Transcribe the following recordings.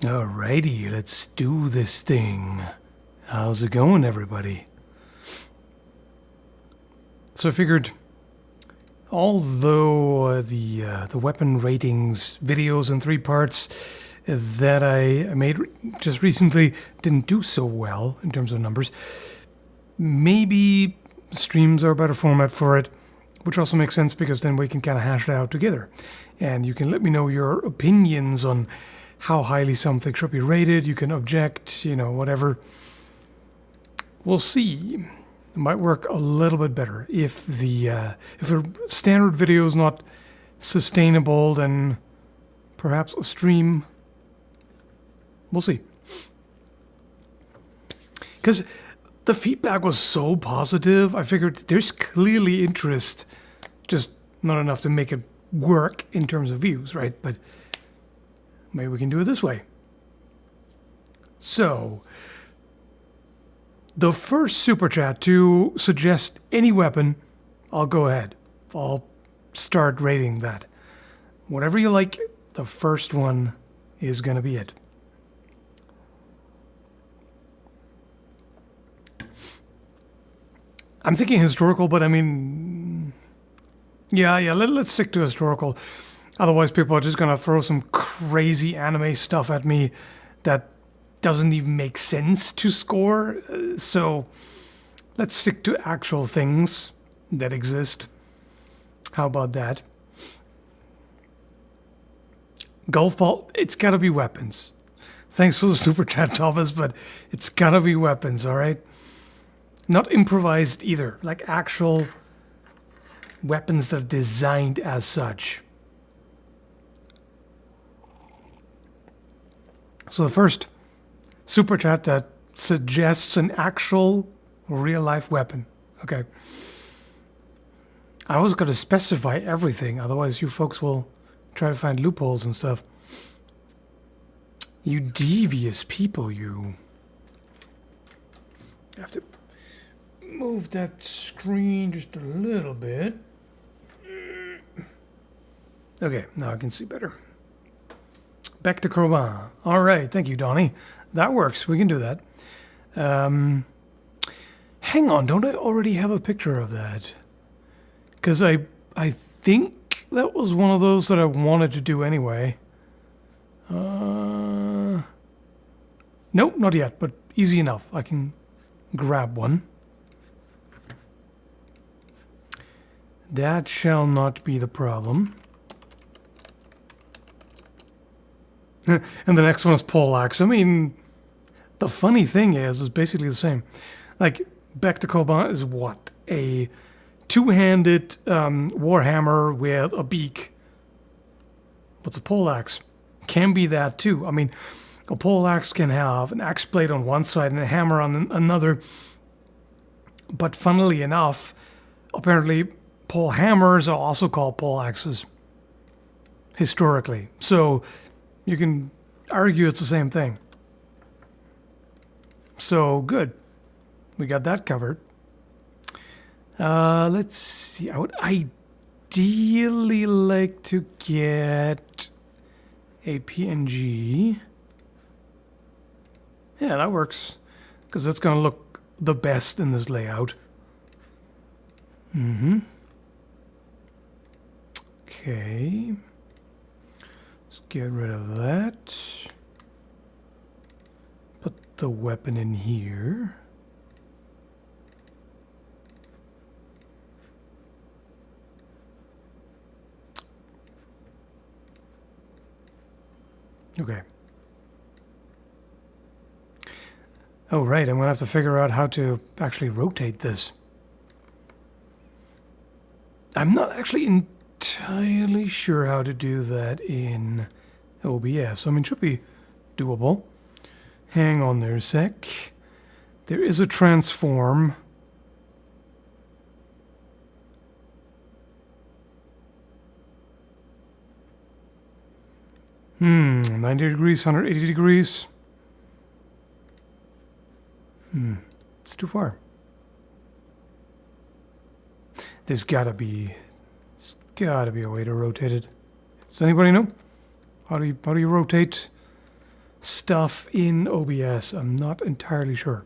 Alrighty, let's do this thing. How's it going, everybody? So I figured, although the weapon ratings videos in 3 parts that I made just recently didn't do so well in terms of numbers, maybe streams are a better format for it, which also makes sense because then we can kind of hash it out together. And you can let me know your opinions on how highly something should be rated. You can object, whatever. We'll see. It might work a little bit better. If a standard video is not sustainable, then perhaps a stream. We'll see. Because the feedback was so positive, I figured there's clearly interest, just not enough to make it work in terms of views, right? But maybe we can do it this way. So, the first super chat to suggest any weapon, I'll go ahead. I'll start rating that. Whatever you like, the first one is going to be it. I'm thinking historical, but I mean, yeah, let's stick to historical. Otherwise, people are just going to throw some crazy anime stuff at me that doesn't even make sense to score. So let's stick to actual things that exist. How about that? Golf ball, it's got to be weapons. Thanks for the super chat, Thomas, but it's got to be weapons, all right? Not improvised either, like actual weapons that are designed as such. So the first super chat that suggests an actual real-life weapon. Okay. I was going to specify everything, otherwise you folks will try to find loopholes and stuff. You devious people, you. I have to move that screen just a little bit. Okay, now I can see better. Back to Croban. All right, thank you, Donnie. That works. We can do that. Hang on, don't I already have a picture of that? Because I think that was one of those that I wanted to do anyway. Nope, not yet, but easy enough. I can grab one. That shall not be the problem. And the next one is poleaxe. I mean, the funny thing is basically the same. Like, Back to Coban is what? A two-handed warhammer with a beak. What's a poleaxe? Can be that too. I mean, a poleaxe can have an axe blade on one side and a hammer on another. But funnily enough, apparently pole hammers are also called poleaxes historically. So you can argue it's the same thing. So, good. We got that covered. Let's see. I would ideally like to get a PNG. Yeah, that works. Because that's going to look the best in this layout. Okay. Get rid of that. Put the weapon in here. Okay. Oh, right. I'm going to have to figure out how to actually rotate this. I'm not actually entirely sure how to do that in OBS. I mean, it should be doable. Hang on there a sec. There is a transform. 90 degrees, 180 degrees. It's too far. There's gotta be a way to rotate it. Does anybody know? How do you rotate stuff in OBS. I'm not entirely sure.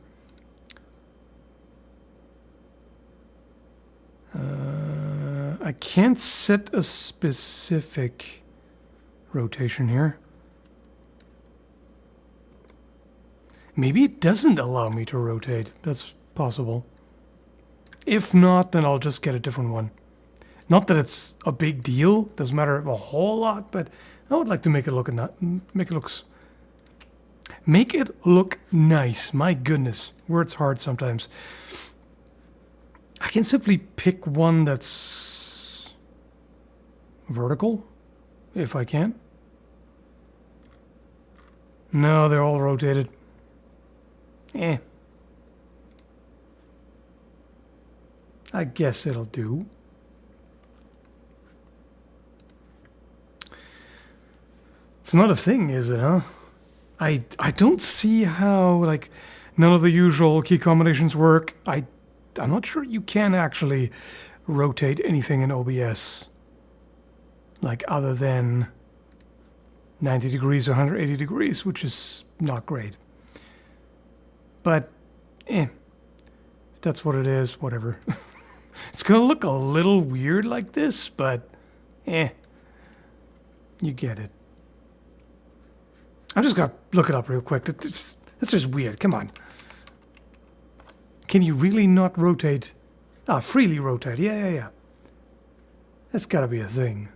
I can't set a specific rotation here. Maybe it doesn't allow me to rotate. That's possible. If not, then I'll just get a different one. Not that it's a big deal. Doesn't matter a whole lot, but I would like to make it look make it look nice. My goodness, word's hard sometimes. I can simply pick one that's vertical, if I can. No, they're all rotated. I guess it'll do. It's not a thing, is it, huh? I don't see how, like, none of the usual key combinations work. I'm not sure you can actually rotate anything in OBS. Like, other than 90 degrees or 180 degrees, which is not great. But, that's what it is, whatever. It's gonna look a little weird like this, but, you get it. I'm just gonna look it up real quick. It's just weird, come on. Can you really not rotate? Ah, freely rotate, yeah. That's gotta be a thing.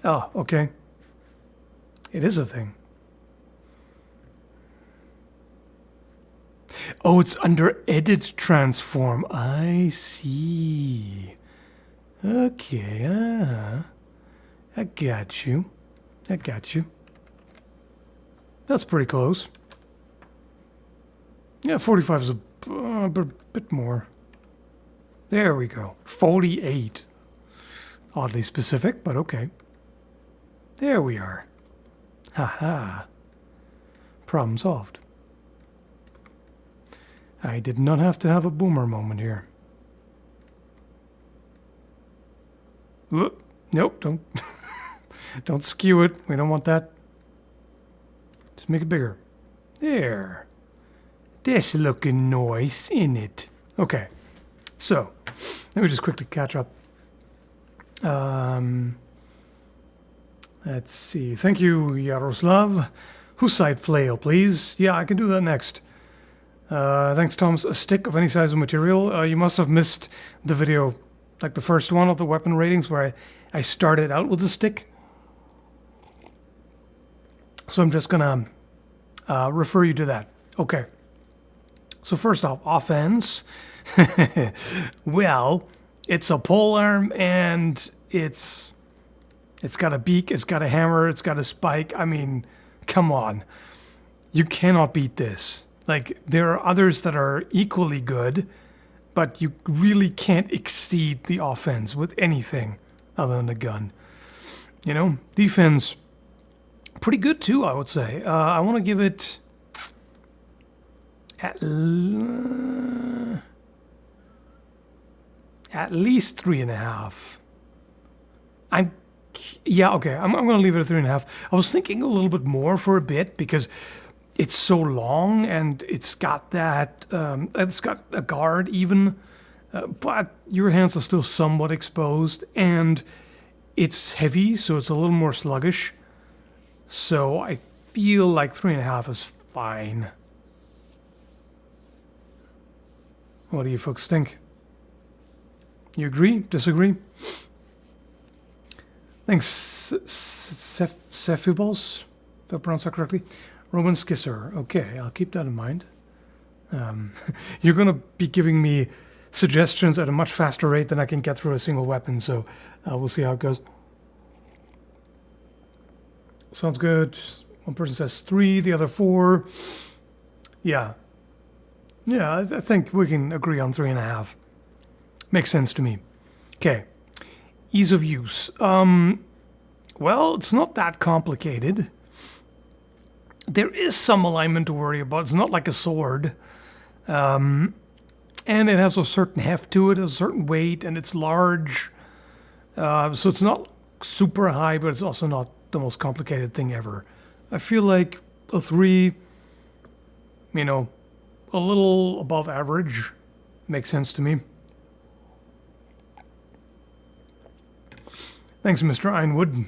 Oh, okay. It is a thing. Oh, it's under Edit Transform. I see. Okay, I got you. That's pretty close. Yeah, 45 is a bit more. There we go. 48. Oddly specific, but okay. There we are. Haha. Problem solved. I did not have to have a boomer moment here. Whoop. Nope, don't don't skew it. We don't want that. Just make it bigger. There. That's looking nice, isn't it? Okay. So, let me just quickly catch up. Let's see. Thank you, Yaroslav. Husite flail, please. Yeah, I can do that next. Thanks, Thomas. A stick of any size of material. You must have missed the video, like the first one of the weapon ratings, where I started out with a stick. So I'm just gonna refer you to that. Okay. So first off, offense. Well, it's a polearm and it's got a beak, it's got a hammer, it's got a spike. I mean, come on. You cannot beat this. Like, there are others that are equally good, but you really can't exceed the offense with anything other than a gun. You know, defense, pretty good too, I would say. I want to give it at least 3.5. Yeah, okay, I'm going to leave it at 3.5. I was thinking a little bit more for a bit because it's so long and it's got that, it's got a guard even, but your hands are still somewhat exposed and it's heavy, so it's a little more sluggish. So I feel like 3.5 is fine. What do you folks think? You agree? Disagree? Thanks, Cephibos, if I pronounce that correctly. Roman Scissor. Okay, I'll keep that in mind. You're going to be giving me suggestions at a much faster rate than I can get through a single weapon, so we'll see how it goes. Sounds good. One person says 3, the other 4. Yeah. Yeah, I think we can agree on 3.5. Makes sense to me. Okay. Ease of use. Well, it's not that complicated. There is some alignment to worry about. It's not like a sword. And it has a certain heft to it, a certain weight, and it's large. So it's not super high, but it's also not the most complicated thing ever. I feel like a 3, you know, a little above average makes sense to me. Thanks, Mr. Einwood.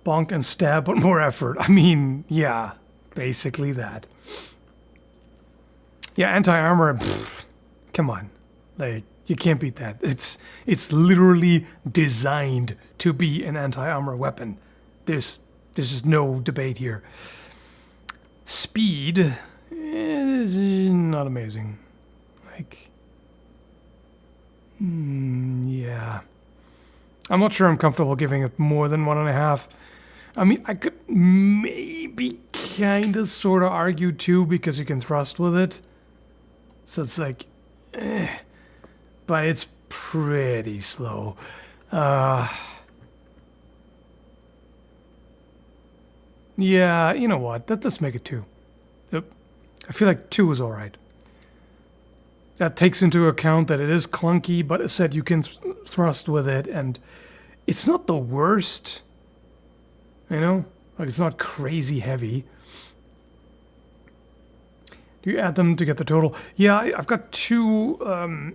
Bonk and stab, but more effort. I mean, yeah, basically that. Yeah, anti-armor, come on. Like, you can't beat that. It's literally designed to be an anti-armor weapon. There's just no debate here. Speed is not amazing. Like, yeah. I'm not sure I'm comfortable giving it more than 1.5. I mean, I could maybe kind of sort of argue 2 because you can thrust with it. So it's like, but it's pretty slow. Yeah, you know what? Let's make it 2. Yep. I feel like 2 is all right. That takes into account that it is clunky, but it said you can thrust with it, and it's not the worst. You know? Like, it's not crazy heavy. Do you add them to get the total? Yeah, I've got two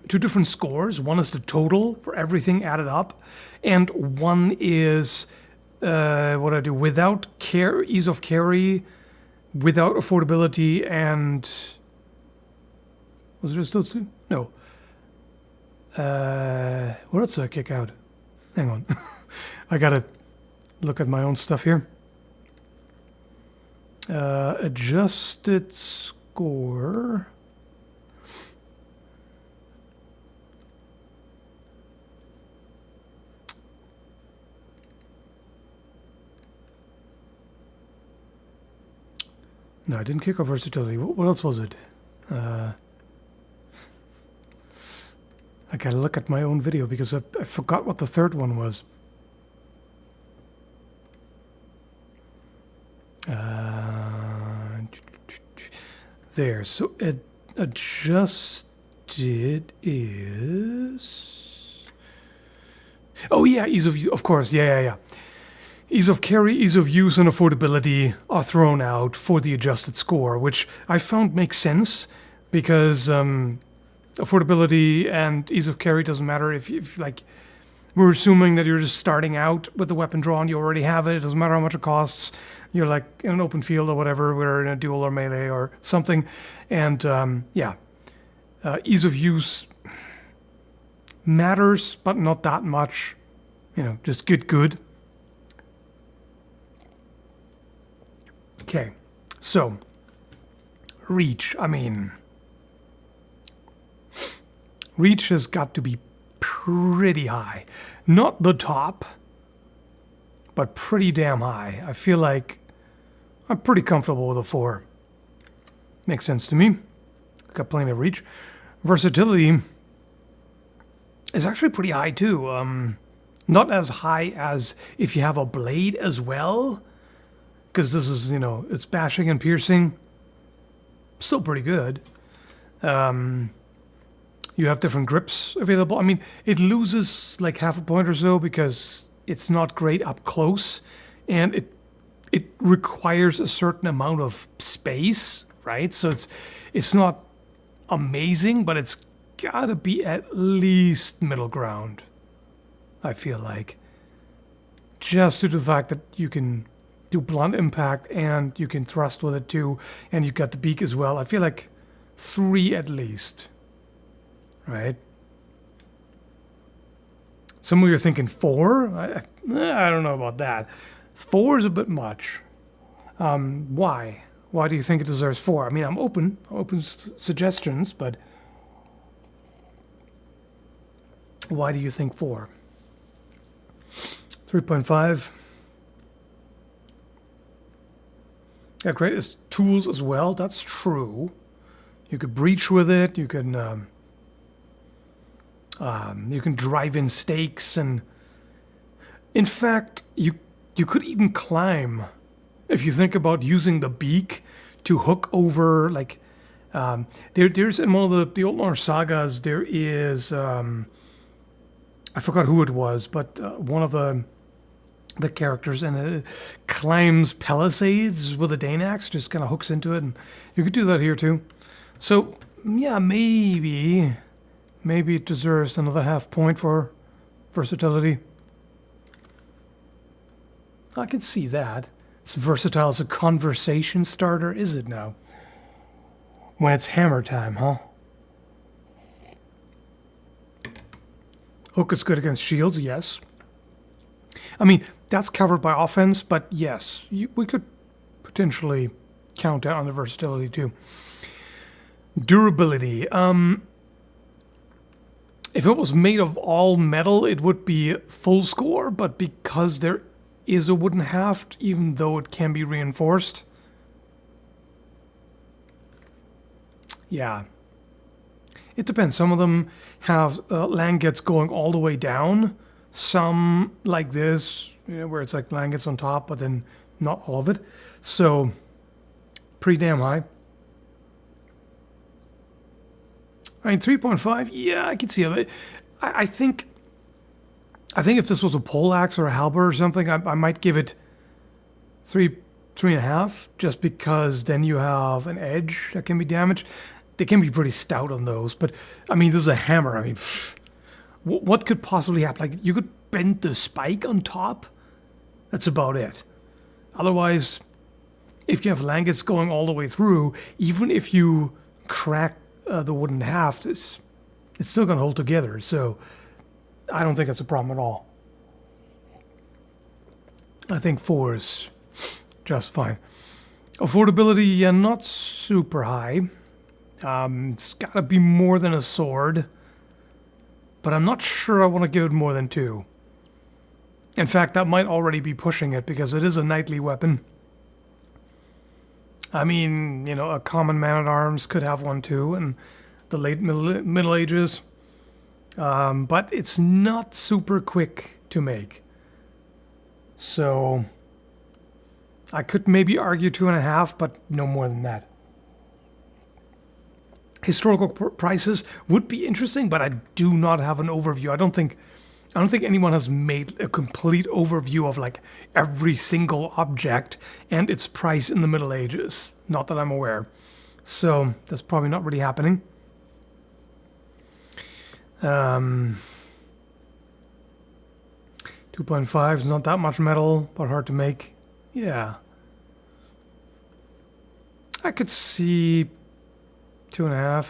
different scores. One is the total for everything added up, and one is what I do without ease of carry, without affordability, and was it just those 2? No. What else did I kick out? Hang on, I gotta look at my own stuff here. Adjusted score. No, I didn't kick off versatility. What else was it? I gotta look at my own video because I forgot what the third one was. There, so adjusted is... Oh yeah, ease of use, of course, yeah. Ease of carry, ease of use, and affordability are thrown out for the adjusted score, which I found makes sense because affordability and ease of carry doesn't matter if like, we're assuming that you're just starting out with the weapon drawn, you already have it, it doesn't matter how much it costs, you're like in an open field or whatever, we're in a duel or melee or something, and yeah, ease of use matters, but not that much, you know, just get good. Okay, so, reach, I mean, reach has got to be pretty high. Not the top, but pretty damn high. I feel like I'm pretty comfortable with a 4. Makes sense to me. Got plenty of reach. Versatility is actually pretty high too. Not as high as if you have a blade as well, because this is, you know, it's bashing and piercing. Still pretty good. You have different grips available. I mean, it loses like half a point or so because it's not great up close, and it requires a certain amount of space, right? So it's not amazing, but it's gotta be at least middle ground, I feel like. Just due to the fact that you can do blunt impact and you can thrust with it too, and you've got the beak as well. I feel like 3 at least. Right? Some of you are thinking 4? I don't know about that. 4 is a bit much. Why? Why do you think it deserves 4? I mean, I'm open suggestions, but why do you think 4? 3.5. Yeah, great. It's tools as well. That's true. You could breach with it. You can drive in stakes, and in fact, you could even climb. If you think about using the beak to hook over, like there's in one of the Old Norse sagas, there is I forgot who it was, but one of the the characters, and it climbs palisades with a Dane axe, just kind of hooks into it, and you could do that here too. So yeah, maybe it deserves another half point for versatility. I can see that. It's versatile as a conversation starter, is it now? When it's hammer time, huh? Hook is good against shields, yes. I mean, that's covered by offense, but yes, we could potentially count out on the versatility too. Durability. If it was made of all metal, it would be full score, but because there is a wooden haft, even though it can be reinforced, yeah, it depends. Some of them have langets going all the way down. Some like this, where it's like langets on top, but then not all of it. So pretty damn high. I mean, 3.5. Yeah, I can see it. I think if this was a poleaxe or a halberd or something, I might give it 3.5, just because then you have an edge that can be damaged. They can be pretty stout on those, but I mean, this is a hammer. I mean, what could possibly happen? Like, you could bend the spike on top. That's about it. Otherwise, if you have langets going all the way through, even if you crack the wooden haft, it's still going to hold together. So I don't think that's a problem at all. I think 4 is just fine. Affordability, yeah, not super high. It's got to be more than a sword, but I'm not sure I want to give it more than 2. In fact, that might already be pushing it, because it is a knightly weapon. I mean, a common man-at-arms could have one too in the late Middle Ages, but it's not super quick to make. So I could maybe argue 2.5, but no more than that. Historical prices would be interesting, but I do not have an overview. I don't think anyone has made a complete overview of like every single object and its price in the Middle Ages. Not that I'm aware. So that's probably not really happening. 2.5 is not that much metal, but hard to make. Yeah. I could see 2.5.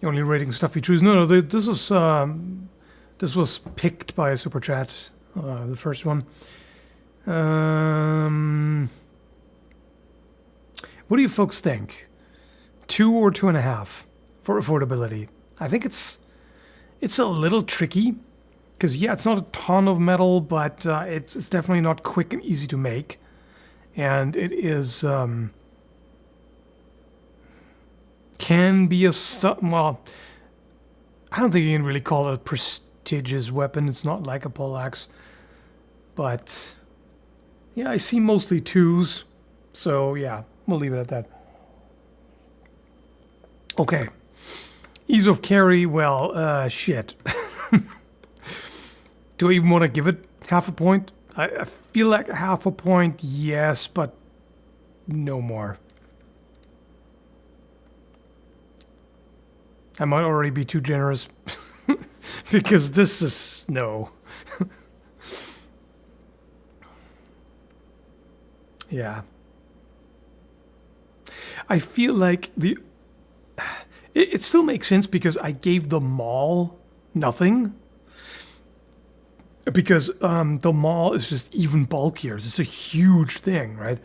Only rating stuff you choose. No, this was picked by a super chat, the first one. What do you folks think? 2 or 2.5 for affordability? I think it's a little tricky, because yeah, it's not a ton of metal, but it's definitely not quick and easy to make, and it is can be well, I don't think you can really call it a prestigious weapon. It's not like a poleaxe, but yeah, I see mostly 2s, so yeah, we'll leave it at that. Okay, ease of carry. Well, shit. Do I even want to give it half a point? I feel like half a point, yes, but no more. I might already be too generous, because this is no. Yeah. I feel like it still makes sense, because I gave the maul nothing. Because the maul is just even bulkier. It's a huge thing, right?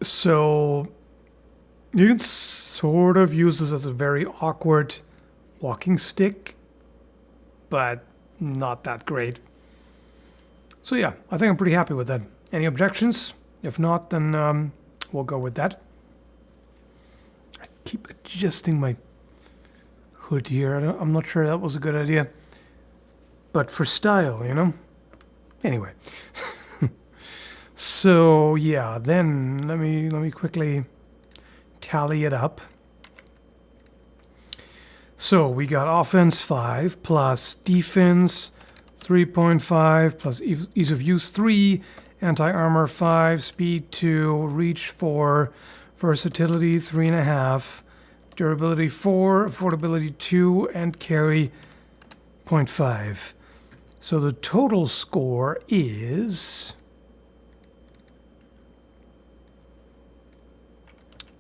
So you can sort of use this as a very awkward walking stick, but not that great. So yeah, I think I'm pretty happy with that. Any objections? If not, then we'll go with that. I keep adjusting my hood here. I'm not sure that was a good idea. But for style, Anyway. So yeah, then let me quickly tally it up. So we got offense 5 plus defense 3.5 plus ease of use 3, anti-armor 5, speed 2, reach 4, versatility 3.5, durability 4, affordability 2, and carry 0.5. So the total score is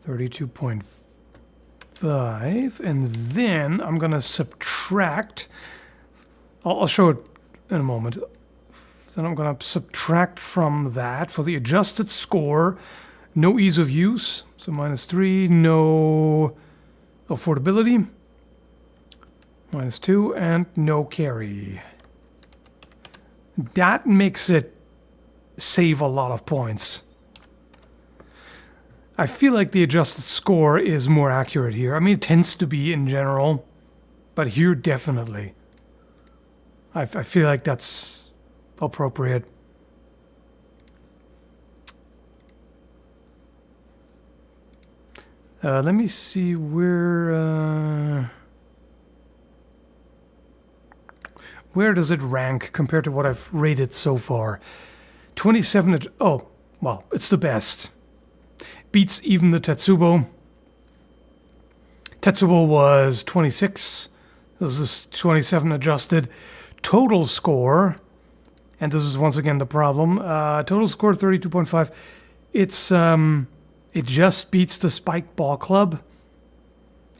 32.5, and then I'm going to subtract. I'll show it in a moment. Then I'm going to subtract from that for the adjusted score. No ease of use, so -3. No affordability, -2, and no carry. That makes it save a lot of points. I feel like the adjusted score is more accurate here. I mean, it tends to be in general, but here definitely. I feel like that's appropriate. Let me see where does it rank compared to what I've rated so far? 27. Oh, well, it's the best. Beats even the Tetsubo. Tetsubo was 26. This is 27 adjusted. Total score, and this is once again the problem. Total score 32.5. It's it just beats the Spike Ball Club,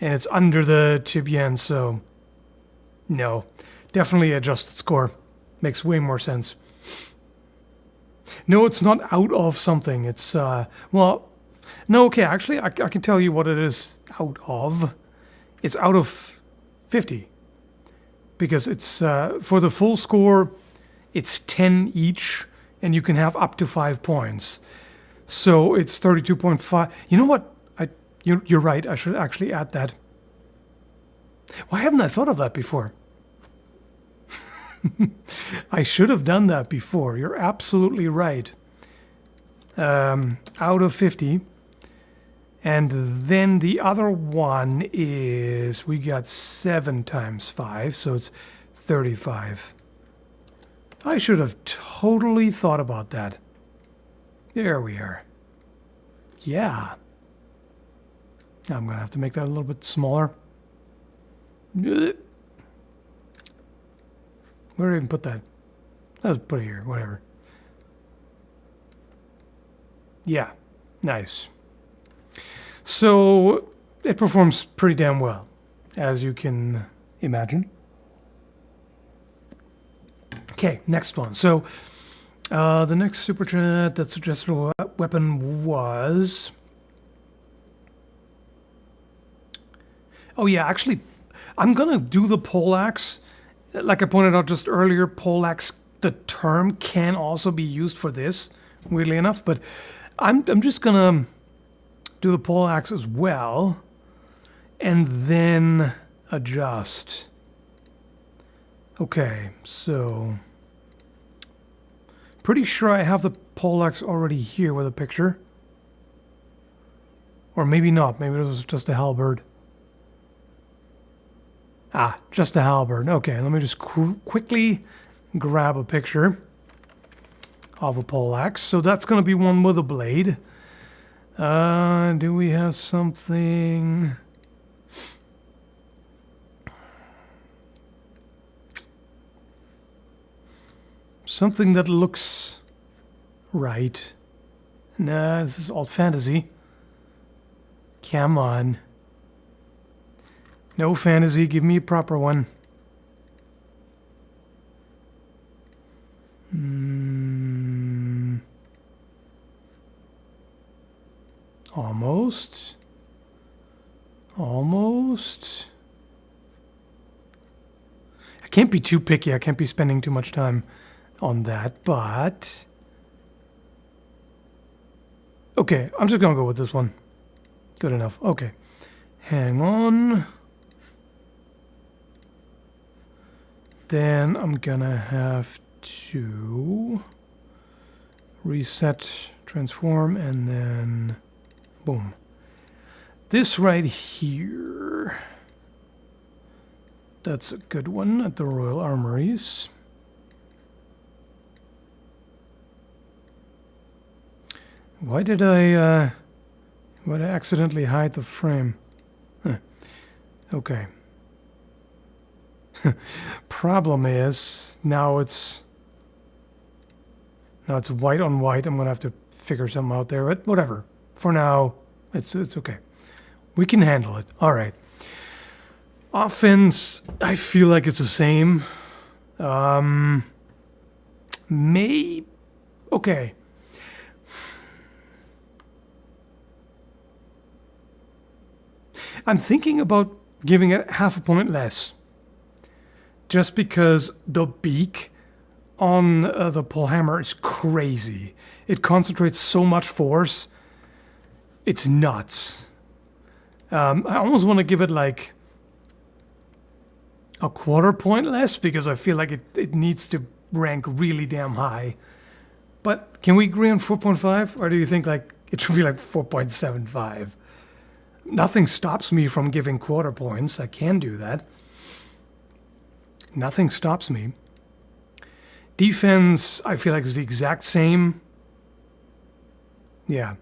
and it's under the jian. So no, definitely adjusted score makes way more sense. No, it's not out of something. It's well. No, okay, actually, I can tell you what it is out of. It's out of 50. Because it's, for the full score, it's 10 each, and you can have up to 5 points. So it's 32.5. You know what? You're right, I should actually add that. Why haven't I thought of that before? I should have done that before. You're absolutely right. Out of 50. And then the other one is, we got 7 times 5, so it's 35. I should have totally thought about that. There we are. Yeah. I'm going to have to make that a little bit smaller. Where did I even put that? Let's put it here, whatever. Yeah, nice. So it performs pretty damn well, as you can imagine. Okay, next one. So the next super chat that suggested a weapon was... Oh yeah, actually, I'm going to do the poleaxe. Like I pointed out just earlier, poleaxe, the term can also be used for this, weirdly enough. But I'm just going to do the poleaxe as well, and then adjust. Okay, so pretty sure I have the poleaxe already here with a picture, or maybe not. Maybe it was just a halberd. Ah, just a halberd. Okay, let me just quickly grab a picture of a poleaxe. So that's going to be one with a blade. Do we have something? Something that looks right. Nah, this is old fantasy. Come on. No fantasy, give me a proper one. Almost. Almost. I can't be too picky. I can't be spending too much time on that, but... Okay, I'm just gonna go with this one. Good enough. Okay. Hang on. Then I'm gonna have to reset, transform, and then boom. This right here. That's a good one at the Royal Armories. Why did I accidentally hide the frame? Huh. Okay. Problem is, now it's white on white. I'm gonna have to figure something out there, but whatever. For now, it's okay. We can handle it. All right. Offense, I feel like it's the same. Okay. I'm thinking about giving it half a point less. Just because the beak on the pole hammer is crazy. It concentrates so much force. It's nuts. I almost want to give it like a quarter point less because I feel like it needs to rank really damn high. But can we agree on 4.5? Or do you think like it should be like 4.75? Nothing stops me from giving quarter points. I can do that. Nothing stops me. Defense, I feel like is the exact same. Yeah.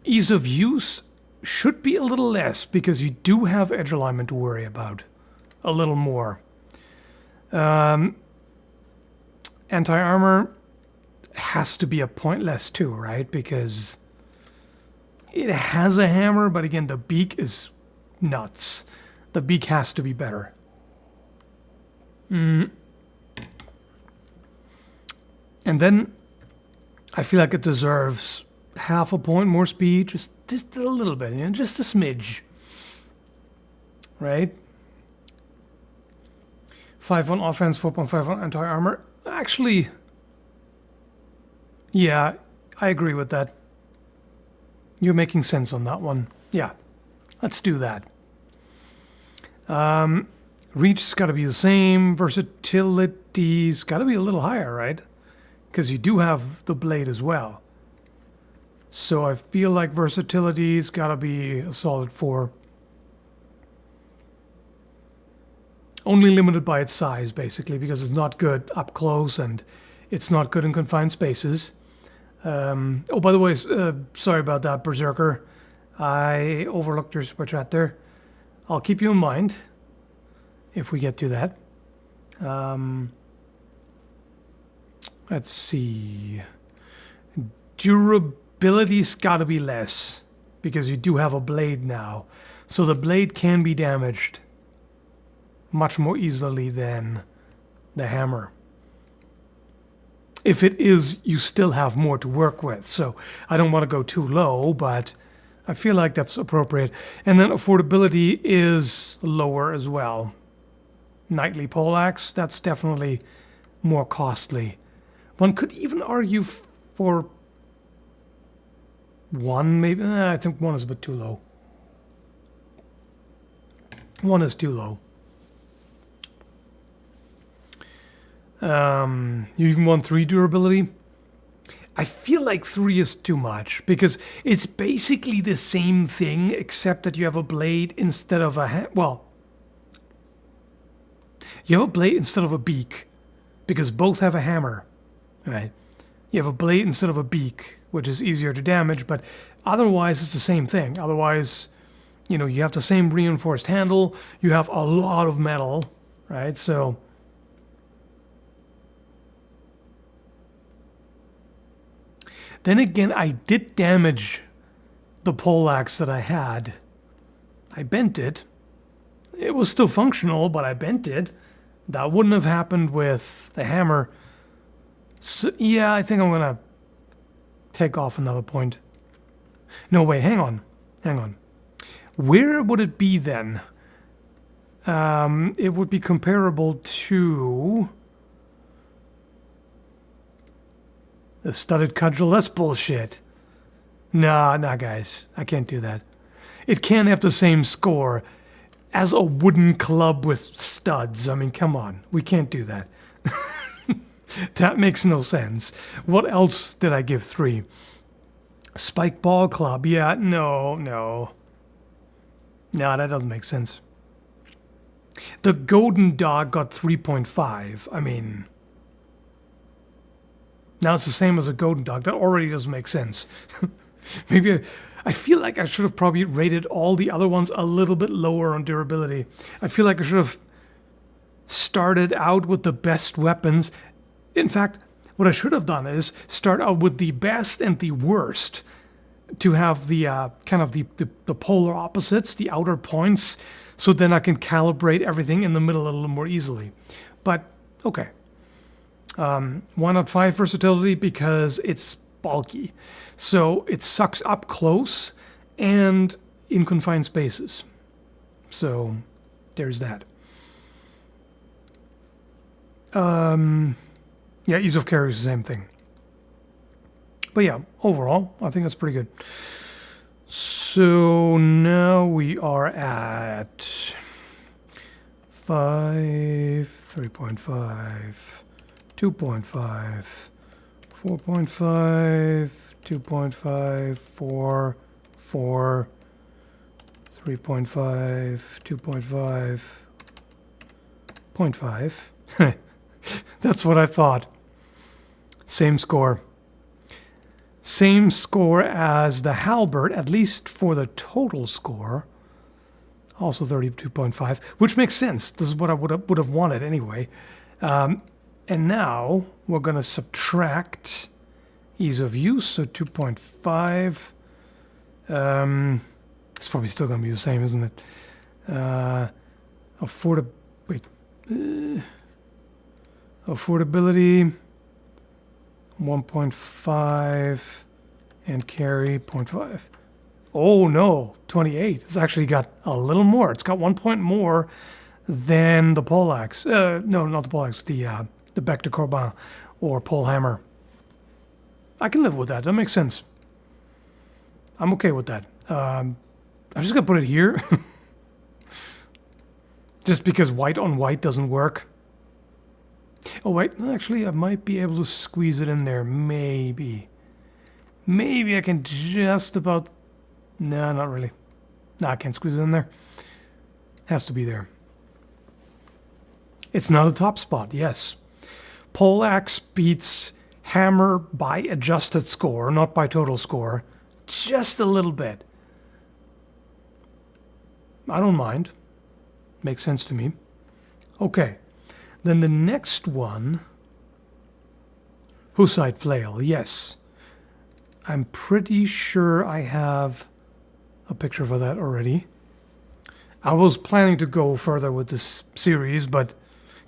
Ease of use should be a little less because you do have edge alignment to worry about. A little more. Anti-armor has to be a point less too, right? Because it has a hammer, but again, the beak is nuts. The beak has to be better. And then I feel like it deserves half a point more speed, just a little bit, just a smidge. Right? 5 on offense, 4.5 on anti-armor. Actually, yeah, I agree with that. You're making sense on that one. Yeah, let's do that. Reach's got to be the same. Versatility's got to be a little higher, right? Because you do have the blade as well. So I feel like versatility's got to be a solid 4. Only limited by its size, basically, because it's not good up close and it's not good in confined spaces. Oh, by the way, sorry about that, Berserker. I overlooked your super chat there. I'll keep you in mind if we get to that. Let's see. Durability's got to be less because you do have a blade now. So the blade can be damaged much more easily than the hammer. If it is, you still have more to work with. So I don't want to go too low, but I feel like that's appropriate. And then affordability is lower as well. Knightly poleaxe, that's definitely more costly. One could even argue for 1, maybe. I think 1 is a bit too low. 1 is too low. You even want 3 durability? I feel like 3 is too much because it's basically the same thing except that you have a blade instead of a you have a blade instead of a beak because both have a hammer, right? You have a blade instead of a beak, which is easier to damage, but otherwise it's the same thing. Otherwise, you have the same reinforced handle, you have a lot of metal, right? So then again, I did damage the poleaxe that I had. I bent it. It was still functional, but I bent it. That wouldn't have happened with the hammer. So, yeah, I think I'm going to take off another point. No, wait, hang on. Where would it be then? It would be comparable to the studded cudgel. That's bullshit. Nah, guys. I can't do that. It can't have the same score as a wooden club with studs. I mean, come on. We can't do that. That makes no sense. What else did I give 3? Spike ball club. Yeah, no. No, that doesn't make sense. The golden dog got 3.5. I mean, now it's the same as a golden dog. That already doesn't make sense. Maybe I feel like I should have probably rated all the other ones a little bit lower on durability. I feel like I should have started out with the best weapons. In fact, what I should have done is start out with the best and the worst to have the kind of the polar opposites, the outer points, so then I can calibrate everything in the middle a little more easily. But, okay. Why not 5 versatility? Because it's bulky. So it sucks up close and in confined spaces. So there's that. Yeah, ease of carry is the same thing. But yeah, overall, I think that's pretty good. So now we are at 5, 3.5, 2.5, 4.5, 2.5, 4, 4, 3.5, 2.5, 0.5. That's what I thought. Same score. Same score as the halberd, at least for the total score. Also 32.5, which makes sense. This is what I would have wanted anyway. And now we're going to subtract ease of use, so 2.5. It's probably still going to be the same, isn't it? Affordability 1.5 and carry 0.5. Oh no, 28. It's actually got a little more. It's got 1 point more than the poleaxe. No, not the poleaxe. The bec de corbin or pole hammer. I can live with that. That makes sense. I'm okay with that. I'm just gonna put it here, just because white on white doesn't work. Oh wait, actually I might be able to squeeze it in there. Maybe I can just about. No, not really. No, I can't squeeze it in there. Has to be there. It's not a top spot, yes. Poleaxe beats hammer by adjusted score, not by total score. Just a little bit. I don't mind. Makes sense to me. Okay. Then the next one, Hussite flail, yes. I'm pretty sure I have a picture for that already. I was planning to go further with this series, but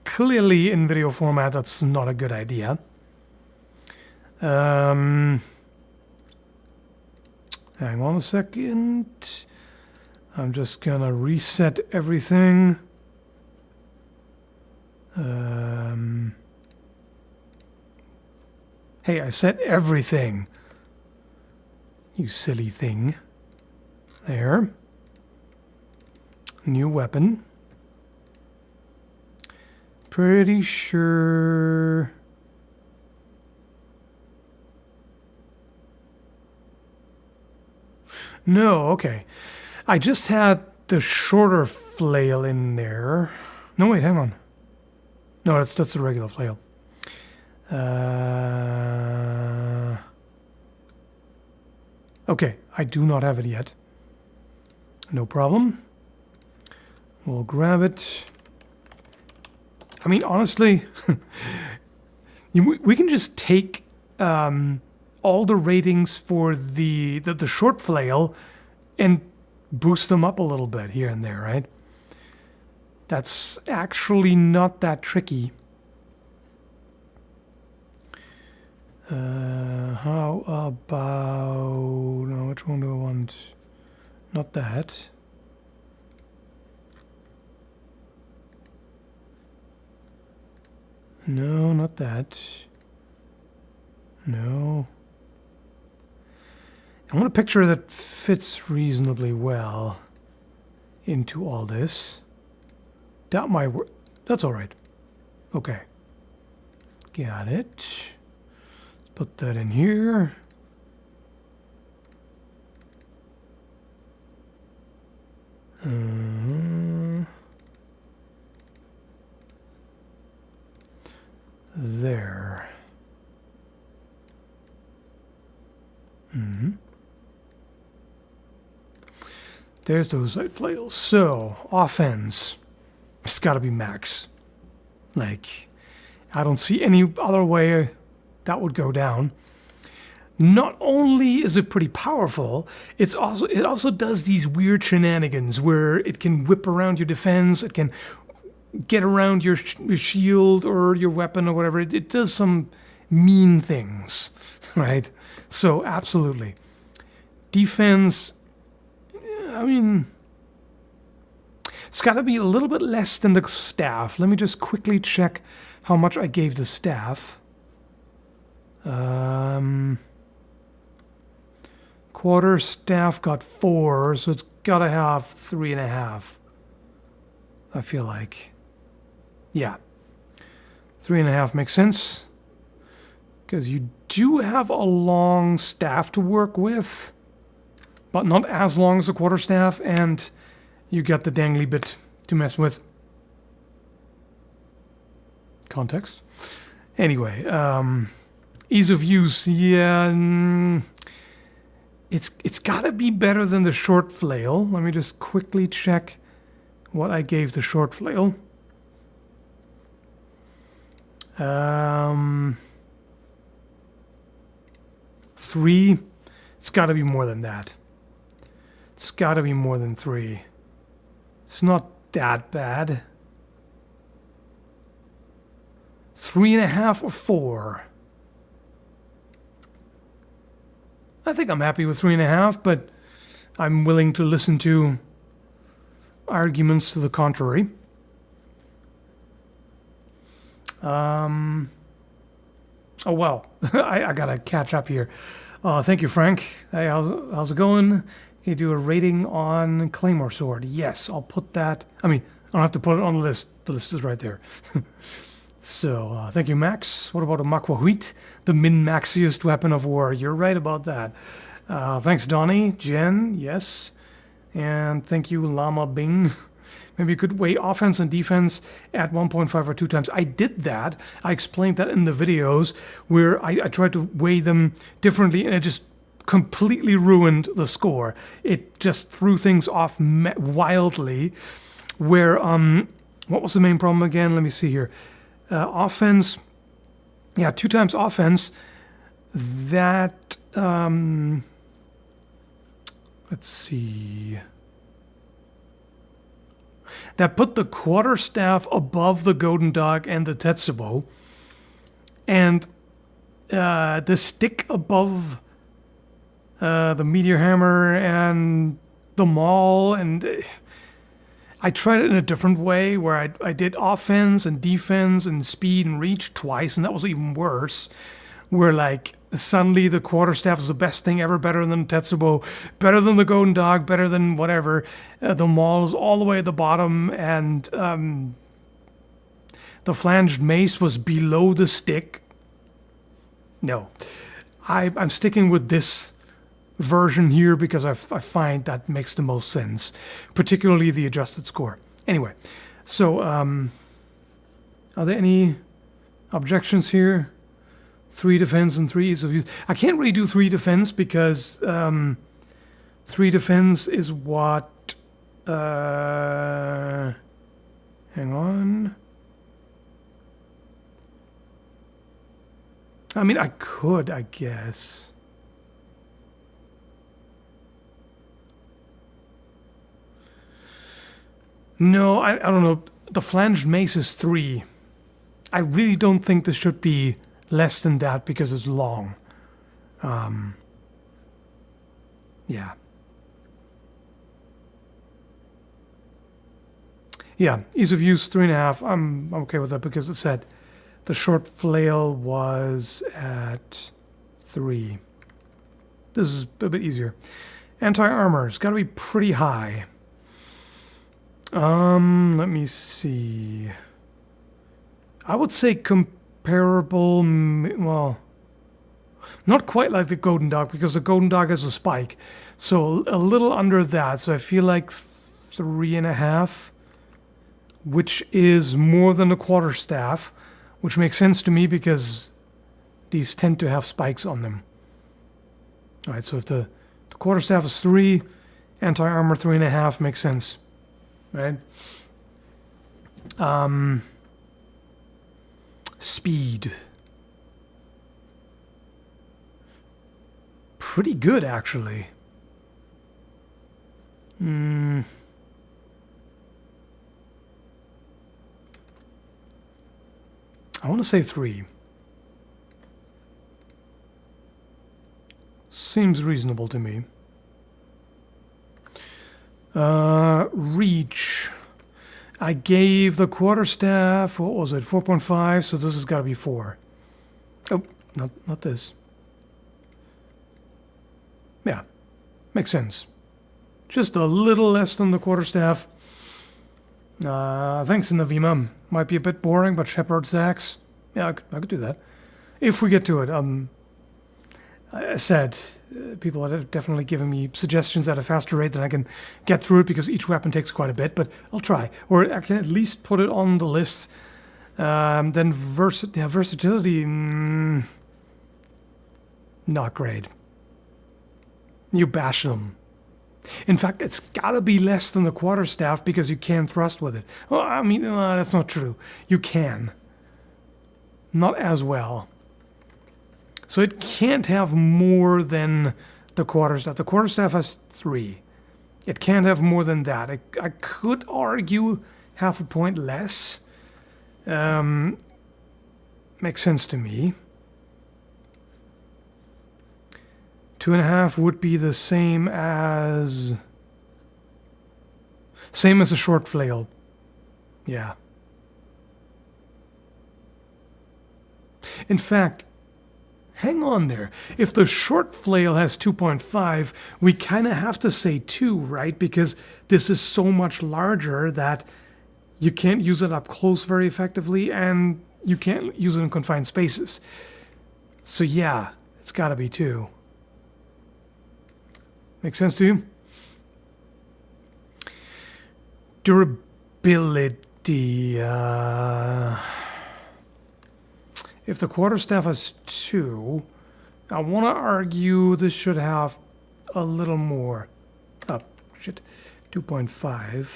clearly in video format that's not a good idea. Hang on a second. I'm just gonna reset everything. Hey, I said everything. You silly thing. There. New weapon. Pretty sure. No, okay. I just had the shorter flail in there. No, wait, hang on. No, that's the regular flail. Okay, I do not have it yet. No problem. We'll grab it. I mean, honestly, we can just take all the ratings for the short flail and boost them up a little bit here and there, right? That's actually not that tricky. How about... No, which one do I want? Not that. No, not that. No. I want a picture that fits reasonably well into all this. That might work. That's all right. Okay. Got it. Let's put that in here. There's those light flails. So, offense. It's got to be max. Like, I don't see any other way that would go down. Not only is it pretty powerful, it also does these weird shenanigans where it can whip around your defense, it can get around your shield or your weapon or whatever. It does some mean things, right? So absolutely. Defense, I mean, it's got to be a little bit less than the staff. Let me just quickly check how much I gave the staff. Quarter staff got 4, so it's got to have 3.5. I feel like. Yeah. 3.5 makes sense. Because you do have a long staff to work with, but not as long as a quarter staff, and you got the dangly bit to mess with. Context. Anyway, ease of use, yeah. It's got to be better than the short flail. Let me just quickly check what I gave the short flail. 3. It's got to be more than that. It's got to be more than 3. It's not that bad. 3.5 or 4. I think I'm happy with 3.5, but I'm willing to listen to arguments to the contrary. Oh, wow. I gotta catch up here. Thank you, Frank. Hey, how's it going? Can you do a rating on Claymore Sword? Yes, I'll put that. I mean, I don't have to put it on the list. The list is right there. So, thank you, Max. What about a macuahuitl? The min-maxiest weapon of war. You're right about that. Thanks, Donnie. Jen, yes. And thank you, Llama Bing. Maybe you could weigh offense and defense at 1.5 or 2 times. I did that. I explained that in the videos where I tried to weigh them differently, and it just completely ruined the score. It just threw things off wildly. Where, what was the main problem again? Let me see here. Offense, yeah, 2 times offense. That, let's see. That put the quarterstaff above the golden dog and the tetsubo, and the stick above the meteor hammer and the maul. And I tried it in a different way where I did offense and defense and speed and reach twice, and that was even worse. Where like suddenly the quarterstaff is the best thing ever, better than Tetsubo, better than the golden dog, better than whatever. The maul is all the way at the bottom, and the flanged mace was below the stick. No, I'm sticking with this version here because I find that makes the most sense, particularly the adjusted score. Anyway, so are there any objections here? 3 defense and 3 ease of use. I can't really do 3 defense because 3 defense is what... hang on. I mean, I could, I guess. No, I don't know. The flanged mace is 3. I really don't think this should be less than that because it's long. Yeah. Yeah, ease of use 3.5. I'm okay with that because it said the short flail was at 3. This is a bit easier. Anti-armor, it's got to be pretty high. Let me see. I would say comparable, well, not quite like the golden dog because the golden dog has a spike. So a little under that. So I feel like 3.5, which is more than a quarterstaff, which makes sense to me because these tend to have spikes on them. All right, so if the quarterstaff is 3 Anti-armor 3.5 makes sense, right? Speed. Pretty good, actually. I want to say 3. Seems reasonable to me. Reach. I gave the quarterstaff, what was it, 4.5, so this has got to be 4. Oh, not this. Yeah, makes sense. Just a little less than the quarterstaff. Thanks in the HEMA. Might be a bit boring, but shepherd's axe. Yeah, I could do that. If we get to it. I said, people are definitely giving me suggestions at a faster rate than I can get through it because each weapon takes quite a bit, but I'll try. Or I can at least put it on the list. Then versatility, not great. You bash them. In fact, it's gotta be less than the quarterstaff because you can thrust with it. Well, I mean, that's not true. You can. Not as well. So it can't have more than the quarterstaff. The quarterstaff has 3. It can't have more than that. I could argue half a point less. Makes sense to me. 2.5 would be the same as a short flail. Yeah. In fact, hang on there. If the short flail has 2.5, we kind of have to say 2, right? Because this is so much larger that you can't use it up close very effectively, and you can't use it in confined spaces. So yeah, it's got to be 2. Make sense to you? Durability. If the quarterstaff has 2, I want to argue this should have a little more. Oh, shit. 2.5.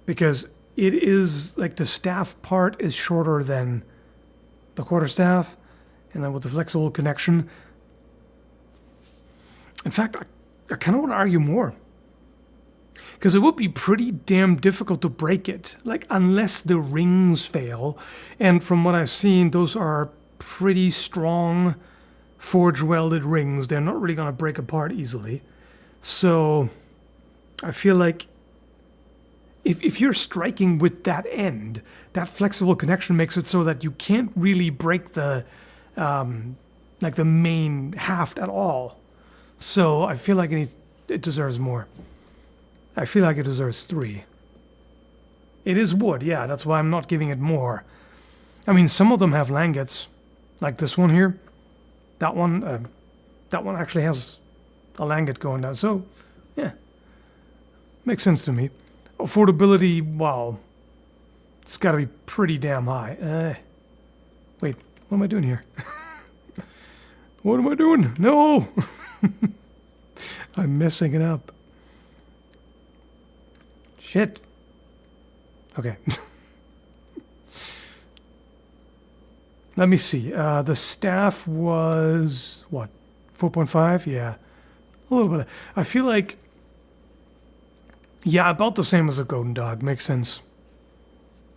Because it is, like, the staff part is shorter than the quarterstaff. And then with the flexible connection. In fact, I kind of want to argue more. Because it would be pretty damn difficult to break it. Like, unless the rings fail. And from what I've seen, those are pretty strong forge welded rings. They're not really going to break apart easily. So, I feel like if you're striking with that end, that flexible connection makes it so that you can't really break the like the main haft at all. So I feel like it deserves more. I feel like it deserves 3. It is wood, yeah, that's why I'm not giving it more. I mean, some of them have langets, like this one here. That one actually has a langet going down. So, yeah, makes sense to me. Affordability, wow, it's got to be pretty damn high. Wait. What am I doing here? What am I doing? No! I'm messing it up. Shit. Okay. Let me see. The staff was, what, 4.5? Yeah. A little bit. I feel like, yeah, about the same as a golden dog. Makes sense.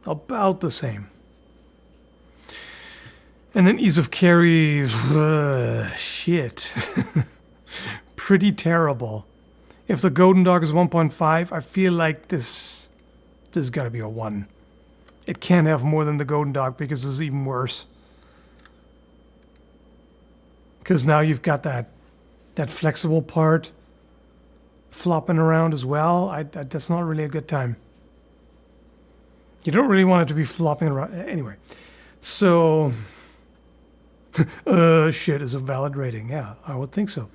About the same. And then ease of carry, shit. Pretty terrible. If the golden dog is 1.5, I feel like this has got to be a 1. It can't have more than the golden dog because this is even worse. Because now you've got that flexible part flopping around as well. That's not really a good time. You don't really want it to be flopping around. Anyway, so... shit is a valid rating. Yeah, I would think so.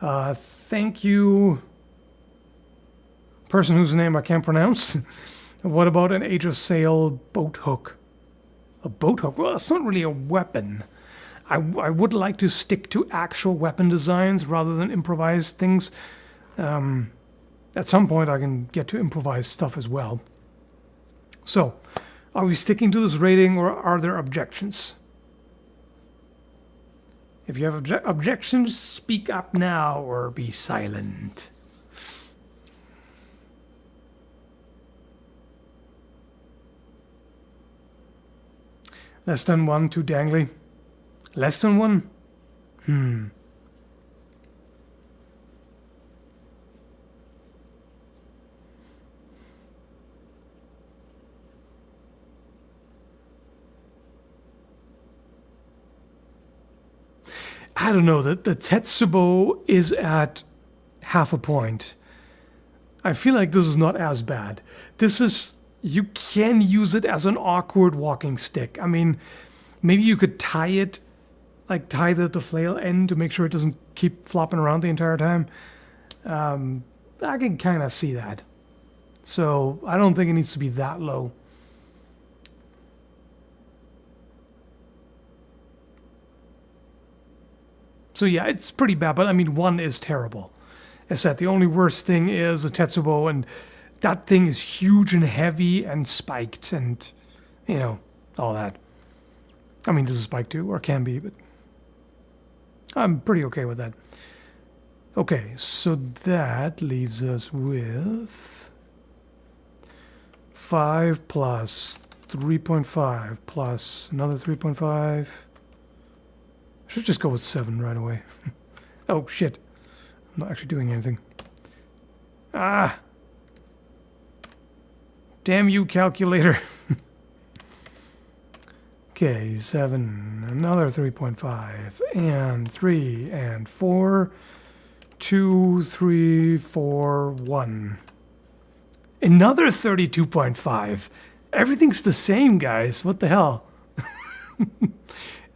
Thank you, person whose name I can't pronounce. What about an Age of Sail boat hook? A boat hook? Well, it's not really a weapon. I would like to stick to actual weapon designs rather than improvise things. At some point I can get to improvise stuff as well. So, are we sticking to this rating or are there objections? If you have objections, speak up now or be silent. Less than 1, too dangly. Less than 1? I don't know, the Tetsubo is at half a point. I feel like this is not as bad. This is, you can use it as an awkward walking stick. I mean, maybe you could tie it, like tie the flail end to make sure it doesn't keep flopping around the entire time. I can kind of see that. So I don't think it needs to be that low. So yeah, it's pretty bad, but I mean, 1 is terrible. As said, the only worst thing is a Tetsubo, and that thing is huge and heavy and spiked and, you know, all that. I mean, this is spiked too, or can be, but I'm pretty okay with that. Okay, so that leaves us with 5 plus 3.5 plus another 3.5. Should just go with 7 right away. Oh, shit. I'm not actually doing anything. Ah! Damn you, calculator. Okay, 7, another 3.5, and 3, and 4, 2, 3, 4, 1. Another 32.5. Everything's the same, guys. What the hell?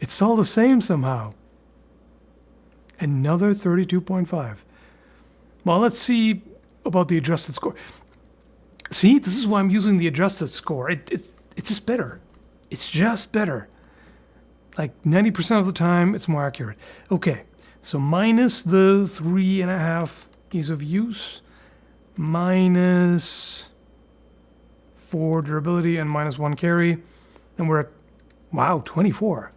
It's all the same somehow. Another 32.5. Well, let's see about the adjusted score. See, this is why I'm using the adjusted score. It's just better. It's just better. Like 90% of the time, it's more accurate. Okay, so minus the 3.5 ease of use, minus 4 durability, and minus 1 carry. Then we're at, wow, 24.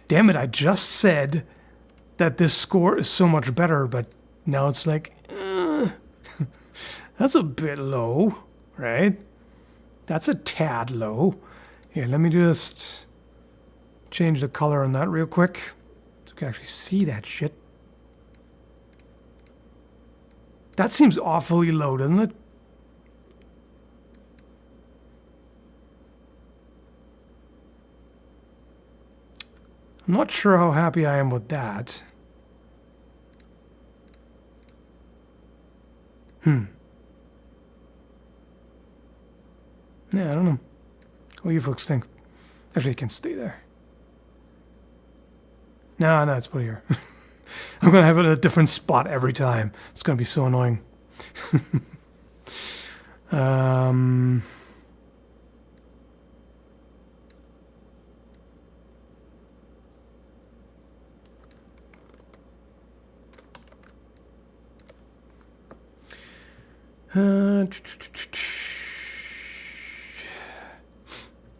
Damn it, I just said that this score is so much better, but now it's like, that's a bit low, right? That's a tad low. Here, let me just change the color on that real quick so we can actually see that shit. That seems awfully low, doesn't it? I'm not sure how happy I am with that. Yeah, I don't know. What do you folks think? Actually, it can stay there. No, it's put here. I'm going to have it at a different spot every time. It's going to be so annoying.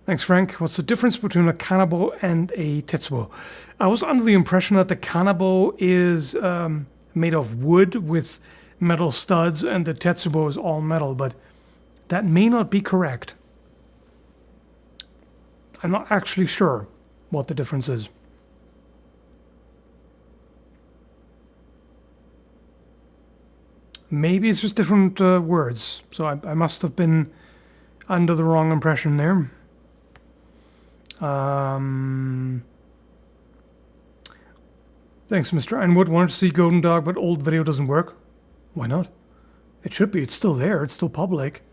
Thanks, Frank. What's the difference between a kanabo and a tetsubo? I was under the impression that the kanabo is made of wood with metal studs and the tetsubo is all metal, but that may not be correct. I'm not actually sure what the difference is. Maybe it's just different words, so I must have been under the wrong impression there. Thanks, Mr. Ironwood. Wanted to see Golden Dog, but old video doesn't work. Why not? It should be. It's still there. It's still public.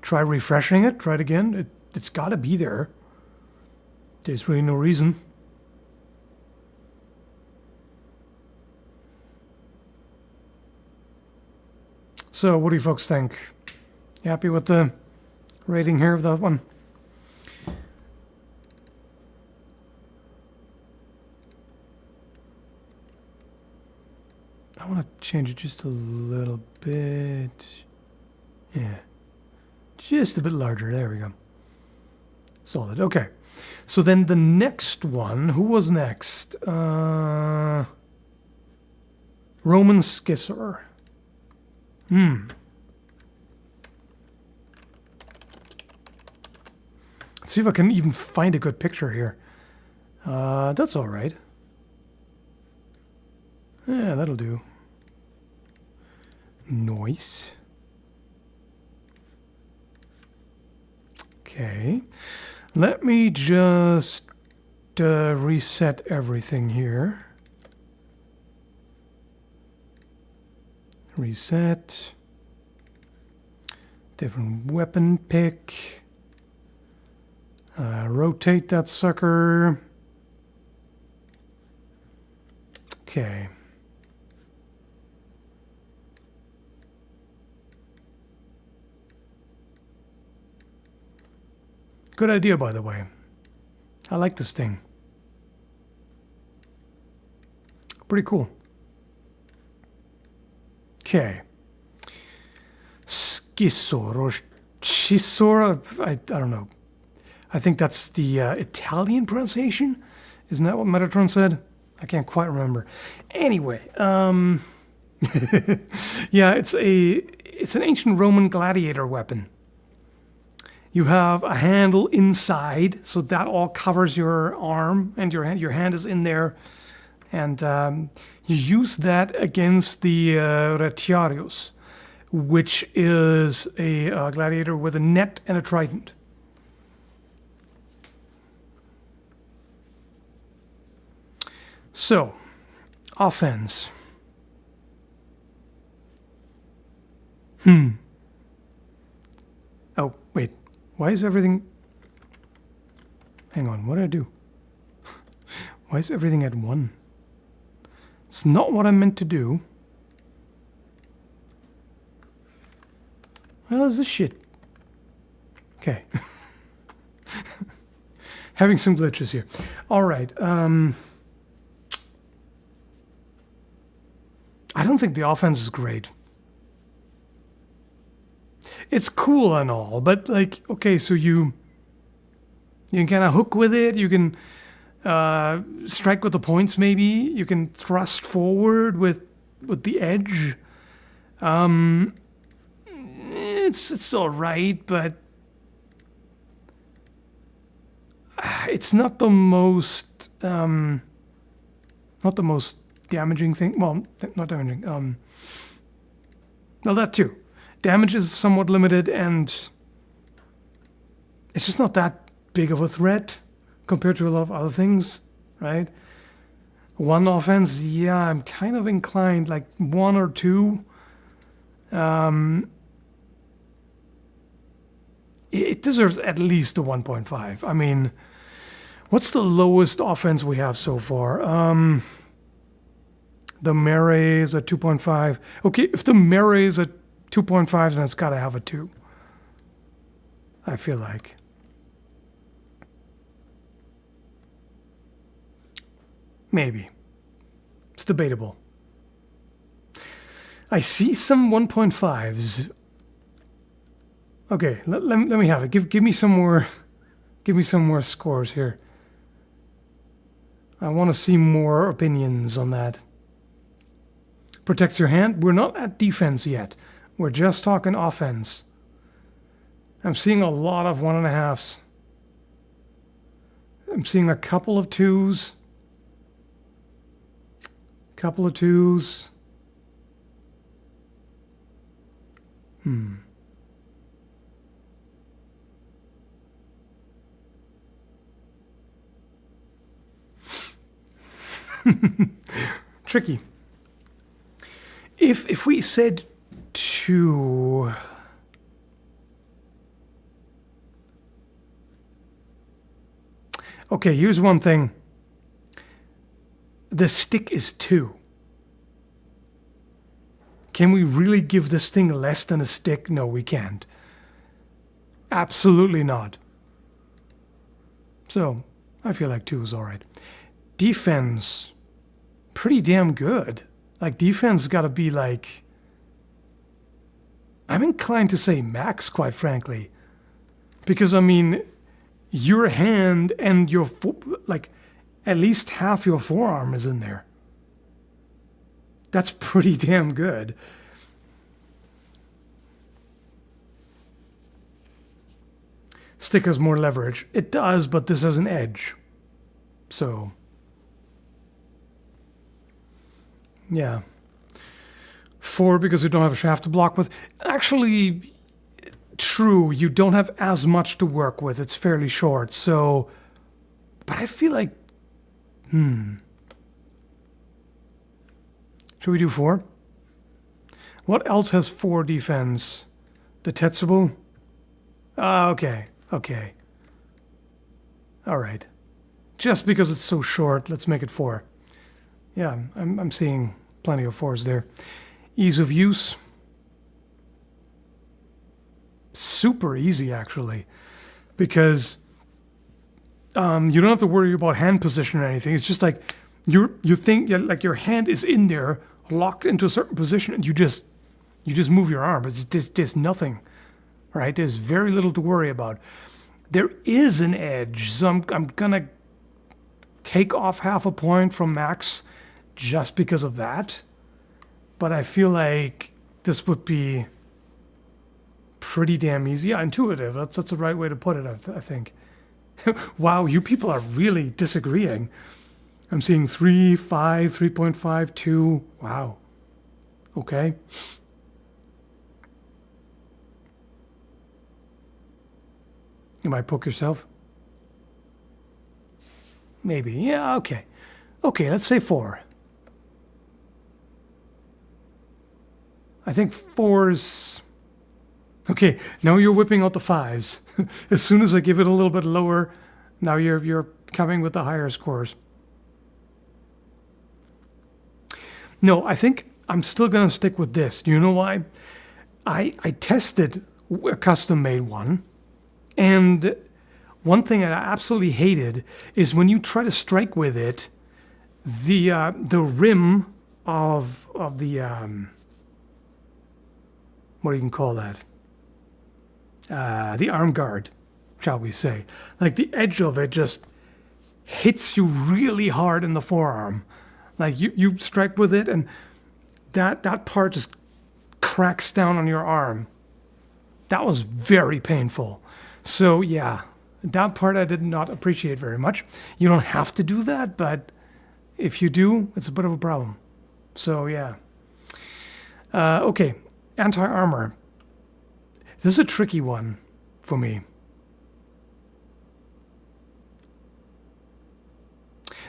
Try refreshing it. Try it again. It's got to be there. There's really no reason. So, what do you folks think? You happy with the rating here of that one? I want to change it just a little bit. Yeah. Just a bit larger. There we go. Solid. Okay. So then the next one, who was next? Roman scissor. Let's see if I can even find a good picture here. That's all right. Yeah, that'll do. Nice. Okay. Let me just reset everything here. Reset. Different weapon pick. Rotate that sucker. Okay. Good idea, by the way. I like this thing. Pretty cool. Okay. Scissor or scissor, I don't know. I think that's the Italian pronunciation. Isn't that what Metatron said? I can't quite remember. Anyway, yeah, it's an ancient Roman gladiator weapon. You have a handle inside, so that all covers your arm, and your hand is in there, and you use that against the retiarios, which is a gladiator with a net and a trident. So, offense. Oh, wait. Why is everything... Hang on, what did I do? Why is everything at 1? It's not what I meant to do. What the hell is this shit? Okay. Having some glitches here. Alright, I don't think the offense is great. It's cool and all, but like, okay, so you can kind of hook with it. You can strike with the points. Maybe you can thrust forward with the edge. It's all right, but it's not the most damaging thing. Well, not damaging. No, that too. Damage is somewhat limited, and it's just not that big of a threat compared to a lot of other things, right? One offense, yeah, I'm kind of inclined, like 1 or 2. It deserves at least a 1.5. I mean, what's the lowest offense we have so far? The melee is a 2.5. Okay, if the melee is a 2.5, then it's got to have a 2. I feel like. Maybe. It's debatable. I see some 1.5s. Okay, let me have it. Give me some more. Give me some more scores here. I want to see more opinions on that. Protects your hand. We're not at defense yet. We're just talking offense. I'm seeing a lot of 1.5s. I'm seeing a couple of 2s. Couple of 2s. Tricky. If we said 2, okay, here's one thing. The stick is 2. Can we really give this thing less than a stick? No, we can't. Absolutely not. So, I feel like 2 is alright. Defense, pretty damn good. Like, defense got to be like, I'm inclined to say max, quite frankly. Because, I mean, your hand and your, like, at least half your forearm is in there. That's pretty damn good. Stick has more leverage. It does, but this has an edge. So, yeah. 4 because you don't have a shaft to block with. Actually, true, you don't have as much to work with. It's fairly short, so... But I feel like... Should we do 4? What else has 4 defense? The Tetsubo? Okay. Okay. Alright. Just because it's so short, let's make it 4. Yeah, I'm seeing plenty of 4s there. Ease of use. Super easy, actually. Because you don't have to worry about hand position or anything. It's just like you think like your hand is in there, locked into a certain position, and you just move your arm. It's just nothing, right? There's very little to worry about. There is an edge, so I'm gonna take off half a point from max just because of that. But I feel like this would be pretty damn easy. Yeah, intuitive. That's the right way to put it, I think. Wow, you people are really disagreeing. I'm seeing 3, 5, 3.5, 2. Wow. Okay. You might poke yourself. Maybe. Yeah, okay. Okay, let's say 4. I think 4's... Okay, now you're whipping out the 5s. As soon as I give it a little bit lower, now you're coming with the higher scores. No, I think I'm still going to stick with this. Do you know why? I tested a custom-made one, and one thing that I absolutely hated is when you try to strike with it, the rim of the... what do you call that? The arm guard, shall we say. Like the edge of it just hits you really hard in the forearm. Like you strike with it and that part just cracks down on your arm. That was very painful. So yeah, that part I did not appreciate very much. You don't have to do that, but if you do, it's a bit of a problem. So yeah. Okay, anti-armor. This is a tricky one for me.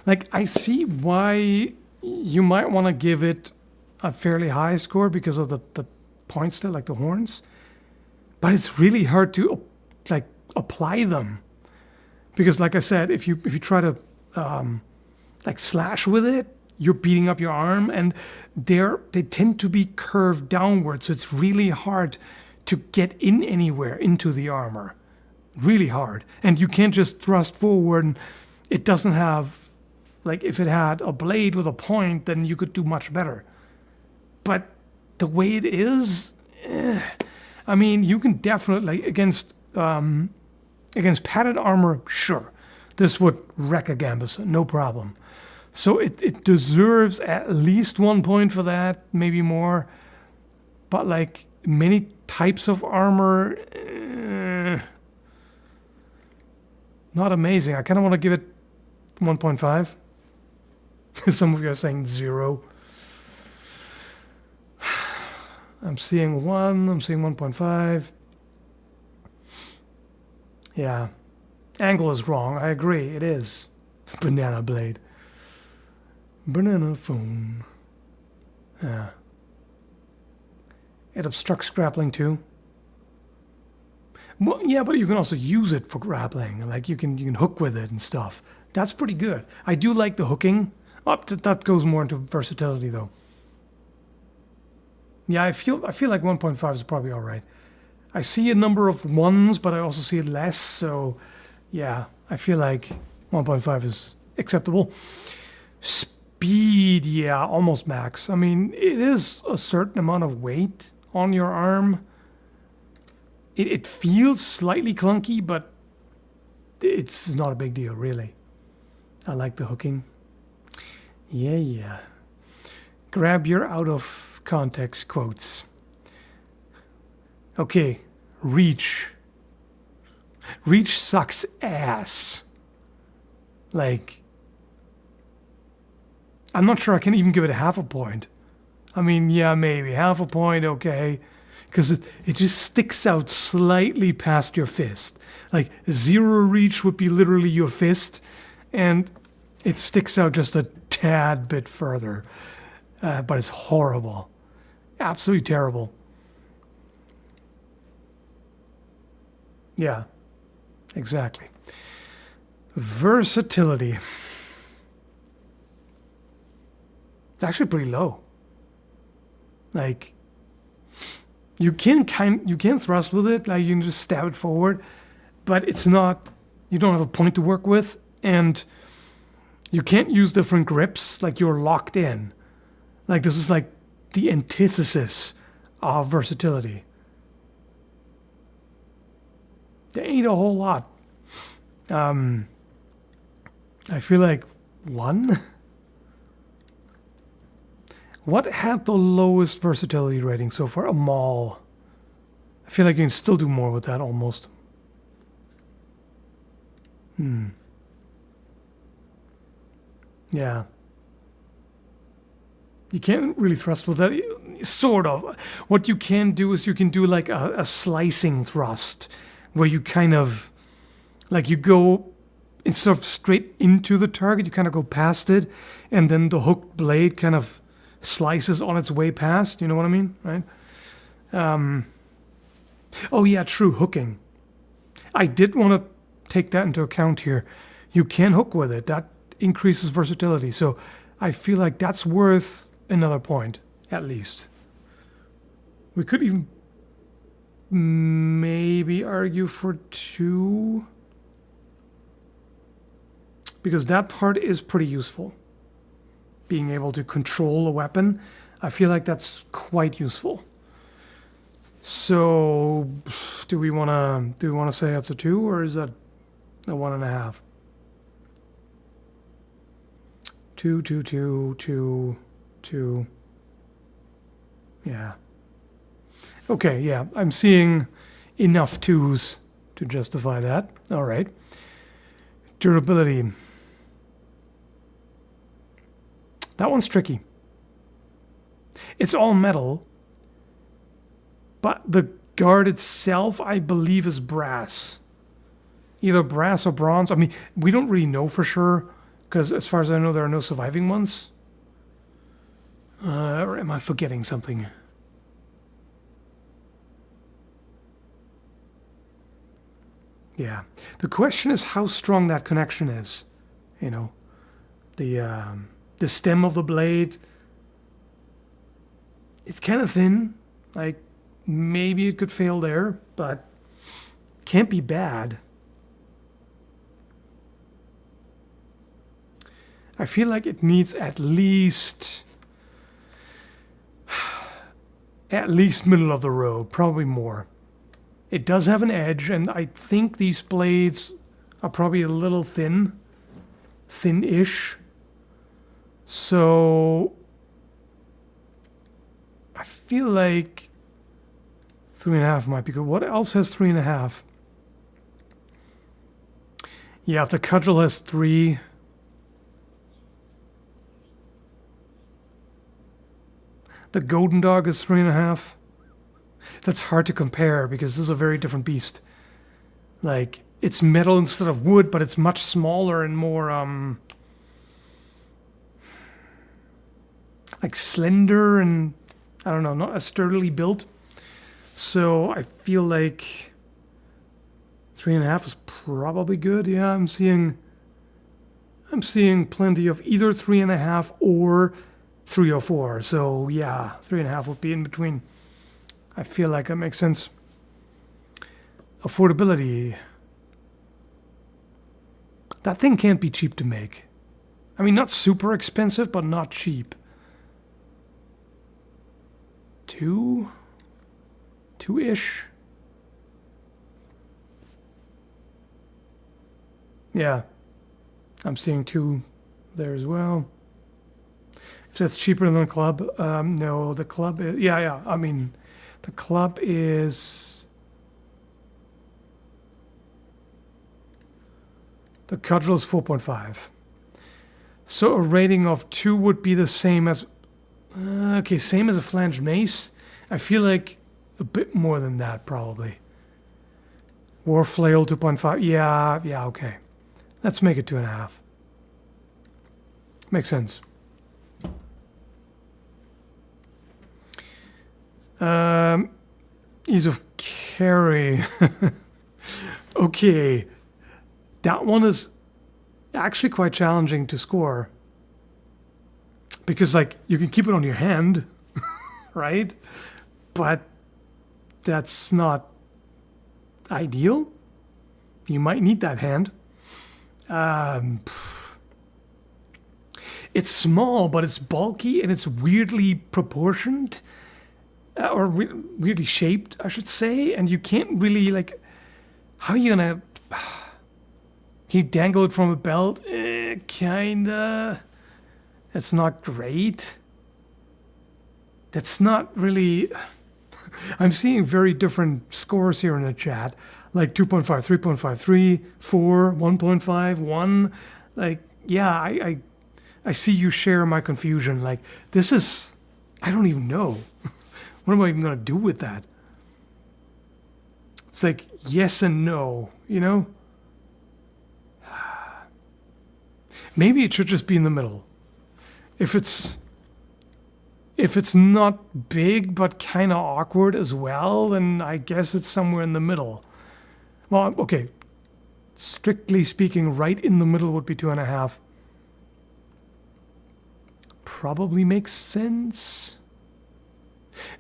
Like, I see why you might want to give it a fairly high score because of the points still, like the horns. But it's really hard to, like, apply them. Because, like I said, if you try to, like, slash with it, you're beating up your arm, and they tend to be curved downwards, so it's really hard to get in anywhere into the armor. Really hard. And you can't just thrust forward, and it doesn't have, like, if it had a blade with a point, then you could do much better. But the way it is, I mean, you can definitely, like, against padded armor, sure. This would wreck a Gambus, no problem. So it deserves at least 1 point for that, maybe more. But, like, many types of armor, not amazing. I kind of want to give it 1.5. Some of you are saying 0. I'm seeing 1. I'm seeing 1.5. Yeah. Angle is wrong. I agree. It is. Banana blade. Banana phone. Yeah. It obstructs grappling too. Well, yeah, but you can also use it for grappling. Like you can hook with it and stuff. That's pretty good. I do like the hooking. That goes more into versatility though. Yeah, I feel like 1.5 is probably all right. I see a number of 1s, but I also see less. So, yeah, I feel like 1.5 is acceptable. Speed, yeah, almost max. I mean, it is a certain amount of weight on your arm. It feels slightly clunky, but it's not a big deal, really. I like the hooking. Yeah. Grab your out of context quotes. Okay, reach. Reach sucks ass. Like, I'm not sure I can even give it half a point. I mean, yeah, maybe half a point, okay. Because it just sticks out slightly past your fist. Like, 0 reach would be literally your fist, and it sticks out just a tad bit further. But it's horrible. Absolutely terrible. Yeah, exactly. Versatility. It's actually pretty low. Like, you can thrust with it, like you can just stab it forward, but it's not, you don't have a point to work with, and you can't use different grips, like you're locked in. Like, this is like the antithesis of versatility. There ain't a whole lot. I feel like 1. What had the lowest versatility rating so far? A maul. I feel like you can still do more with that almost. Yeah. You can't really thrust with that. Sort of. What you can do is you can do like a slicing thrust, where you kind of, like you go, instead of straight into the target, you kind of go past it, and then the hooked blade kind of slices on its way past. You know what I mean, right? Oh yeah, true, hooking. I did want to take that into account here. You can hook with it. That increases versatility. So I feel like that's worth another point, at least. We could even maybe argue for 2. Because that part is pretty useful. Being able to control a weapon, I feel like that's quite useful. So, do we want to say that's a 2, or is that a 1.5? 2, 2, 2, 2, 2. Yeah. Okay, yeah, I'm seeing enough 2s to justify that. All right. Durability. That one's tricky. It's all metal, but the guard itself, I believe, is brass. Either brass or bronze. I mean, we don't really know for sure, because as far as I know, there are no surviving ones. Or am I forgetting something? Yeah. The question is how strong that connection is. You know, the stem of the blade, it's kind of thin. Like, maybe it could fail there, but can't be bad. I feel like it needs at least middle of the road, probably more. It does have an edge, and I think these blades are probably a little thin-ish. So I feel like 3.5 might be good. What else has 3.5? Yeah, if the cudgel has 3. The golden dog is 3.5. That's hard to compare because this is a very different beast. Like, it's metal instead of wood, but it's much smaller and more like slender and, I don't know, not as sturdily built. So I feel like 3.5 is probably good. Yeah, I'm seeing plenty of either 3.5 or 3 or 4. So yeah, 3.5 would be in between. I feel like that makes sense. Affordability. That thing can't be cheap to make. I mean, not super expensive, but not cheap. 2? 2-ish? Yeah. I'm seeing 2 there as well. If that's cheaper than the club, no, the club is, yeah. I mean, the club is, the cudgel is 4.5. So a rating of 2 would be the same as, okay, same as a flanged mace. I feel like a bit more than that, probably. War flail 2.5, yeah, okay. Let's make it 2.5. Makes sense. Ease of carry. Okay. That one is actually quite challenging to score. Because, like, you can keep it on your hand, right? But that's not ideal. You might need that hand. It's small, but it's bulky and it's weirdly proportioned. Or weirdly shaped, I should say, and you can't really, like, how are you gonna, can you dangle it from a belt? Kinda. That's not great. That's not really, I'm seeing very different scores here in the chat, like 2.5, 3.5, 3, 4, 1.5, 1, like, yeah, I see you share my confusion, like, this is, I don't even know. What am I even going to do with that? It's like yes and no, you know? Maybe it should just be in the middle. If it's not big but kind of awkward as well, then I guess it's somewhere in the middle. Well, okay. Strictly speaking, right in the middle would be 2.5. Probably makes sense.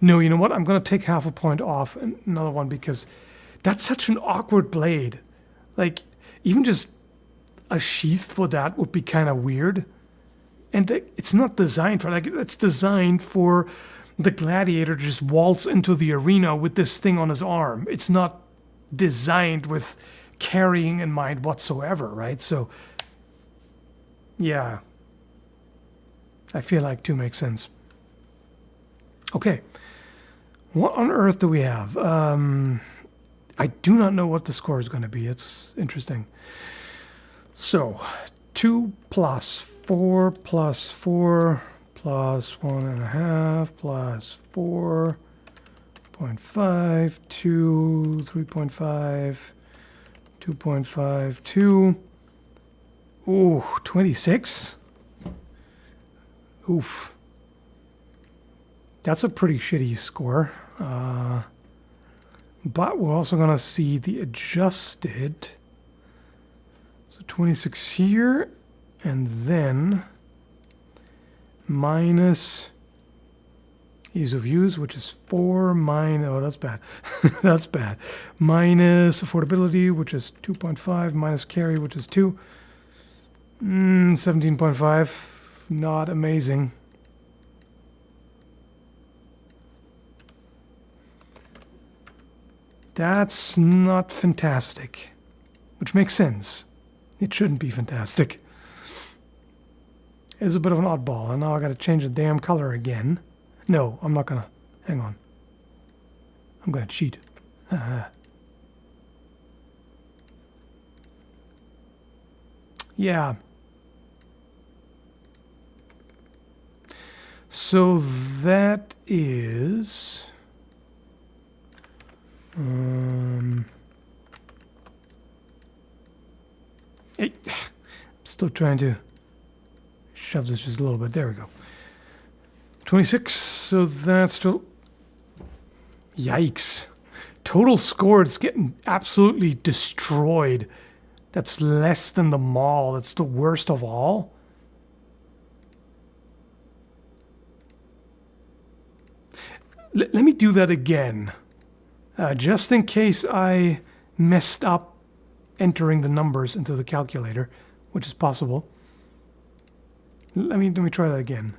No, you know what? I'm going to take half a point off another one because that's such an awkward blade. Like, even just a sheath for that would be kind of weird. And it's not designed for, like, it's designed for the gladiator to just waltz into the arena with this thing on his arm. It's not designed with carrying in mind whatsoever, right? So, yeah. I feel like 2 makes sense. Okay, what on earth do we have? I do not know what the score is going to be. It's interesting. So, 2 plus 4 plus 4 plus 1.5 plus 4.5, 2, 3.5, 2.5, 2. Ooh, 26? Oof. That's a pretty shitty score. But we're also going to see the adjusted. So 26 here, and then minus ease of use, which is 4 minus, oh, that's bad. That's bad. Minus affordability, which is 2.5, minus carry, which is 2. 17.5, not amazing. That's not fantastic, which makes sense. It shouldn't be fantastic. It's a bit of an oddball, and now I got to change the damn color again. No, I'm not going to. Hang on. I'm going to cheat. Yeah. So that is... Hey, I'm still trying to shove this just a little bit. There we go. 26, so that's still... Yikes. Total score, it's getting absolutely destroyed. That's less than the mall. That's the worst of all. Let me do that again. Just in case I messed up entering the numbers into the calculator, which is possible. Let me try that again.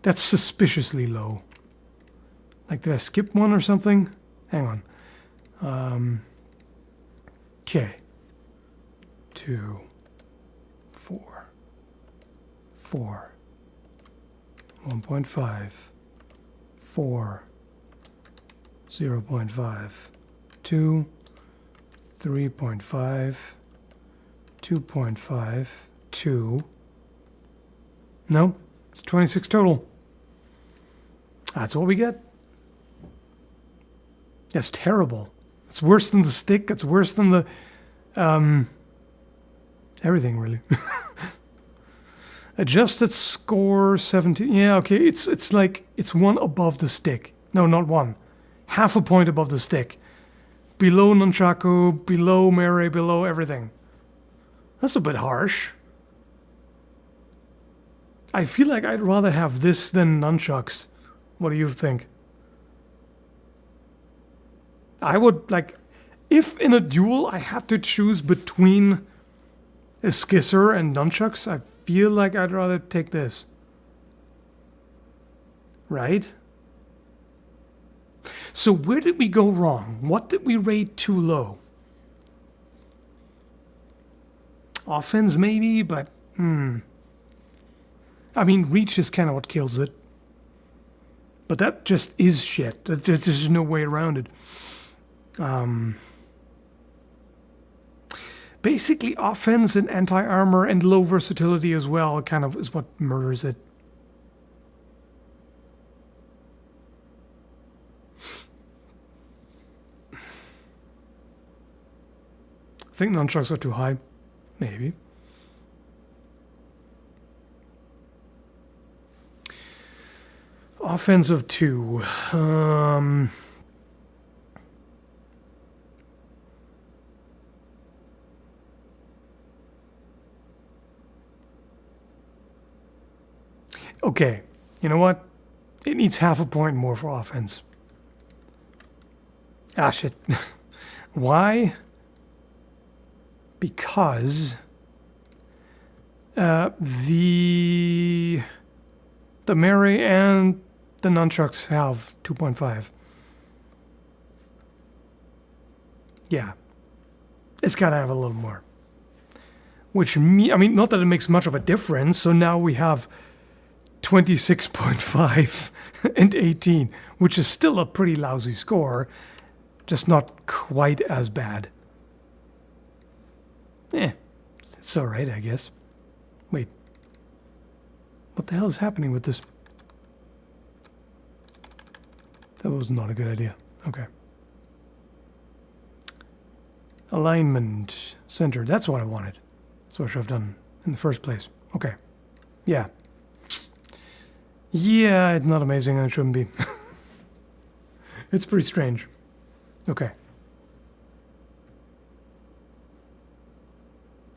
That's suspiciously low. Like, did I skip one or something? Hang on. Okay. 2, 4, 4, 1.5, 4, 0.5, 2, 3.5, 2.5, 2. No, it's 26 total. That's what we get. That's terrible. It's worse than the stick. It's worse than the everything, really. Adjusted score 17. Yeah, okay. It's like it's one above the stick. No, not one. Half a point above the stick. Below nunchaku, below melee, below everything. That's a bit harsh. I feel like I'd rather have this than nunchucks. What do you think? I would, like, if in a duel I had to choose between a scissor and nunchucks, I feel like I'd rather take this. Right? So where did we go wrong? What did we rate too low? Offense maybe, but I mean, reach is kind of what kills it. But that just is shit. There's no way around it. Basically, offense and anti-armor and low versatility as well kind of is what murders it. I think nunchucks are too high. Maybe. Offensive 2. Okay, you know what? It needs half a point more for offense. Ah, shit. Why? Because the melee and the nunchucks have 2.5. Yeah. It's got to have a little more. Which, I mean, not that it makes much of a difference. So now we have 26.5 and 18, which is still a pretty lousy score. Just not quite as bad. It's all right, I guess. Wait. What the hell is happening with this? That was not a good idea. Okay. Alignment. Center. That's what I wanted. That's what I should have done in the first place. Okay. Yeah. Yeah, it's not amazing and it shouldn't be. It's pretty strange. Okay.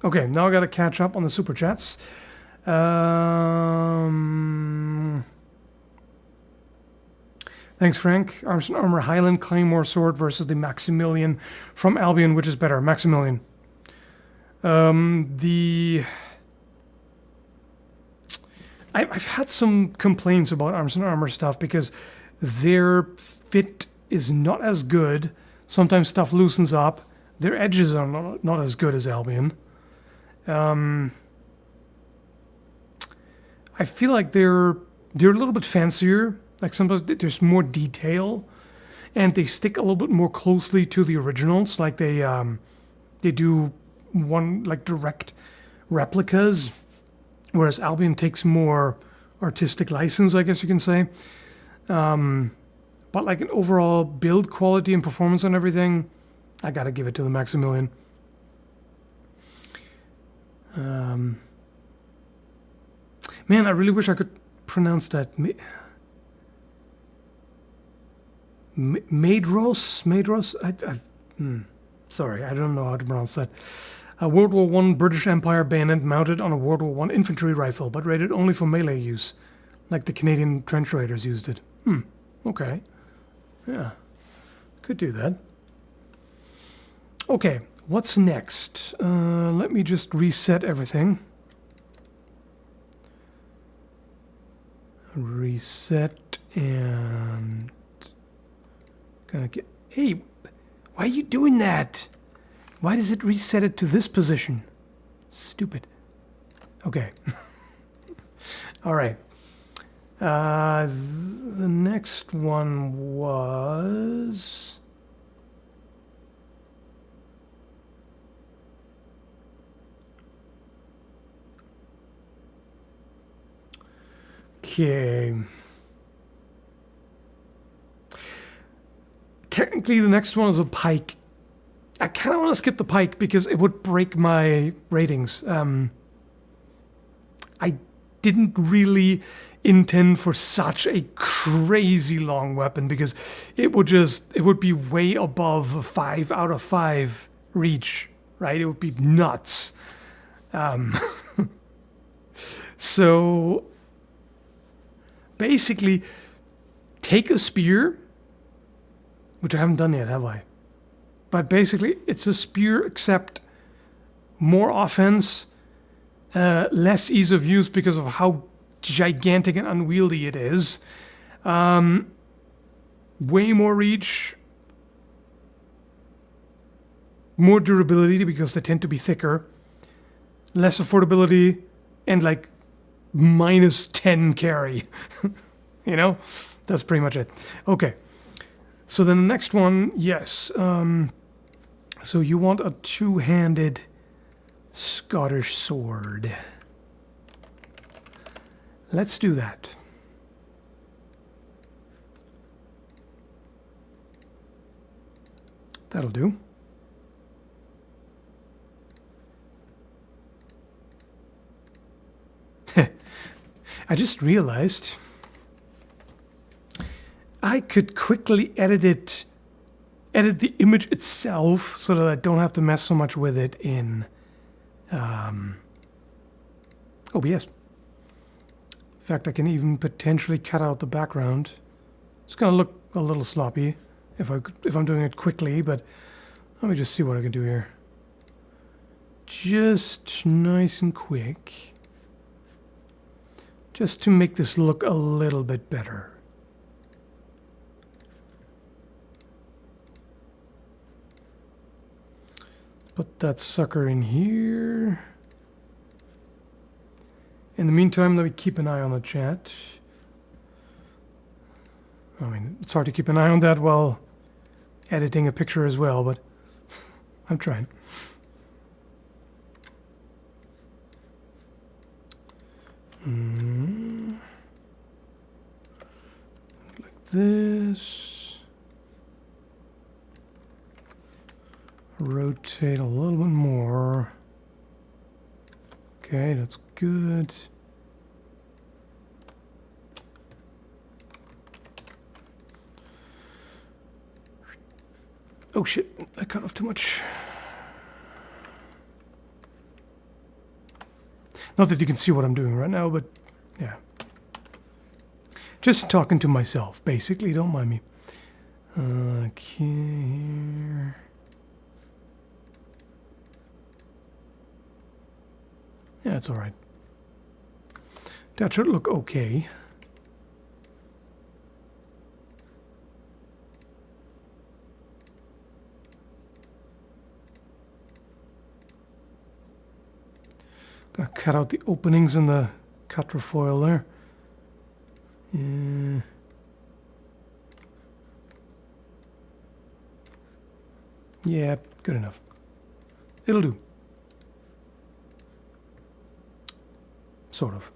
Okay, now I gotta catch up on the super chats. Thanks, Frank. Arms and Armor Highland Claymore Sword versus the Maximilian from Albion. Which is better? Maximilian. I've had some complaints about Arms and Armor stuff because their fit is not as good. Sometimes stuff loosens up. Their edges are not as good as Albion. I feel like they're a little bit fancier. Like sometimes there's more detail, and they stick a little bit more closely to the originals. Like they do one like direct replicas, whereas Albion takes more artistic license, I guess you can say. But like an overall build quality and performance and everything, I gotta give it to the Maximilian. Man, I really wish I could pronounce that. Maedros? Sorry, I don't know how to pronounce that. A World War I British Empire bayonet mounted on a World War I infantry rifle, but rated only for melee use, like the Canadian trench raiders used it. Okay. Yeah, could do that. Okay, what's next? Let me just reset everything. reset and gonna get. Hey, why are you doing that? Why does it reset it to this position? Stupid. Okay. All right. The next one was. Okay. Technically, the next one is a pike. I kind of want to skip the pike because it would break my ratings. I didn't really intend for such a crazy long weapon because it would be way above a 5 out of 5 reach, right? It would be nuts. So basically, take a spear, which I haven't done yet, have I? But basically, it's a spear except more offense, less ease of use because of how gigantic and unwieldy it is. Way more reach, more durability because they tend to be thicker, less affordability, and like -10 carry. You know, that's pretty much it. Okay. So then the next one, yes. So you want a two-handed Scottish sword. Let's do that. That'll do. I just realized I could quickly edit the image itself so that I don't have to mess so much with it in OBS. In fact, I can even potentially cut out the background. It's going to look a little sloppy if I'm doing it quickly, but let me just see what I can do here. Just nice and quick. Just to make this look a little bit better. Put that sucker in here. In the meantime, let me keep an eye on the chat. I mean, it's hard to keep an eye on that while editing a picture as well, but I'm trying. Like this. Rotate a little bit more. Okay, that's good. Oh shit, I cut off too much. Not that you can see what I'm doing right now, but yeah. Just talking to myself, basically, don't mind me. Okay, here. Yeah, it's all right. That should look okay. Gonna cut out the openings in the quatrefoil there. Yeah, good enough. It'll do. Sort of.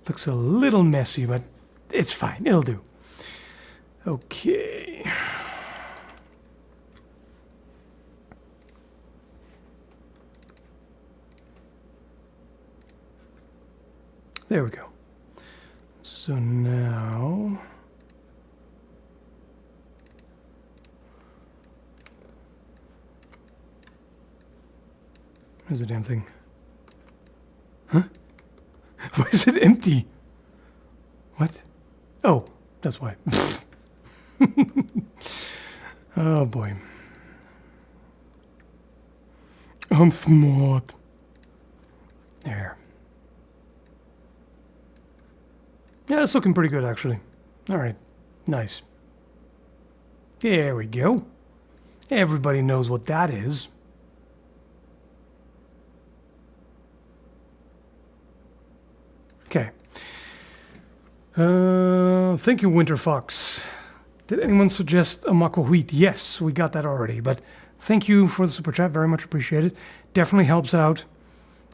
Looks a little messy, but it's fine. It'll do. Okay. There we go. So now where's the damn thing? Huh? Why is it empty? What? Oh, That's why. Oh boy. I'm smart. There. Yeah, it's looking pretty good, actually. All right. Nice. There we go. Everybody knows what that is. Okay. Thank you, Winter Fox. Did anyone suggest a macuahuitl? Yes, we got that already. But thank you for the super chat. Very much appreciated. Definitely helps out.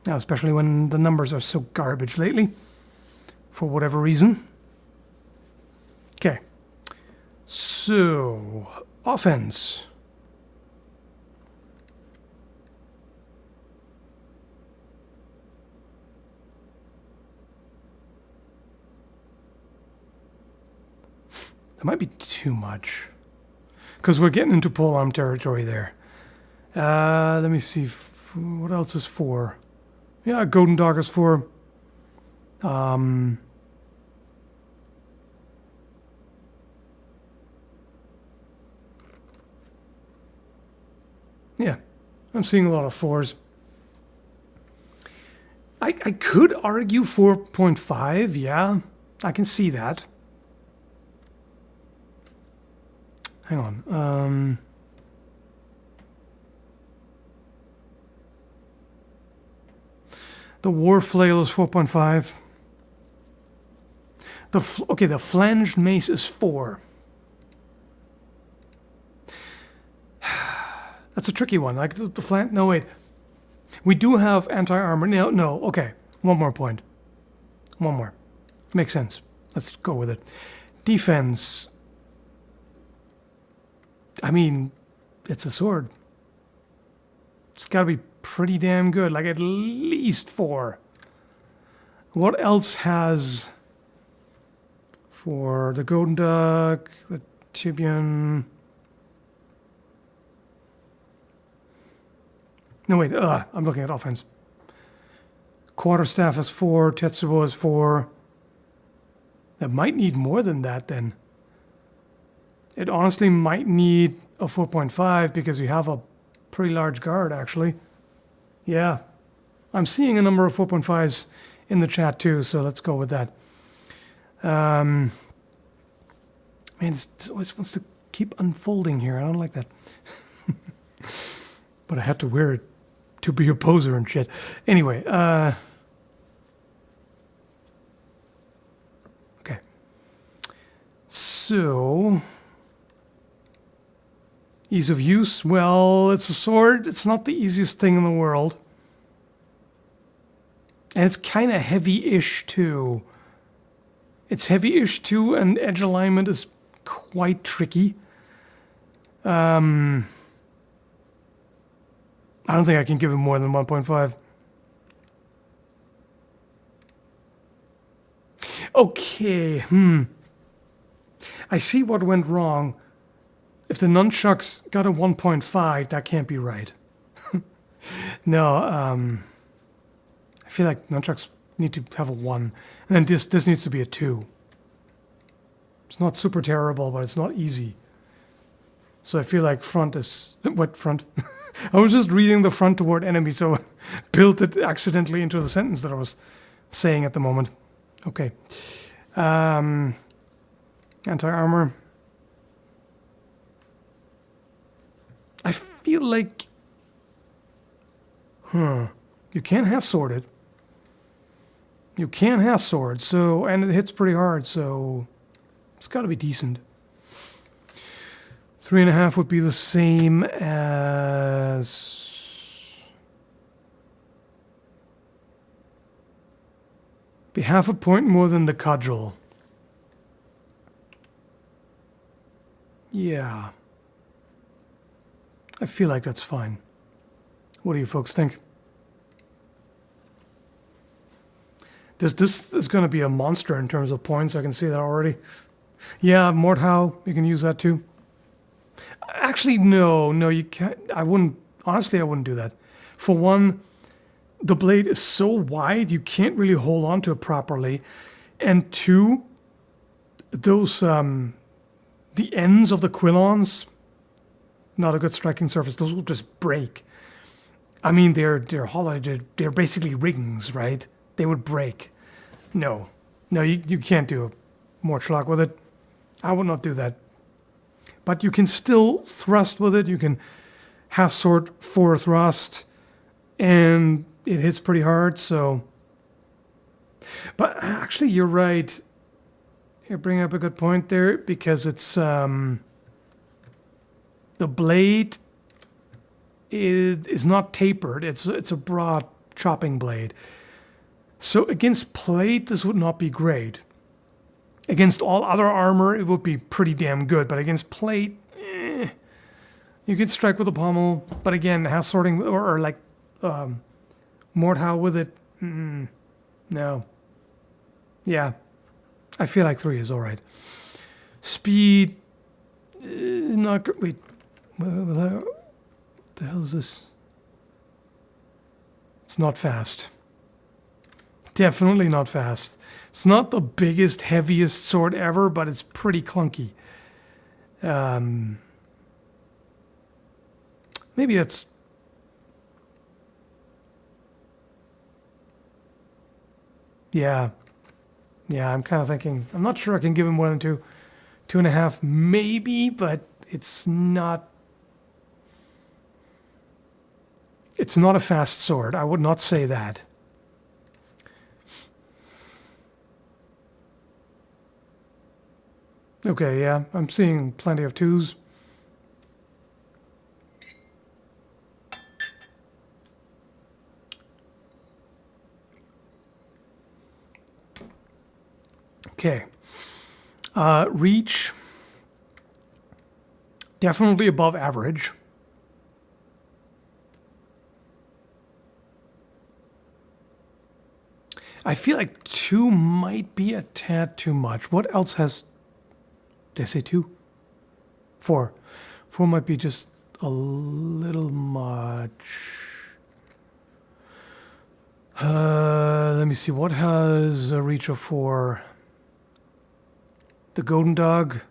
Now, especially when the numbers are so garbage lately. For whatever reason. Okay. So, offense. That might be too much. Because we're getting into polearm territory there. Let me see. What else is 4? Yeah, Golden Dog is 4. Yeah, I'm seeing a lot of 4s. I could argue 4.5. Yeah, I can see that. Hang on. The war flail is 4.5. Okay, the flanged mace is 4. That's a tricky one. Like the flange. No, wait. We do have anti-armor. No. Okay. One more point. One more. Makes sense. Let's go with it. Defense. I mean, it's a sword. It's got to be pretty damn good. Like at least 4. What else has for the Golden Duck, the Tibian? No, wait. I'm looking at offense. Quarterstaff is 4. Tetsubo is 4. That might need more than that then. It honestly might need a 4.5 because you have a pretty large guard, actually. Yeah. I'm seeing a number of 4.5s in the chat, too, so let's go with that. Man, it always wants to keep unfolding here. I don't like that. But I have to wear it to be a poser and shit. Anyway, okay. So... Ease of use, well, it's a sword. It's not the easiest thing in the world. And it's kind of heavy-ish, too. It's heavy-ish, too, and edge alignment is quite tricky. I don't think I can give it more than 1.5. Okay, I see what went wrong. If the nunchucks got a 1.5, that can't be right. No, I feel like nunchucks need to have a 1. And then this needs to be a 2. It's not super terrible, but it's not easy. So I feel like front is... What front? I was just reading the front toward enemy, so built it accidentally into the sentence that I was saying at the moment. Okay. Anti-armor. I feel like... You can't have sworded. You can't have sword, so... And it hits pretty hard, so... It's got to be decent. 3.5 would be the same as... Be half a point more than the cudgel. Yeah. I feel like that's fine. What do you folks think? This is going to be a monster in terms of points. I can see that already. Yeah, Mordhau, you can use that too. Actually, no, you can't. I wouldn't. Honestly, I wouldn't do that. For one, the blade is so wide, you can't really hold on to it properly. And two, those the ends of the quillons, not a good striking surface. Those will just break. I mean, they're hollow. They're basically rings, right? They would break. No, you can't do more schlag with it. I would not do that. But you can still thrust with it. You can half sword for thrust, and it hits pretty hard. So, but actually, you're right. You bring up a good point there, because it's the blade is not tapered. It's a broad chopping blade. So against plate, this would not be great. Against all other armor, it would be pretty damn good. But against plate, you can strike with a pommel. But again, half sorting or like Mordhau with it, no. Yeah, I feel like 3 is all right. Speed, not good. Wait, what the hell is this? It's not fast. Definitely not fast. It's not the biggest, heaviest sword ever, but it's pretty clunky. Maybe that's... Yeah. Yeah, I'm kind of thinking... I'm not sure I can give him more than 2. 2.5 maybe, but it's not... It's not a fast sword. I would not say that. Okay, yeah, I'm seeing plenty of 2s. Okay. Reach. Definitely above average. I feel like 2 might be a tad too much. What else has... Did I say 2? 4. 4 might be just a little much. Let me see. What has a reach of 4? The Golden Dog.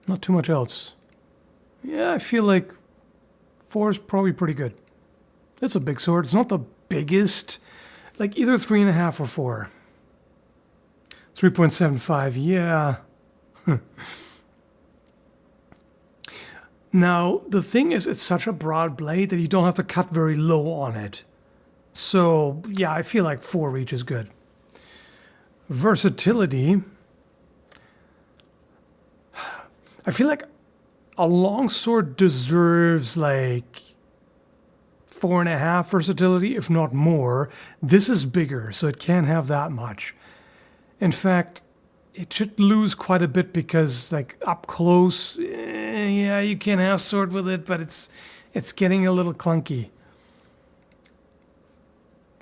Not too much else. Yeah, I feel like 4 is probably pretty good. It's a big sword. It's not the biggest. Like either 3.5 or 4. 3.75, yeah. Now, the thing is, it's such a broad blade that you don't have to cut very low on it. So, yeah, I feel like 4 reach is good. Versatility. I feel like a longsword deserves like 4.5 versatility, if not more. This is bigger, so it can't have that much. In fact, it should lose quite a bit because, like, up close, yeah, you can have sword with it, but it's getting a little clunky.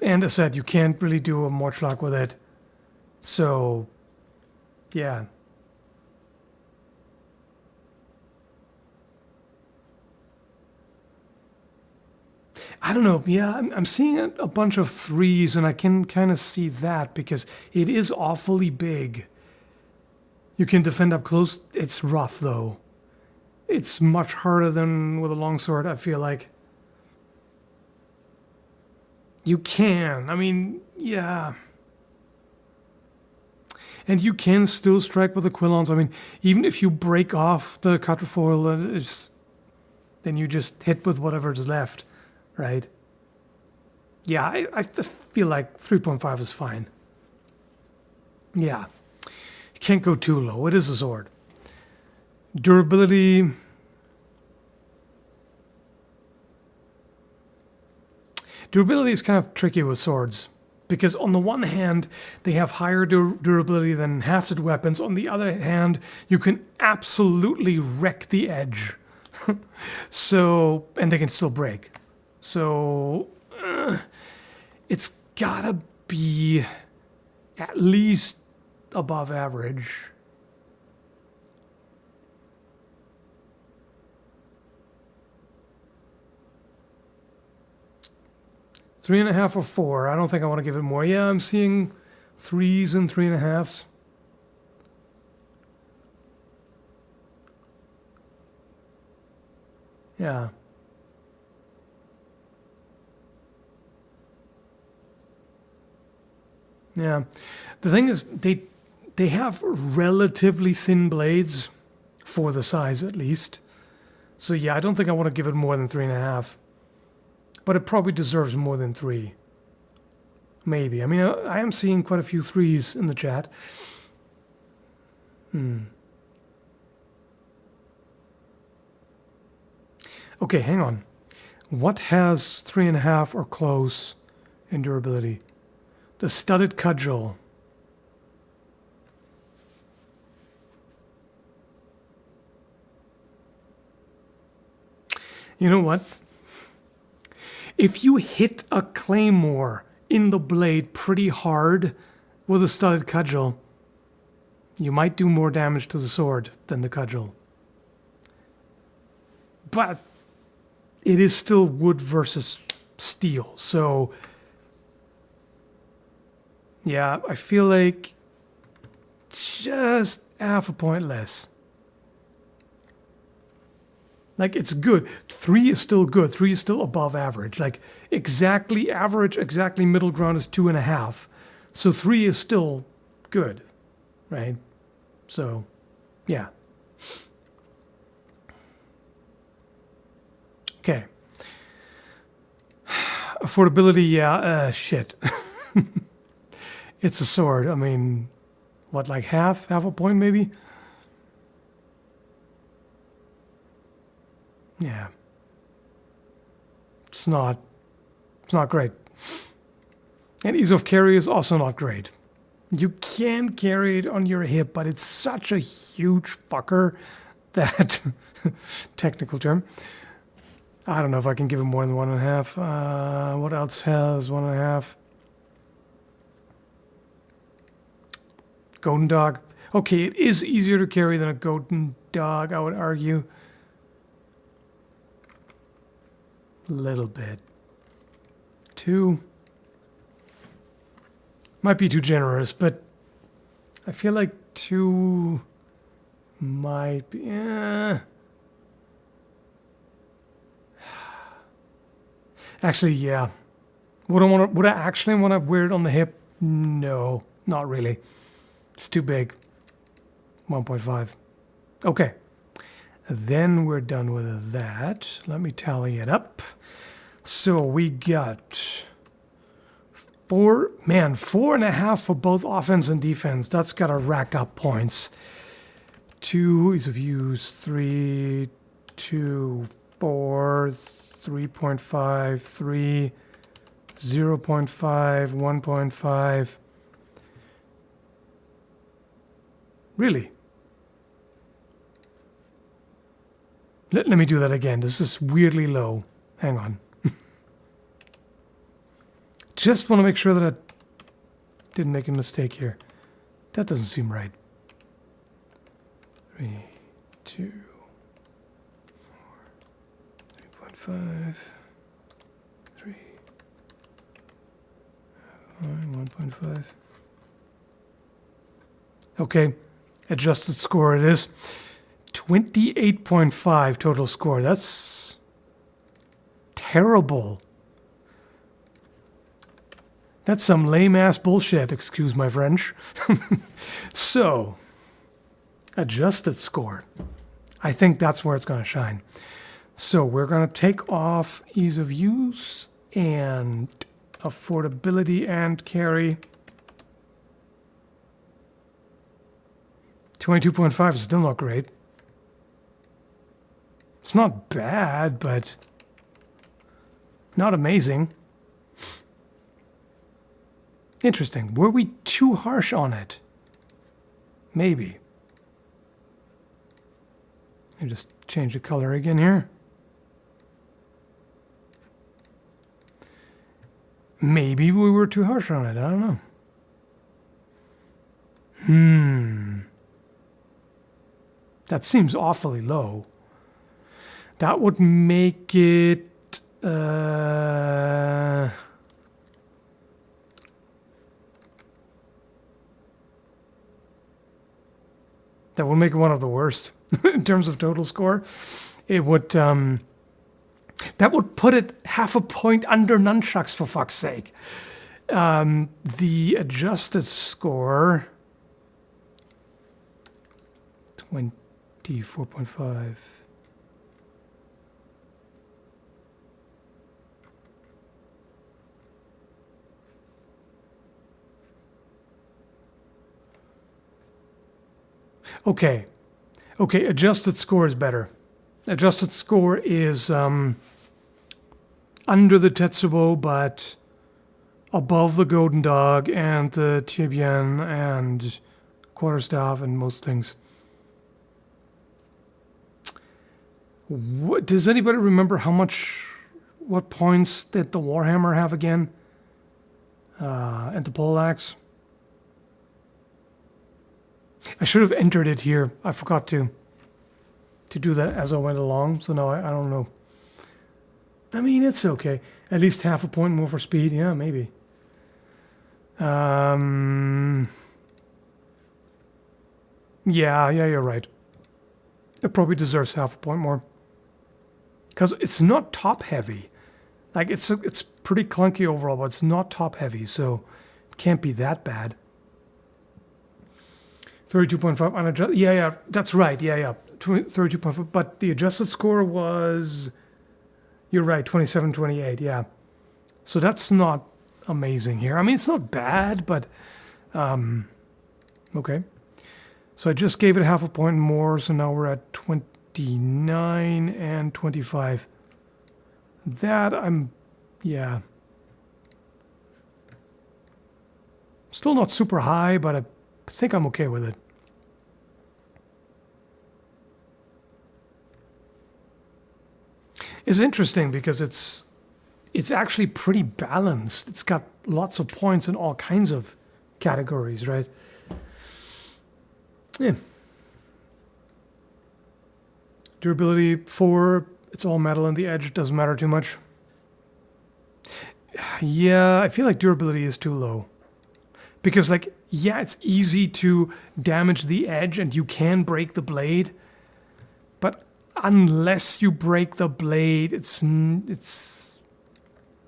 And as I said, you can't really do a Mordschlag with it. So, yeah. I don't know. Yeah, I'm seeing a bunch of 3s, and I can kind of see that because it is awfully big. You can defend up close. It's rough, though. It's much harder than with a longsword, I feel like. You can. I mean, yeah. And you can still strike with the quillons. I mean, even if you break off the quatrefoil, then you just hit with whatever's left. Right? Yeah, I feel like 3.5 is fine. Yeah. You can't go too low. It is a sword. Durability. Durability is kind of tricky with swords. Because on the one hand, they have higher durability than hafted weapons. On the other hand, you can absolutely wreck the edge. So, and they can still break. So, it's gotta be at least above average. 3.5 or 4. I don't think I want to give it more. Yeah, I'm seeing 3s and 3.5s. Yeah. Yeah. The thing is, they have relatively thin blades, for the size at least. So yeah, I don't think I want to give it more than 3.5. But it probably deserves more than 3. Maybe. I mean, I am seeing quite a few 3s in the chat. Okay, hang on. What has 3.5 or close in durability? The studded cudgel. You know what? If you hit a claymore in the blade pretty hard with a studded cudgel, you might do more damage to the sword than the cudgel. But it is still wood versus steel, so yeah, I feel like just half a point less. Like, it's good. 3 is still good. 3 is still above average. Like, exactly average, exactly middle ground is 2.5. So 3 is still good, right? So, yeah. Okay. Affordability, yeah, shit. It's a sword. I mean, what, like half a point maybe? Yeah. It's not great. And ease of carry is also not great. You can carry it on your hip, but it's such a huge fucker that, technical term, I don't know if I can give it more than 1.5. What else has 1.5? Golden dog. Okay, it is easier to carry than a golden dog, I would argue. A little bit. 2. Might be too generous, but I feel like 2 might be... Actually, yeah. Would I actually want to wear it on the hip? No, not really. It's too big. 1.5. Okay. Then we're done with that. Let me tally it up. So we got 4.5 for both offense and defense. That's got to rack up points. 2 ease of use, 3, 2, 4, 3.5, 3, 0.5, 1.5. Really? Let me do that again. This is weirdly low. Hang on. Just want to make sure that I didn't make a mistake here. That doesn't seem right. 3, 2, 4, 3.5, 3, 1.5. Okay, adjusted score it is. 28.5 total score. That's terrible. That's some lame-ass bullshit, excuse my French. So, adjusted score. I think that's where it's going to shine. So we're going to take off ease of use and affordability and carry. 22.5 is still not great. It's not bad, but not amazing. Interesting. Were we too harsh on it? Maybe. Let me just change the color again here. Maybe we were too harsh on it. I don't know. That seems awfully low. That would make it... That would make it one of the worst in terms of total score. It would, that would put it half a point under nunchucks, for fuck's sake. The adjusted score, 24.5. Okay, adjusted score is better. Adjusted score is under the Tetsubo, but above the Golden Dog and the Tibian and Quarterstaff and most things. Does anybody remember what points did the Warhammer have again? And the poleaxe? I should have entered it here. I forgot to do that as I went along, so now I don't know. I mean, it's okay. At least half a point more for speed. Yeah, maybe. Yeah, you're right. It probably deserves half a point more. Because it's not top heavy. Like, it's pretty clunky overall, but it's not top heavy, so it can't be that bad. 32.5 unadjusted. Yeah, that's right. Yeah. 32.5. But the adjusted score was, you're right, 27.28. Yeah. So that's not amazing here. I mean, it's not bad, but okay. So I just gave it half a point more, so now we're at 29 and 25. That yeah. Still not super high, but I think I'm okay with it. It's interesting because it's actually pretty balanced. It's got lots of points in all kinds of categories, right? Yeah. Durability 4, it's all metal and the edge doesn't matter too much. Yeah, I feel like durability is too low. Because, like, yeah, it's easy to damage the edge and you can break the blade. But unless you break the blade, it's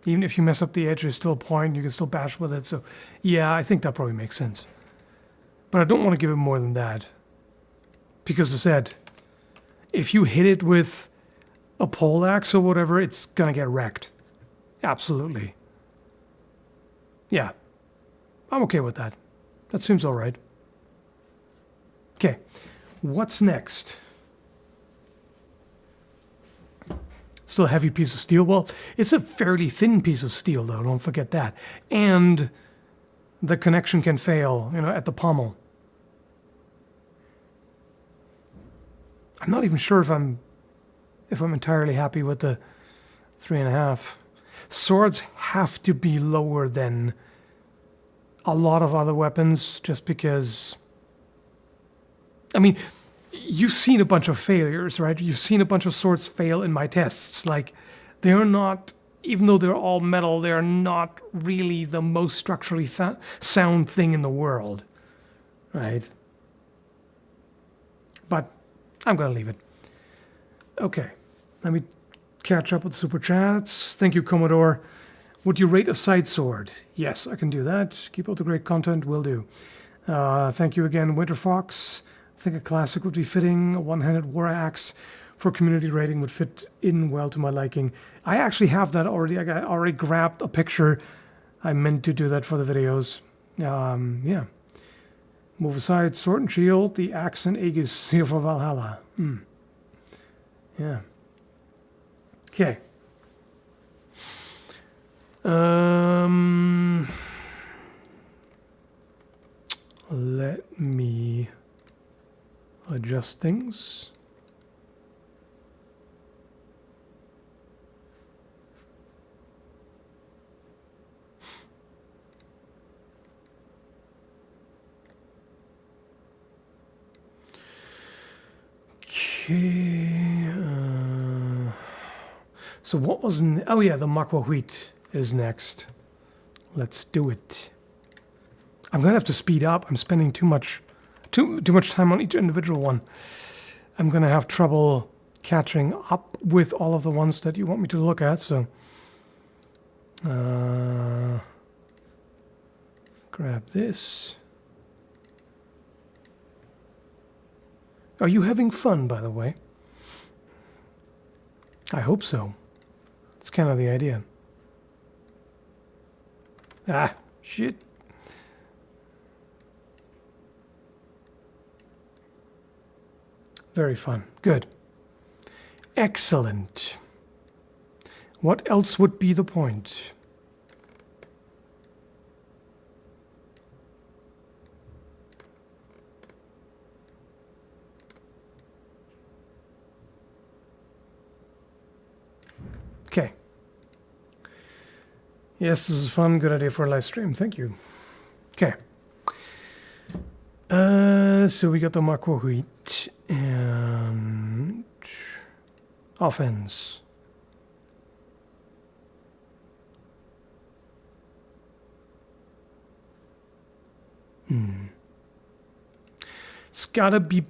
even if you mess up the edge, there's still a point, you can still bash with it. So, yeah, I think that probably makes sense. But I don't want to give it more than that. Because, as I said, if you hit it with a poleaxe or whatever, it's going to get wrecked. Absolutely. Yeah. I'm okay with that. That seems all right. Okay. What's next? Still a heavy piece of steel. Well, it's a fairly thin piece of steel, though. Don't forget that. And the connection can fail, at the pommel. I'm not even sure if I'm entirely happy with the 3.5. Swords have to be lower than a lot of other weapons, just because, I mean, you've seen a bunch of failures, right? You've seen a bunch of swords fail in my tests. Like, they're not, even though they're all metal, they're not really the most structurally sound thing in the world, right? But I'm going to leave it. Okay, let me catch up with super chats. Thank you, Commodore. Would you rate a side sword? Yes, I can do that. Keep up the great content. Will do. Thank you again, Winter Fox. I think a classic would be fitting. A one-handed war axe for community rating would fit in well to my liking. I actually have that already. I already grabbed a picture. I meant to do that for the videos. Yeah. Move aside, sword and shield. The axe and aegis here for Valhalla. Yeah. Okay. Let me adjust things. Okay. So what was... Oh yeah, the macuahuitl is next. Let's do it. I'm going to have to speed up. I'm spending too much too much time on each individual one. I'm going to have trouble catching up with all of the ones that you want me to look at, so grab this. Are you having fun, by the way? I hope so. It's kind of the idea. Ah, shit. Very fun. Good. Excellent. What else would be the point? Okay. Yes, this is fun. Good idea for a live stream. Thank you. Okay. So we got the macuahuitl and offense. It's gotta be.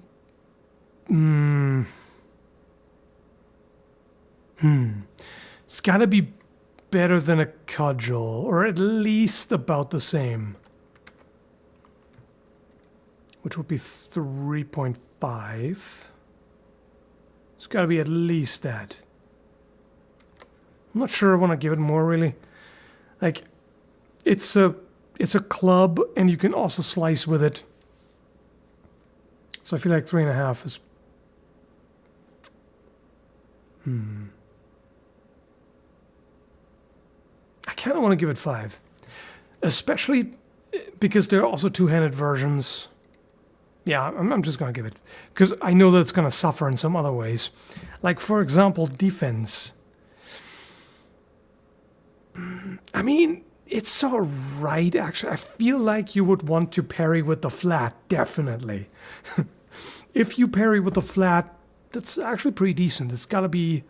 It's gotta be better than a cudgel, or at least about the same. Which would be 3.5. It's gotta be at least that. I'm not sure I want to give it more, really. Like, it's a club, and you can also slice with it. So I feel like 3.5 is... I kind of want to give it 5. Especially because there are also two-handed versions. Yeah, I'm just going to give it. Because I know that it's going to suffer in some other ways. Like, for example, defense. I mean, it's all right, actually. I feel like you would want to parry with the flat, definitely. If you parry with the flat, that's actually pretty decent. It's got to be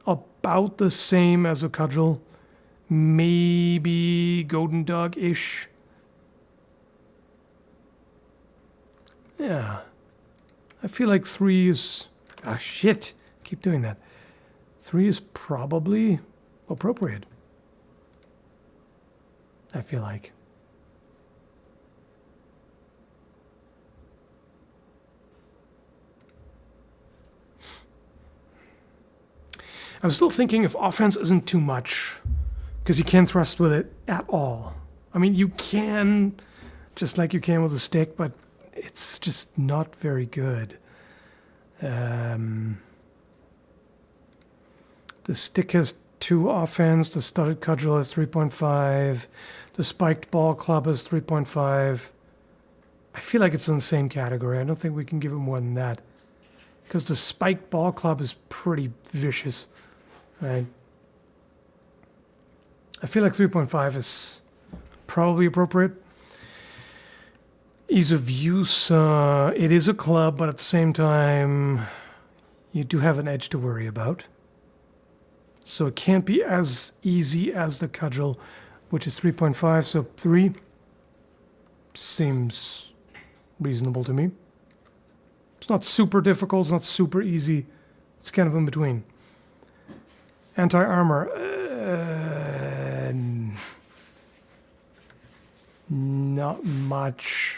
about the same as a cudgel. Maybe golden dog-ish. Yeah. I feel like 3 is... Ah, shit. Keep doing that. 3 is probably appropriate. I feel like. I'm still thinking if offense isn't too much, because you can't thrust with it at all. I mean, you can, just like you can with a stick, but it's just not very good. The stick has 2 offense, the studded cudgel has 3.5, the spiked ball club has 3.5. I feel like it's in the same category. I don't think we can give it more than that, because the spiked ball club is pretty vicious, right? I feel like 3.5 is probably appropriate. Ease of use, it is a club, but at the same time, you do have an edge to worry about. So it can't be as easy as the cudgel, which is 3.5, so 3 seems reasonable to me. It's not super difficult, it's not super easy. It's kind of in between. Anti-armor. Not much.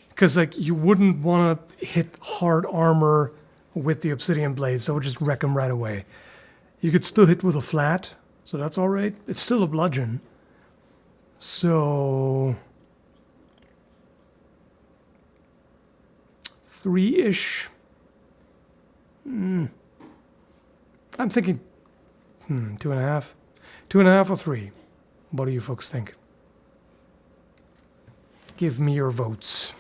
Because, like, you wouldn't want to hit hard armor with the obsidian blades. That would just wreck them right away. You could still hit with a flat, so that's all right. It's still a bludgeon. So... 3-ish. I'm thinking 2.5. 2.5 or 3. What do you folks think? Give me your votes.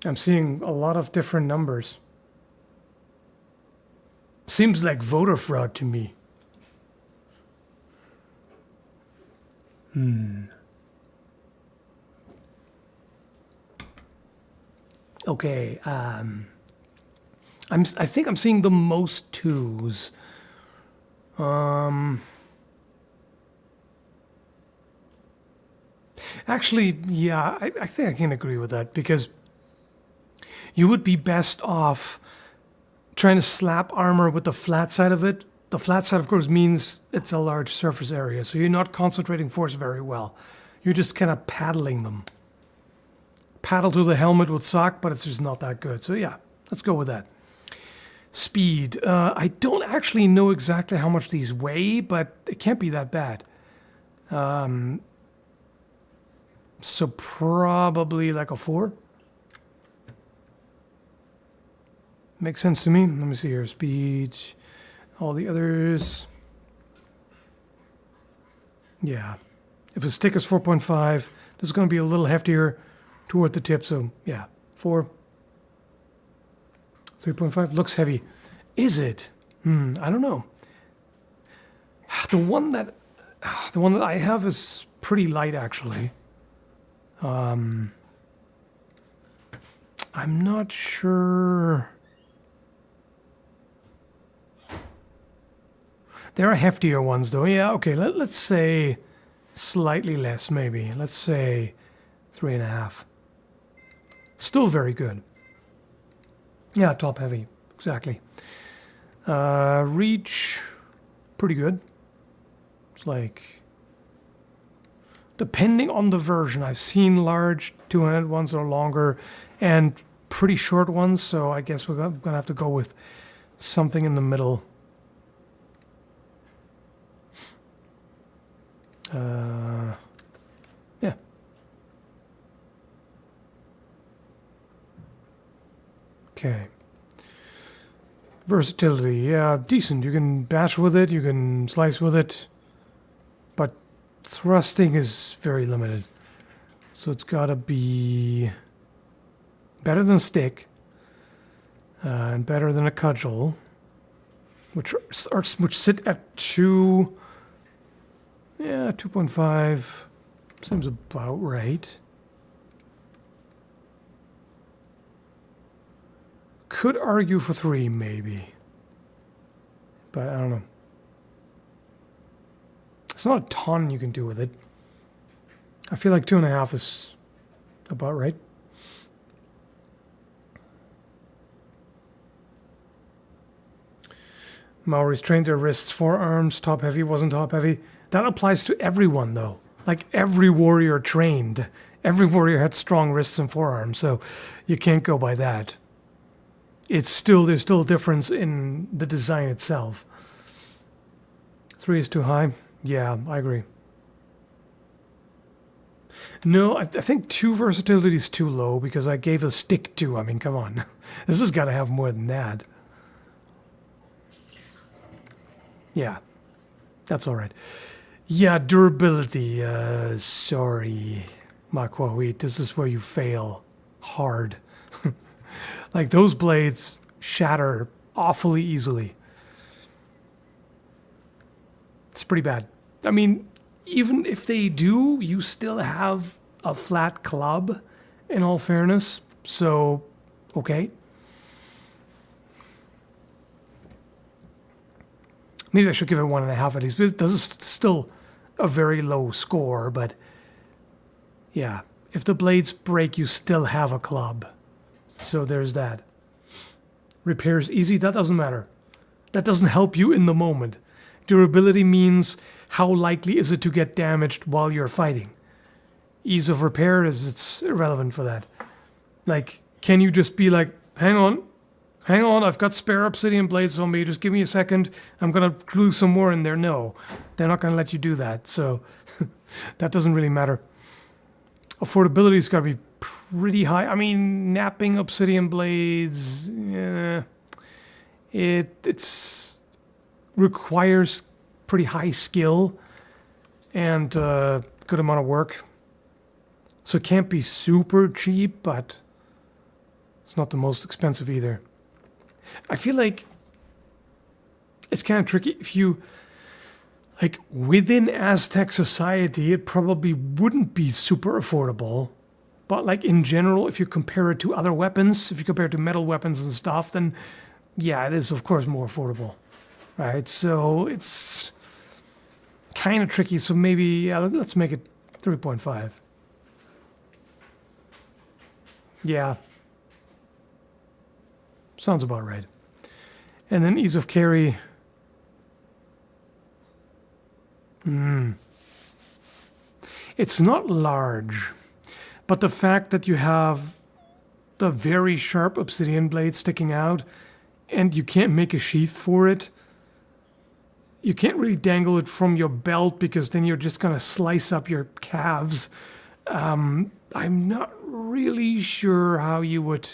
I'm seeing a lot of different numbers. Seems like voter fraud to me. Okay, I think I'm seeing the most 2s. Actually, yeah, I think I can agree with that because you would be best off trying to slap armor with the flat side of it. The flat side, of course, means it's a large surface area, so you're not concentrating force very well. You're just kind of paddling them. Paddle to the helmet would suck, but it's just not that good. So yeah, let's go with that. Speed. I don't actually know exactly how much these weigh, but it can't be that bad. So probably like a 4. Makes sense to me. Let me see here. Speed. All the others. Yeah. If a stick is 4.5, this is going to be a little heftier toward the tip. So yeah, 4. 3.5 looks heavy. Is it? I don't know. The one that I have is pretty light actually. I'm not sure. There are heftier ones though. Yeah, okay, let's say slightly less maybe. Let's say 3.5. Still very good. Yeah, top heavy, exactly. Reach, pretty good. It's like, depending on the version, I've seen large 200 ones or longer and pretty short ones, so I guess we're going to have to go with something in the middle. Yeah. Okay. Versatility, yeah, decent. You can bash with it, you can slice with it, but thrusting is very limited. So it's got to be better than a stick and better than a cudgel, which sit at 2. Yeah, 2.5 seems about right. Could argue for 3, maybe. But I don't know. It's not a ton you can do with it. I feel like 2.5 is about right. Maoris trained their wrists, forearms, top heavy, wasn't top heavy. That applies to everyone, though. Like, every warrior trained. Every warrior had strong wrists and forearms, so you can't go by that. There's still a difference in the design itself. 3 is too high? Yeah, I agree. No, I think 2 versatility is too low because I gave a stick 2. I mean, come on. This has got to have more than that. Yeah, that's all right. Yeah, durability. Sorry, macuahuitl. This is where you fail hard. Like, those blades shatter awfully easily. It's pretty bad. I mean, even if they do, you still have a flat club, in all fairness. So, okay. Maybe I should give it 1.5 at least. But this is still a very low score, but yeah. If the blades break, you still have a club. So there's that. Repairs easy, that doesn't matter. That doesn't help you in the moment. Durability means how likely is it to get damaged while you're fighting. Ease of repair it's irrelevant for that. Like, can you just be like, hang on, I've got spare obsidian blades on me, just give me a second, I'm gonna glue some more in there? No, they're not gonna let you do that, so that doesn't really matter. Affordability's gotta be pretty high. I mean, napping obsidian blades, yeah, it's requires pretty high skill and good amount of work. So it can't be super cheap, but it's not the most expensive either. I feel like it's kind of tricky. If you, like, within Aztec society, it probably wouldn't be super affordable. But, like, in general, if you compare it to other weapons, if you compare it to metal weapons and stuff, then, yeah, it is, of course, more affordable. Right? So it's kind of tricky. So maybe, yeah, let's make it 3.5. Yeah. Sounds about right. And then ease of carry. It's not large, but the fact that you have the very sharp obsidian blade sticking out and you can't make a sheath for it, you can't really dangle it from your belt because then you're just going to slice up your calves. I'm not really sure how you would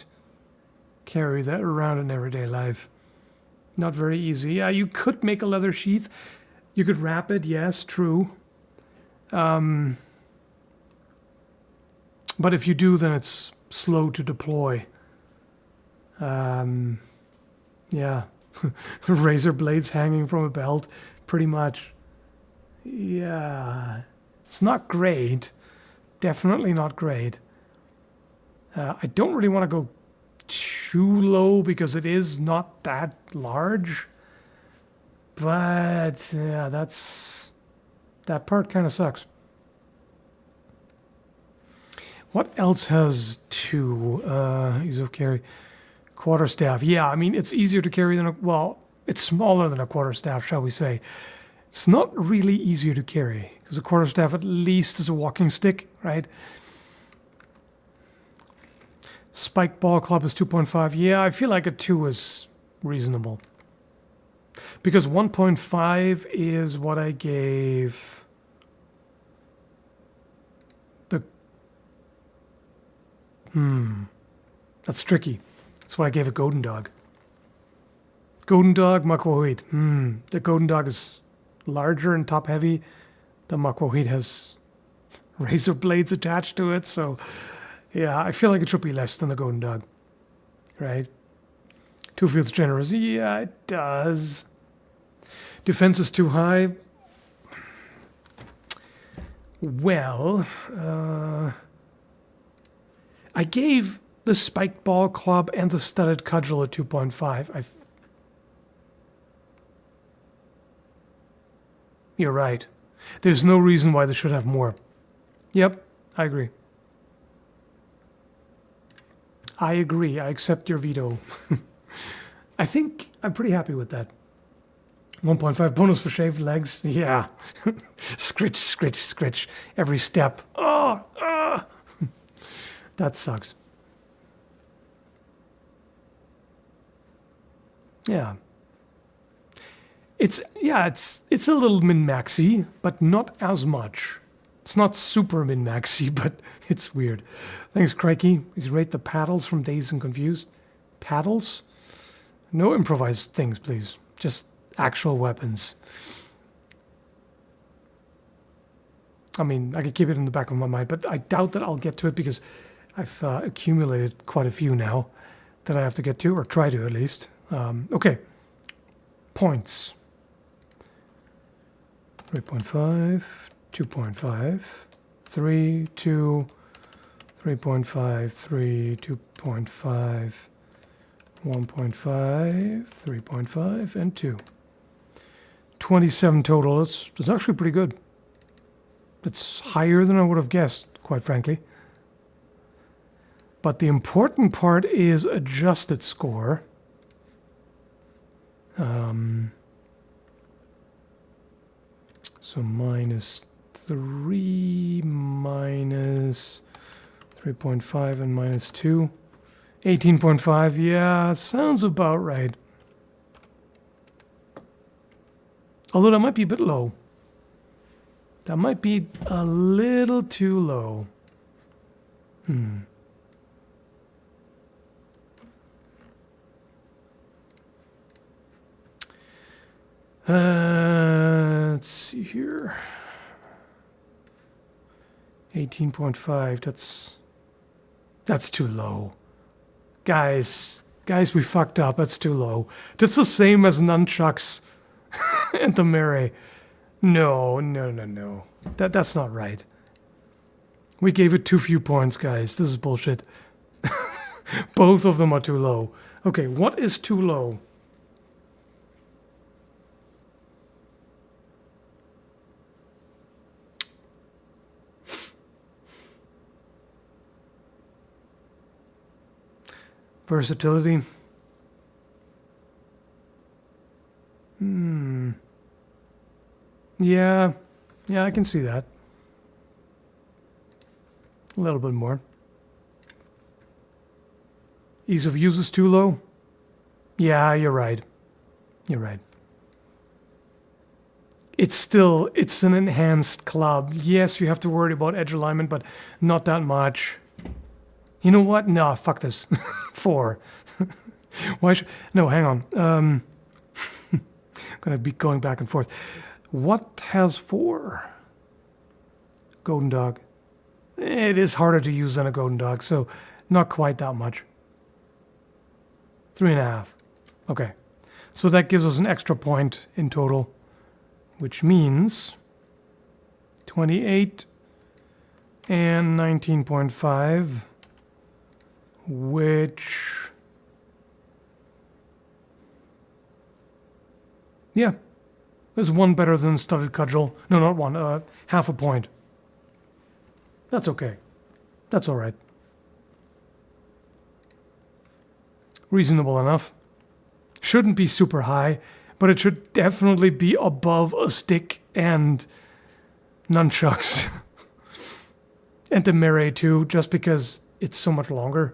carry that around in everyday life. Not very easy. Yeah, you could make a leather sheath. You could wrap it, yes, true. But if you do, then it's slow to deploy. Yeah. Razor blades hanging from a belt, pretty much. Yeah. It's not great. Definitely not great. I don't really want to go too low because it is not that large. But yeah, that part kind of sucks. What else has two? Ease of carry. Quarterstaff. Yeah, I mean, it's easier to carry than it's smaller than a quarterstaff, shall we say. It's not really easier to carry because a quarterstaff at least is a walking stick, right? Spike ball club is 2.5. Yeah, I feel like a 2 is reasonable. Because 1.5 is what I gave the... That's tricky. That's what I gave a golden dog. Golden dog, macuahuitl. The golden dog is larger and top heavy. The macuahuitl has razor blades attached to it, so yeah, I feel like it should be less than the golden dog, right? 2 feels generous. Yeah, it does. Defense is too high. Well, I gave the spiked ball club and the studded cudgel a 2.5. You're right. There's no reason why they should have more. Yep, I agree. I agree. I accept your veto. I think I'm pretty happy with that. 1.5 bonus for shaved legs. Yeah. Scritch, scritch, scritch. Every step. Oh, that sucks. Yeah. It's a little min-maxy, but not as much. It's not super min-maxy, but it's weird. Thanks, Crikey. Please rate the paddles from Dazed and Confused. Paddles? No improvised things, please. Just actual weapons. I mean, I could keep it in the back of my mind, but I doubt that I'll get to it because I've accumulated quite a few now that I have to get to, or try to at least. Okay. Points. 3.5, 2.5, 3, 2, 3.5, 3, 2.5, 1.5, 3.5, and 2. 27 total. That's actually pretty good. It's higher than I would have guessed, quite frankly. But the important part is adjusted score. So minus 3, minus 3.5, and minus 2. 18.5, yeah, sounds about right. Although that might be a bit low. That might be a little too low. Let's see here. 18.5, that's too low. Guys, we fucked up. That's too low. That's the same as nunchucks and the Mary. No. That's not right. We gave it too few points, guys. This is bullshit. Both of them are too low. Okay, what is too low? Versatility. Yeah, I can see that. A little bit more. Ease of use is too low? Yeah, you're right. You're right. It's an enhanced club. Yes, you have to worry about edge alignment, but not that much. You know what? No, fuck this. 4. Why should... No, hang on. I'm going to be going back and forth. What has 4? Golden Dog. It is harder to use than a Golden Dog, so not quite that much. 3.5. Okay. So that gives us an extra point in total, which means 28 and 19.5, which... Yeah. There's one better than Studded Cudgel. No, not one. Half a point. That's okay. That's all right. Reasonable enough. Shouldn't be super high, but it should definitely be above a stick and nunchucks. And the Melee too, just because it's so much longer.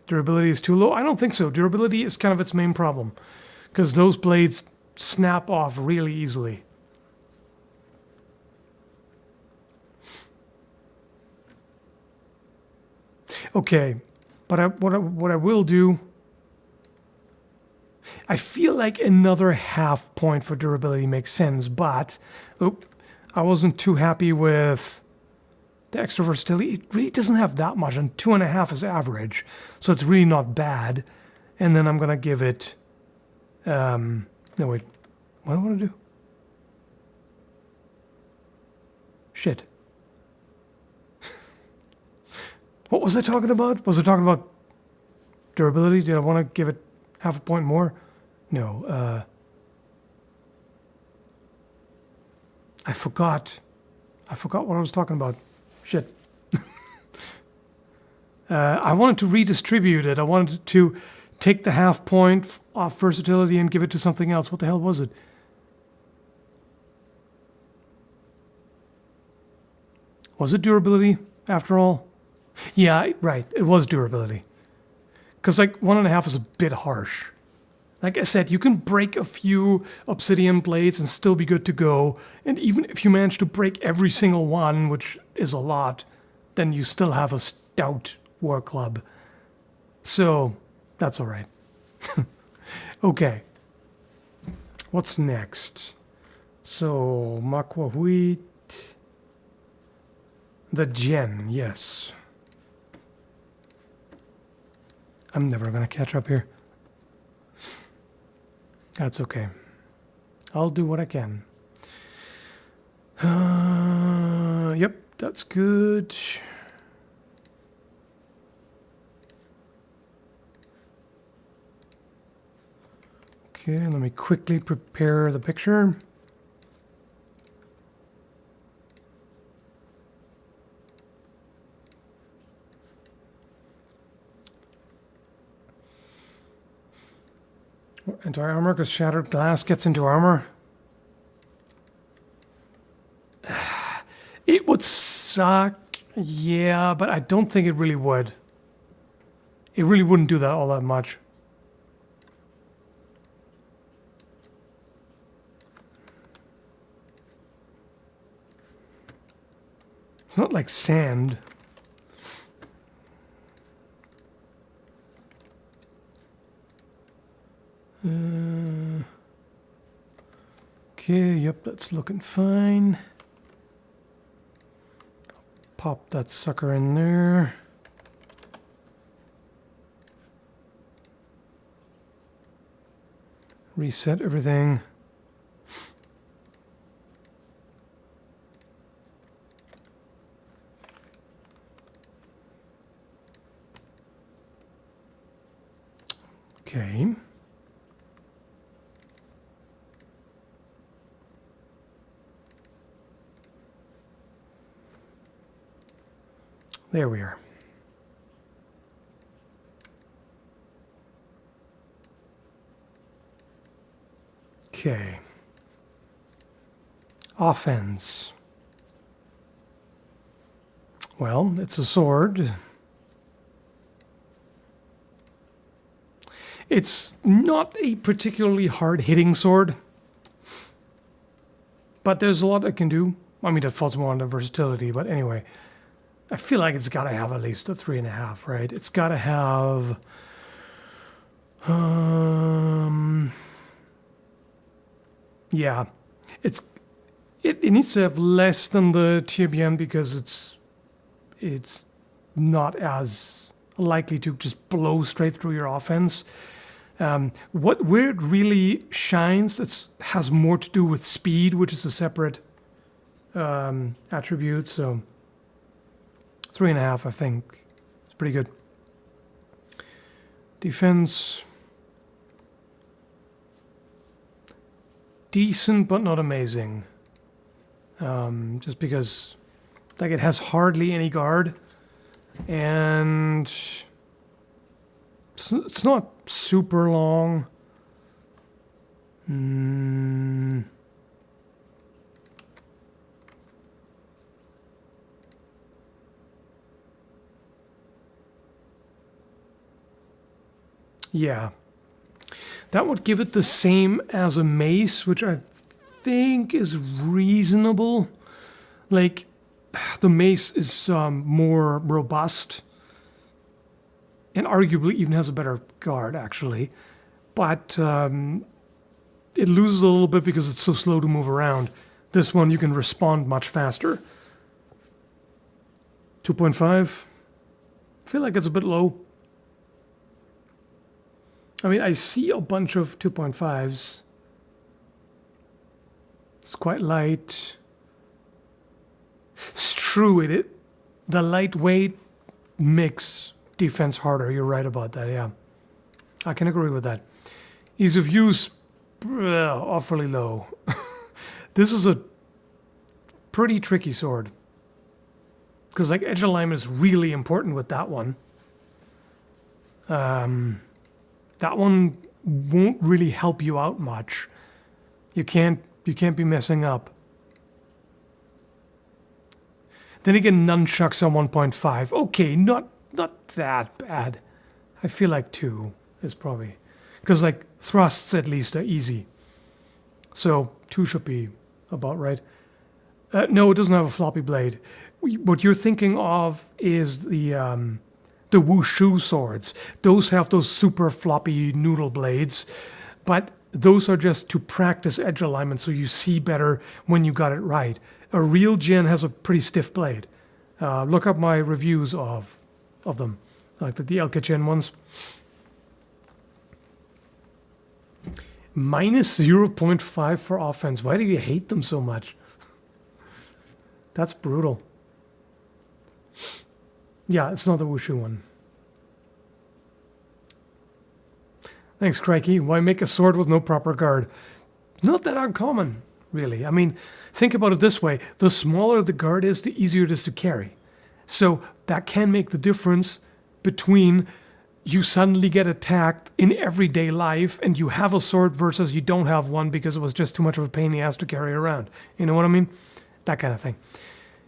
Durability is too low? I don't think so. Durability is kind of its main problem, because those blades snap off really easily. Okay, but what I will do, I feel like another half point for durability makes sense, but I wasn't too happy with the extra versatility. It really doesn't have that much, and 2.5 is average, so it's really not bad. And then I'm gonna give it. No wait, what do I want to do? Shit. What was I talking about? Was I talking about durability? Did I want to give it half a point more? No. I forgot. I forgot what I was talking about. Shit. I wanted to redistribute it. I wanted to take the half point off versatility and give it to something else. What the hell was it? Was it durability after all? Yeah, right. It was durability. Because like 1.5 is a bit harsh. Like I said, you can break a few obsidian blades and still be good to go. And even if you manage to break every single one, which is a lot, then you still have a stout war club. So that's all right. Okay. What's next? So macuahuitl. The jian, yes. I'm never going to catch up here. That's okay. I'll do what I can. Yep, that's good. Okay, let me quickly prepare the picture. Anti-armor, because shattered glass gets into armor. It would suck, yeah, but I don't think it really would. It really wouldn't do that all that much. It's not like sand. Okay, yep, that's looking fine. Pop that sucker in there. Reset everything. Okay. There we are. Okay. Offense. Well, it's a sword. It's not a particularly hard-hitting sword, but there's a lot it can do. I mean, that falls more under versatility, but anyway. I feel like it's got to have at least a 3.5, right? It's got to have... yeah. It needs to have less than the jian because it's not as likely to just blow straight through your offense. Where it really shines, it has more to do with speed, which is a separate attribute. So 3.5, I think, it's pretty good. Defense, decent but not amazing. Just because, like, it has hardly any guard, and it's not super long. Yeah. That would give it the same as a mace, which I think is reasonable. Like, the mace is more robust and arguably even has a better guard, actually. But it loses a little bit because it's so slow to move around. This one, you can respond much faster. 2.5. I feel like it's a bit low. I mean, I see a bunch of 2.5s. It's quite light. It's true, the lightweight makes defense harder. You're right about that, yeah. I can agree with that. Ease of use, awfully low. This is a pretty tricky sword. Because, like, edge alignment is really important with that one. That one won't really help you out much. You can't be messing up. Then again, nunchucks on 1.5. Okay, not that bad. I feel like 2 is probably... Because, like, thrusts at least are easy. So 2 should be about right. No, it doesn't have a floppy blade. What you're thinking of is the wushu swords. Those have those super floppy noodle blades, but those are just to practice edge alignment so you see better when you got it right. A real jian has a pretty stiff blade. Look up my reviews of them, like the Elka ones. Minus 0.5 for offense. Why do you hate them so much? That's brutal. Yeah, it's not the wushu one. Thanks, Crikey. Why make a sword with no proper guard? Not that uncommon, really. I mean, think about it this way. The smaller the guard is, the easier it is to carry. So that can make the difference between you suddenly get attacked in everyday life and you have a sword versus you don't have one because it was just too much of a pain in the ass to carry around. You know what I mean? That kind of thing.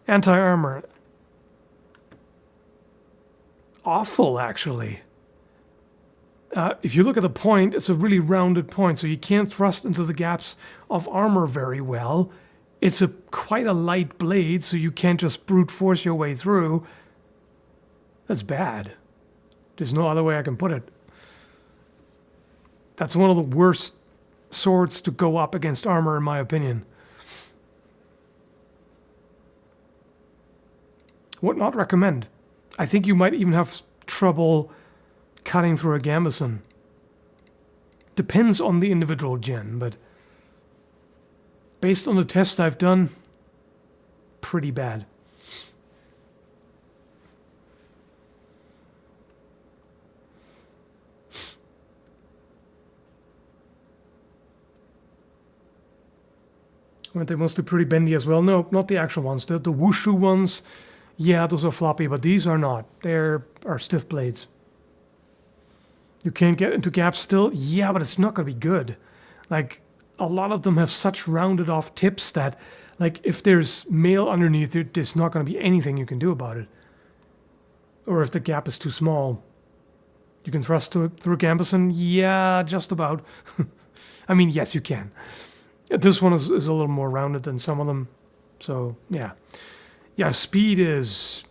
Anti-armor. Awful, actually. If you look at the point, it's a really rounded point, so you can't thrust into the gaps of armor very well. It's quite a light blade, so you can't just brute force your way through. That's bad. There's no other way I can put it. That's one of the worst swords to go up against armor, in my opinion. Would not recommend. I think you might even have trouble cutting through a gambeson. Depends on the individual jian, but based on the tests I've done, pretty bad. Weren't they mostly pretty bendy as well? No, not the actual ones. The wushu ones, Yeah, those are floppy, but these are not. They're are stiff blades. You can't get into gaps still? Yeah, but it's not going to be good. Like, a lot of them have such rounded off tips that, like, if there's mail underneath, there's not going to be anything you can do about it. Or if the gap is too small. You can thrust through a gambeson? Yeah, just about. I mean, yes, you can. This one is a little more rounded than some of them. So, yeah. Yeah, speed is...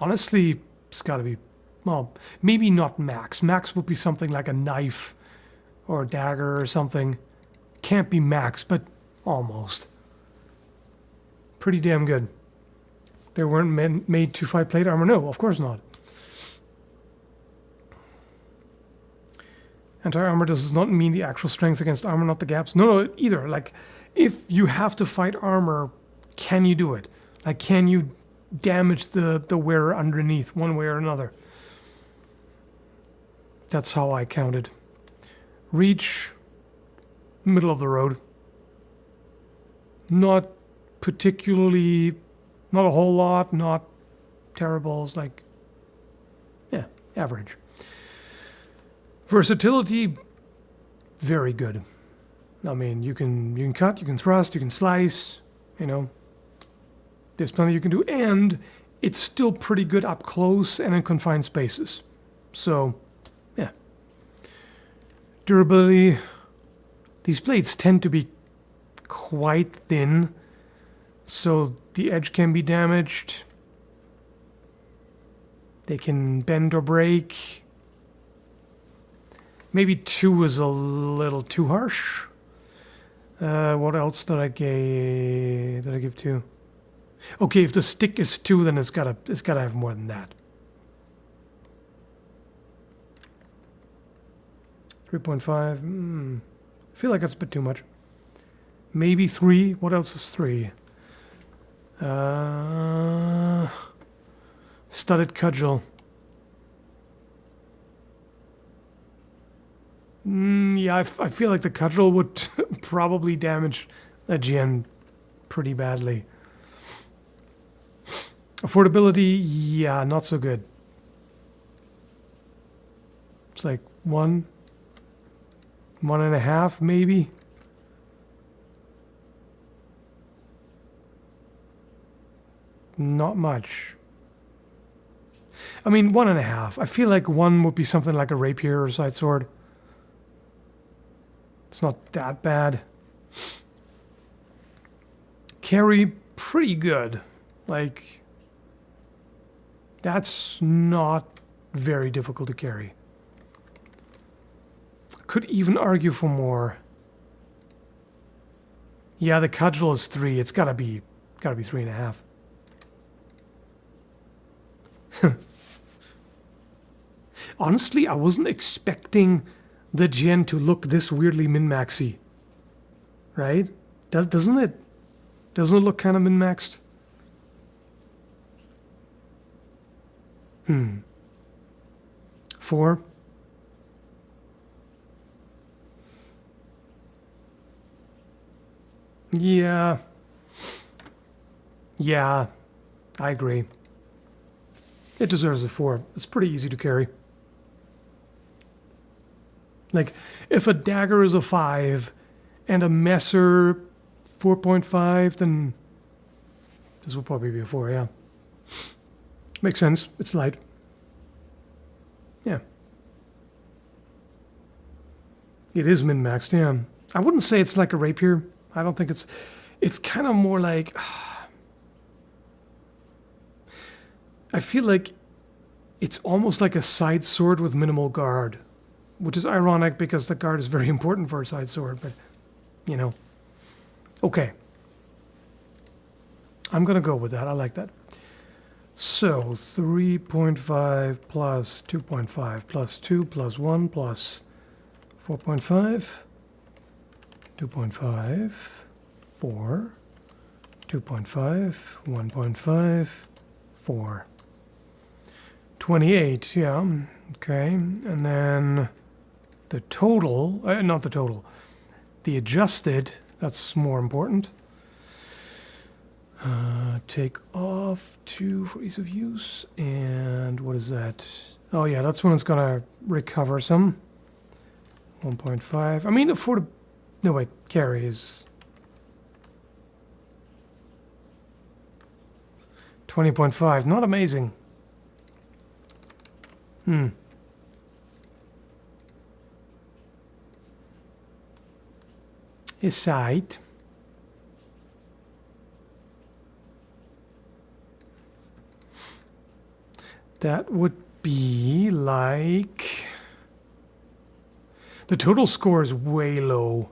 honestly, it's got to be... well, maybe not max. Max would be something like a knife or a dagger or something. Can't be max, but almost. Pretty damn good. They weren't made to fight plate armor? No, of course not. Anti-armor does not mean the actual strength against armor, not the gaps. No, either. Like, if you have to fight armor, can you do it? Like, can you damage the wearer underneath one way or another? That's how I counted. Reach, middle of the road. Not particularly, not a whole lot, not terrible. It's like, yeah, average. Versatility, very good. I mean, you can cut, you can thrust, you can slice, you know. There's plenty you can do, and it's still pretty good up close and in confined spaces. So, yeah. Durability. These blades tend to be quite thin, so the edge can be damaged. They can bend or break. Maybe 2 is a little too harsh. What else did I give 2? Okay, if the stick is 2, then it's gotta have more than that. 3.5. I feel like that's a bit too much. Maybe 3. What else is 3? Studded cudgel. Yeah, I feel like the cudgel would probably damage a jian pretty badly. Affordability, yeah, not so good. It's like 1, 1.5 maybe. Not much. I mean, 1.5. I feel like 1 would be something like a rapier or side sword. It's not that bad. Carry, pretty good. Like, that's not very difficult to carry. Could even argue for more. Yeah, the cudgel is 3. It's gotta be 3.5. Honestly, I wasn't expecting the jian to look this weirdly min-maxy. Right? Doesn't it? Doesn't it look kind of min-maxed? 4. Yeah. Yeah, I agree. It deserves a 4. It's pretty easy to carry. Like, if a dagger is a 5 and a messer 4.5, then this will probably be a 4, yeah. Makes sense. It's light. Yeah. It is min-maxed, yeah. I wouldn't say it's like a rapier. I don't think it's kind of more like... I feel like it's almost like a side sword with minimal guard, which is ironic because the guard is very important for a side sword, but, you know. Okay. I'm going to go with that. I like that. So, 3.5 plus 2.5 plus 2 plus 1 plus 4.5, 2.5, 4, 2.5, 1.5, 4. 28, yeah, okay. And then the total, not the total, the adjusted, that's more important. Take off 2 for ease of use. And what is that? Oh yeah, that's when it's gonna recover some. 1.5. I mean, no wait, carry is 20.5. Not amazing. Aside. That would be like... The total score is way low.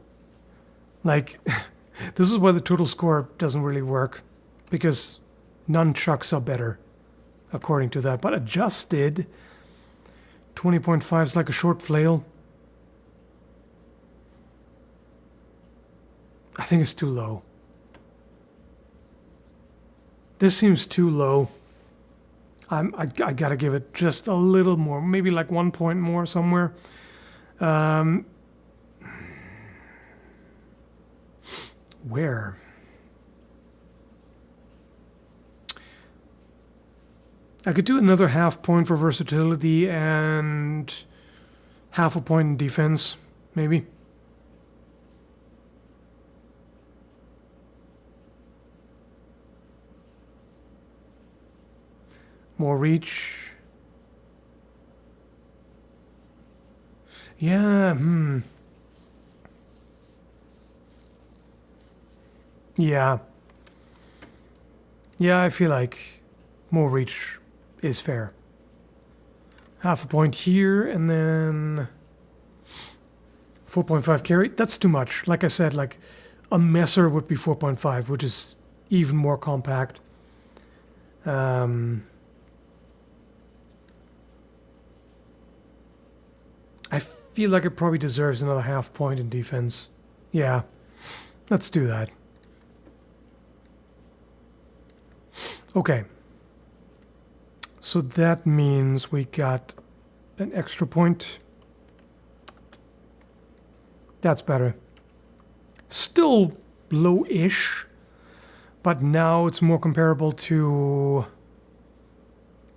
Like, this is why the total score doesn't really work. Because nunchucks are better, according to that. But adjusted, 20.5 is like a short flail. I think it's too low. This seems too low. I gotta give it just a little more, maybe like 1 point more somewhere. Where? I could do another half point for versatility and half a point in defense, maybe. More reach. Yeah, Yeah. Yeah, I feel like more reach is fair. Half a point here, and then 4.5 carry. That's too much. Like I said, like a messer would be 4.5, which is even more compact. I feel like it probably deserves another half point in defense. Yeah, let's do that. Okay. So that means we got an extra point. That's better. Still low-ish, but now it's more comparable to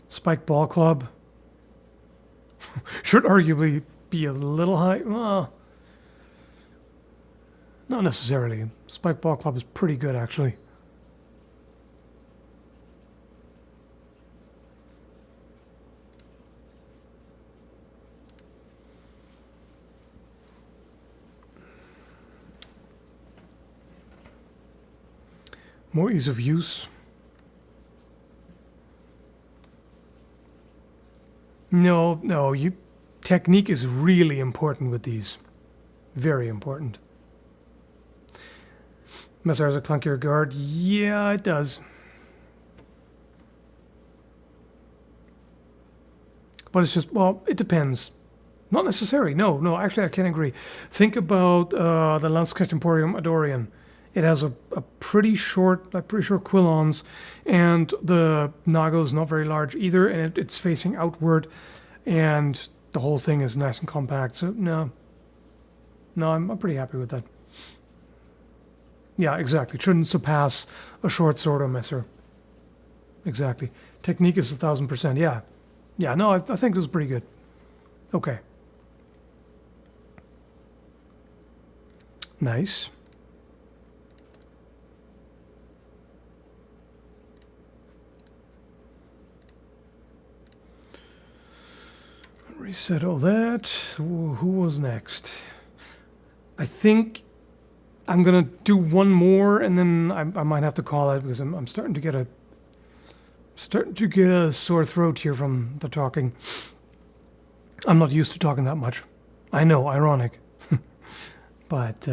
Spike Ball Club. Should arguably be a little high. Well, not necessarily. Spike Ball Club is pretty good, actually. More ease of use. No, technique is really important with these. Very important. Messer has a clunkier guard. Yeah, it does. But it's just, well, it depends. Not necessary. No, actually I can't agree. Think about the Landsknecht Emporium Adorian. It has a pretty short quillons, and the nago is not very large either, and it's facing outward, and the whole thing is nice and compact. So no, I'm pretty happy with that. Yeah, exactly. It shouldn't surpass a short sword or messer. Exactly. Technique is 1,000%. Yeah. No, I think this is pretty good. Okay. Nice. Reset all that. Who was next? I think I'm gonna do one more, and then I might have to call it because I'm starting to get a sore throat here from the talking. I'm not used to talking that much. I know, ironic, but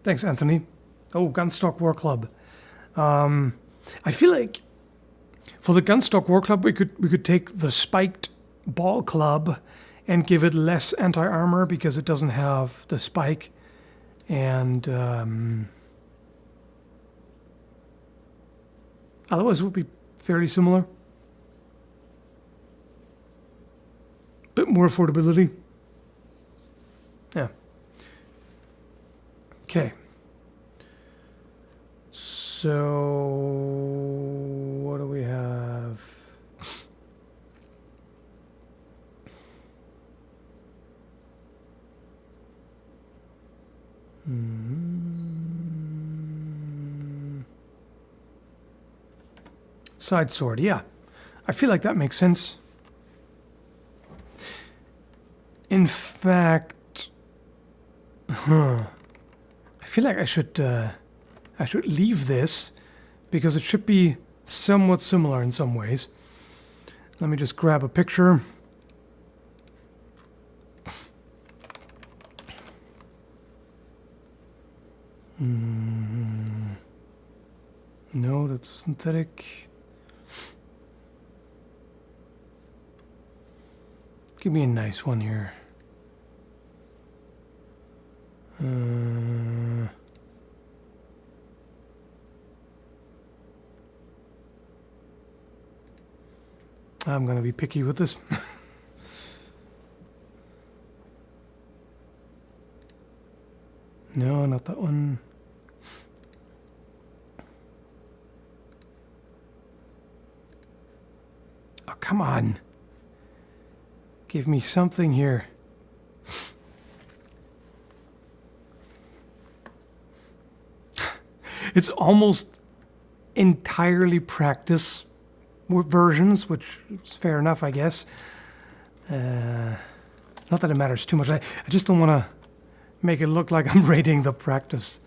thanks, Anthony. Oh, Gunstock War Club. I feel like for the Gunstock War Club, we could take the spiked ball club and give it less anti-armor because it doesn't have the spike, and otherwise it would be fairly similar. Bit more affordability. Yeah. Okay. So what do we have? Side sword, yeah. I feel like that makes sense. In fact, I feel like I should leave this because it should be somewhat similar in some ways. Let me just grab a picture. No, that's synthetic. Give me a nice one here. I'm gonna be picky with this. No, not that one. Oh, come on. Give me something here. It's almost entirely practice versions, which is fair enough, I guess. Not that it matters too much. I just don't want to make it look like I'm rating the practice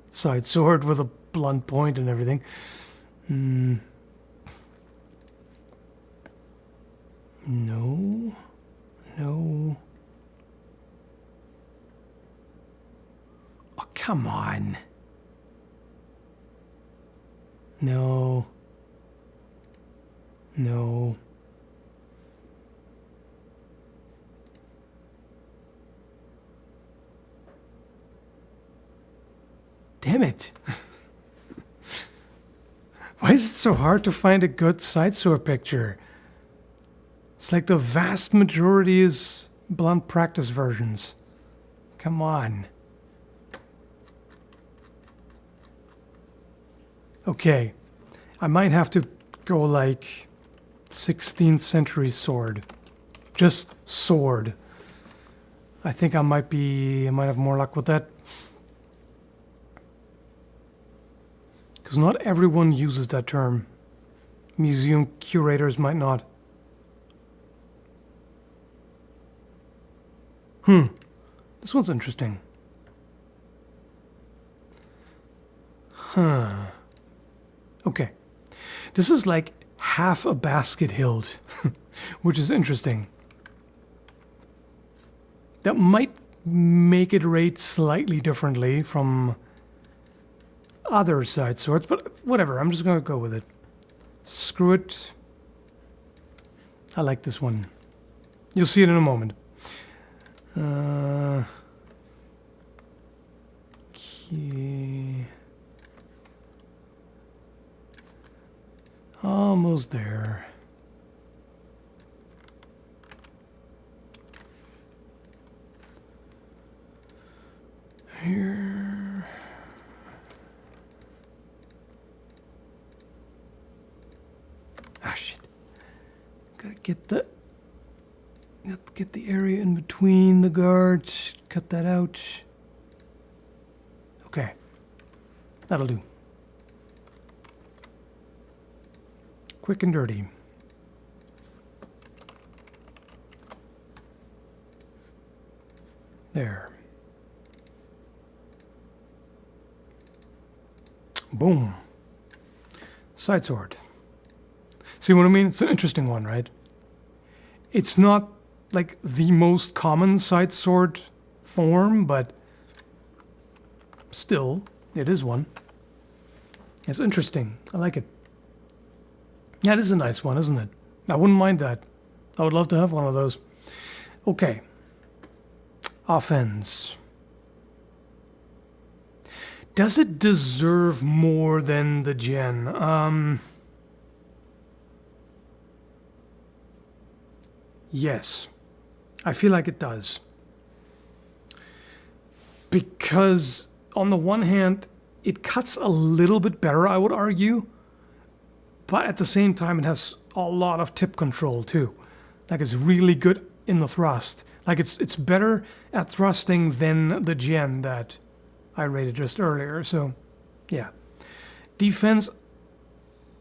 side sword with a blunt point and everything. No. No. Oh, come on. No. No. Damn it. Why is it so hard to find a good side sword picture? It's like the vast majority is blunt practice versions. Come on. Okay. I might have to go like 16th century sword. Just sword. I think I might have more luck with that. Because not everyone uses that term. Museum curators might not. This one's interesting. Okay. This is like half a basket hilt, which is interesting. That might make it rate slightly differently from other side swords, but whatever, I'm just going to go with it. Screw it. I like this one. You'll see it in a moment. Okay. Almost there. Here. Ah, shit. Gotta get the area in between the guards. Cut that out. Okay. That'll do. Quick and dirty. There. Boom. Side sword. See what I mean? It's an interesting one, right? It's not like the most common side sword form, but still, it is one. It's interesting. I like it. Yeah, it is a nice one, isn't it? I wouldn't mind that. I would love to have one of those. Okay. Offense. Does it deserve more than the jian? Yes. I feel like it does. Because on the one hand, it cuts a little bit better, I would argue. But at the same time, it has a lot of tip control too. Like it's really good in the thrust. Like it's better at thrusting than the jian that I rated just earlier. So, yeah. Defense,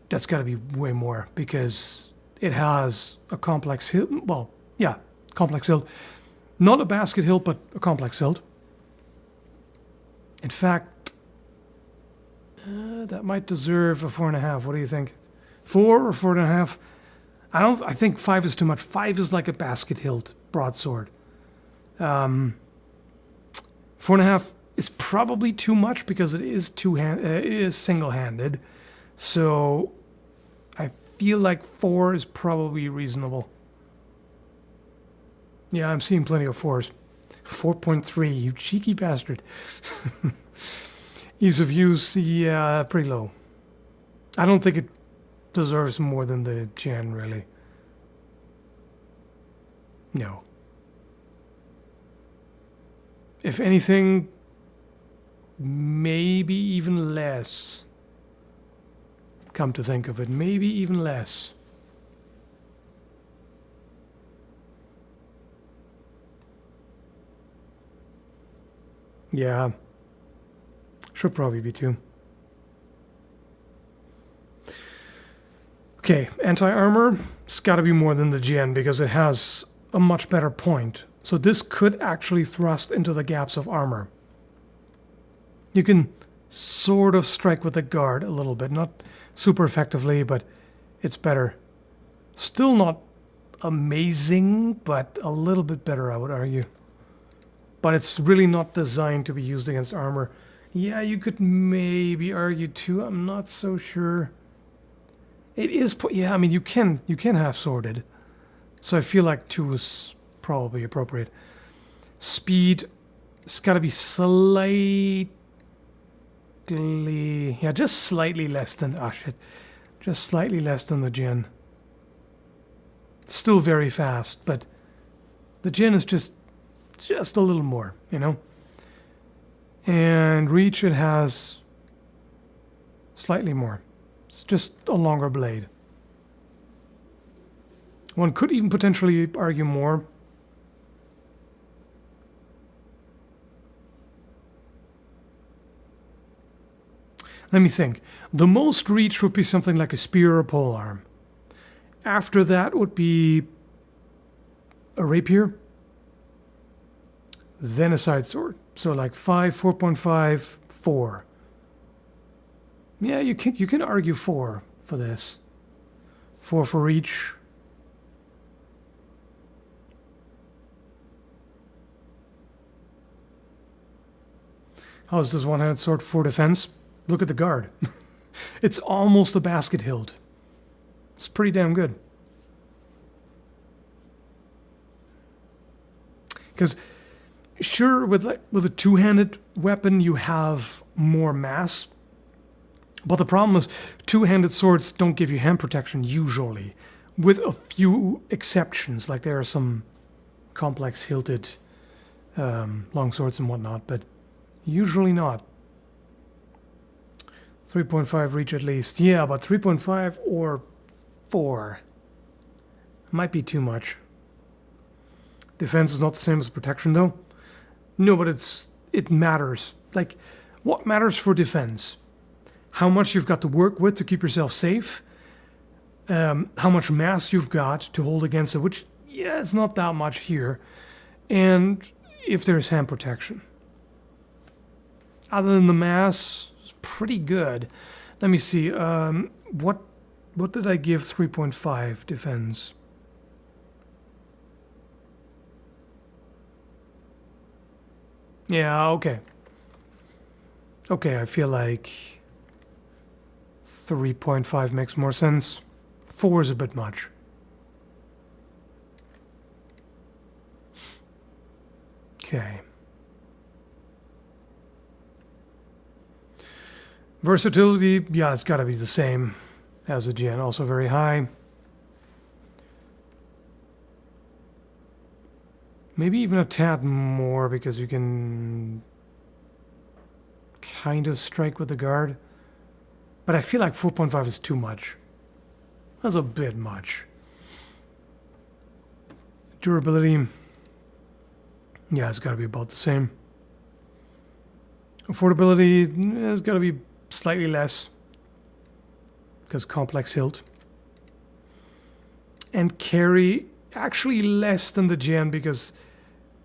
that's got to be way more because it has a complex hilt. Well, yeah, complex hilt. Not a basket hilt, but a complex hilt. In fact, that might deserve a 4.5. What do you think? 4 or 4.5? I think 5 is too much. 5 is like a basket hilt broadsword. 4.5 is probably too much because it is it is single-handed. So I feel like 4 is probably reasonable. Yeah, I'm seeing plenty of 4s. 4.3, you cheeky bastard. Ease of use, yeah, pretty low. I don't think it deserves more than the jian, really. No. If anything, maybe even less. Come to think of it, maybe even less. Yeah. Should probably be 2. Okay, anti-armor, it's got to be more than the jian because it has a much better point. So this could actually thrust into the gaps of armor. You can sort of strike with the guard a little bit, not super effectively, but it's better. Still not amazing, but a little bit better, I would argue. But it's really not designed to be used against armor. Yeah, you could maybe argue 2. I'm not so sure. It is, yeah, I mean, you can have sworded. So I feel like 2 is probably appropriate. Speed, it's got to be slightly, yeah, just slightly less than, just slightly less than the jian. Still very fast, but the jian is just a little more, you know? And reach, it has slightly more. It's just a longer blade. One could even potentially argue more. Let me think. The most reach would be something like a spear or polearm. After that would be a rapier, then a side sword. So like 5, 4.5, 4. Yeah, you can argue 4 for this. 4 for reach. How's this one-handed sword for defense? Look at the guard. It's almost a basket hilt. It's pretty damn good. Because sure, with a two-handed weapon, you have more mass. But the problem is, two-handed swords don't give you hand protection usually, with a few exceptions. Like there are some complex hilted long swords and whatnot, but usually not. 3.5 reach at least. Yeah, but 3.5 or 4 might be too much. Defense is not the same as protection, though. No, but it matters. Like, what matters for defense? How much you've got to work with to keep yourself safe. How much mass you've got to hold against it, which, yeah, it's not that much here. And if there's hand protection. Other than the mass, it's pretty good. Let me see. What did I give 3.5 defense? Yeah, okay. Okay, I feel like 3.5 makes more sense. 4 is a bit much. Okay. Versatility, yeah, it's got to be the same as the jian, also very high. Maybe even a tad more because you can... kind of strike with the guard. But I feel like 4.5 is too much. That's a bit much. Durability. Yeah, it's got to be about the same. Affordability has got to be slightly less. Because complex hilt. And carry actually less than the jian because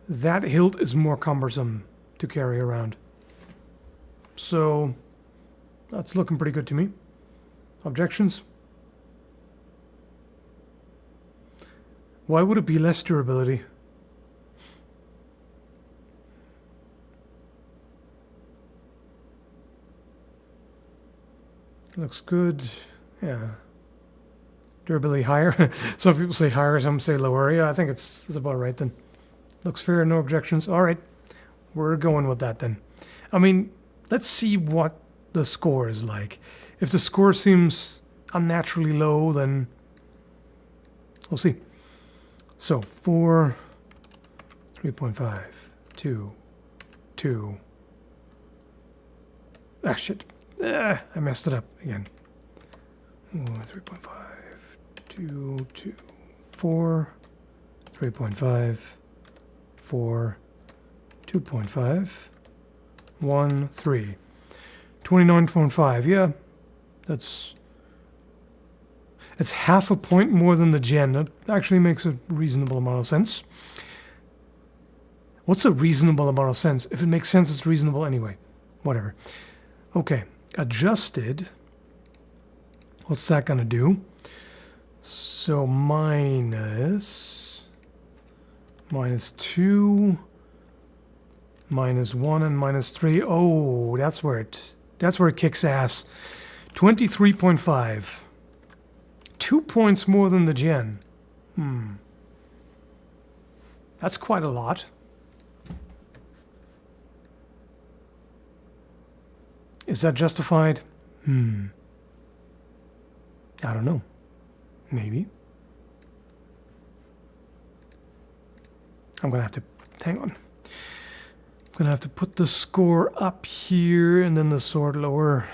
that hilt is more cumbersome to carry around. So that's looking pretty good to me. Objections? Why would it be less durability? Looks good. Yeah. Durability higher. Some people say higher, some say lower. Yeah, I think it's about right then. Looks fair, no objections. All right. We're going with that then. I mean, let's see what the score is like. If the score seems unnaturally low, then we'll see. So 4, 3.5, 2, 2. Ah, shit. I messed it up again. 3.5, 2, 2, 4, 3.5, 4, 2.5, 1, 3. 29.5, yeah. It's half a point more than the jian. That actually makes a reasonable amount of sense. What's a reasonable amount of sense? If it makes sense, it's reasonable anyway. Whatever. Okay, adjusted. What's that going to do? So minus 2, minus 1, and minus 3. Oh, that's where it kicks ass. 23.5. 2 points more than the jian. That's quite a lot. Is that justified? I don't know. Maybe. I'm going to have to... Hang on. I'm going to have to put the score up here and then the sword lower.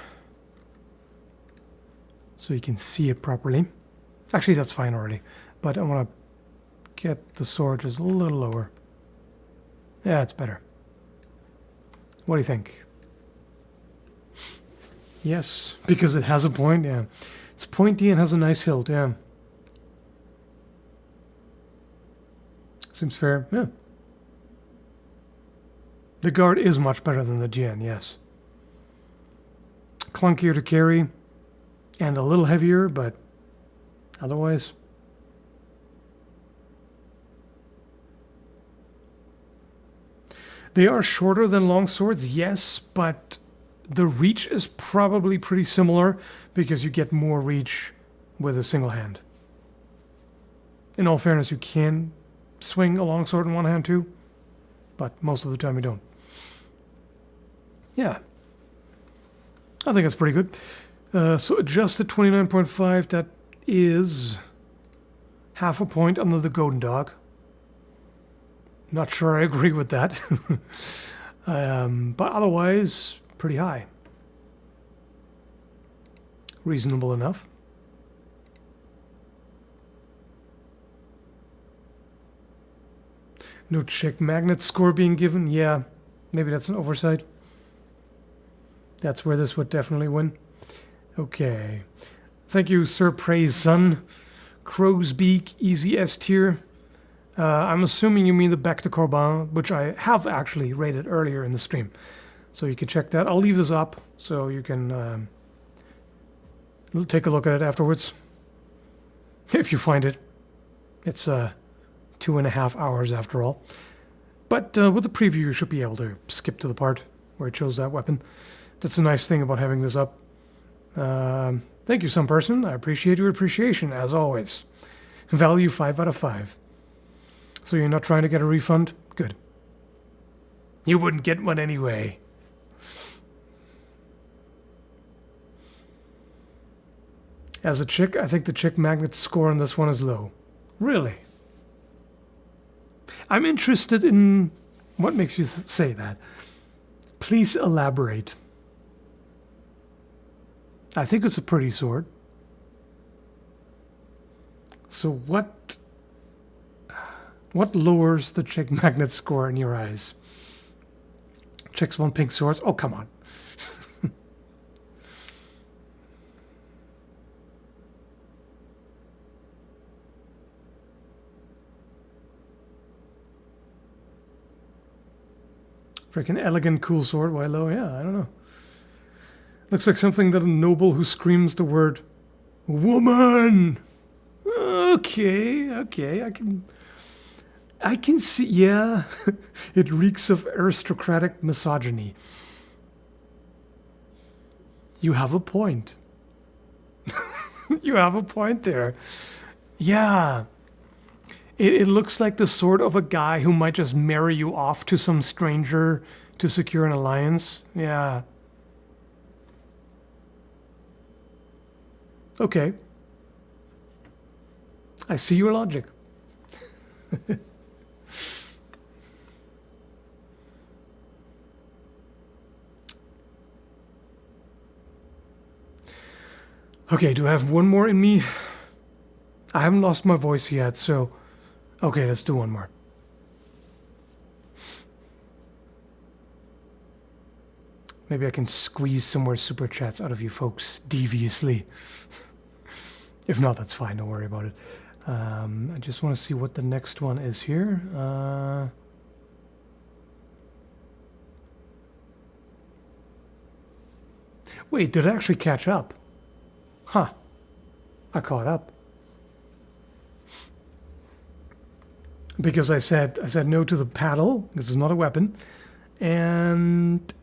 So you can see it properly. Actually, that's fine already. But I want to get the sword just a little lower. Yeah, it's better. What do you think? Yes, because it has a point, yeah. It's pointy and has a nice hilt, yeah. Seems fair, yeah. The guard is much better than the jian, yes. Clunkier to carry and a little heavier, but otherwise... They are shorter than long swords, yes, but the reach is probably pretty similar because you get more reach with a single hand. In all fairness, you can swing a long sword in one hand too, but most of the time you don't. Yeah. I think that's pretty good. So adjusted 29.5, that is half a point under the golden dog. Not sure I agree with that. But otherwise, pretty high. Reasonable enough. No check magnet score being given. Yeah, maybe that's an oversight. That's where this would definitely win. Okay. Thank you, Sir Praise Sun. Crow's Beak, easy S tier. I'm assuming you mean the Bec de Corbin, which I have actually rated earlier in the stream. So you can check that. I'll leave this up so you can take a look at it afterwards. If you find it. It's 2.5 hours after all. But with the preview, you should be able to skip to the part where it shows that weapon. That's a nice thing about having this up. Thank you, some person. I appreciate your appreciation, as always. Value 5 out of 5. So you're not trying to get a refund? Good. You wouldn't get one anyway. As a chick, I think the chick magnet score on this one is low. Really? I'm interested in what makes you say that. Please elaborate. I think it's a pretty sword. So what lowers the chick magnet score in your eyes? Chicks want pink swords? Oh, come on. Freaking elegant, cool sword. Why low? Yeah, I don't know. Looks like something that a noble who screams the word woman. Okay, I can see. Yeah, it reeks of aristocratic misogyny. You have a point. You have a point there. Yeah. It looks like the sort of a guy who might just marry you off to some stranger to secure an alliance. Yeah. Okay. I see your logic. Okay, do I have one more in me? I haven't lost my voice yet, so... Okay, let's do one more. Maybe I can squeeze some more super chats out of you folks deviously. If not, that's fine. Don't worry about it. I just want to see what the next one is here. Wait, did I actually catch up? Huh. I caught up. Because I said no to the paddle, because it's not a weapon. And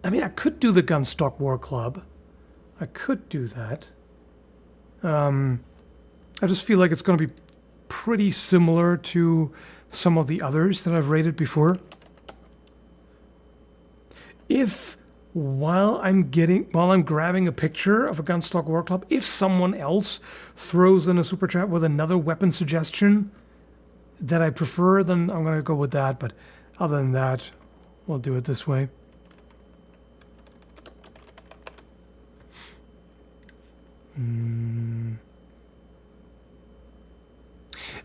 I mean, I could do the Gunstock War Club. I could do that. I just feel like it's going to be pretty similar to some of the others that I've rated before. If while I'm grabbing a picture of a Gunstock War Club, if someone else throws in a super chat with another weapon suggestion that I prefer, then I'm going to go with that. But other than that, we'll do it this way.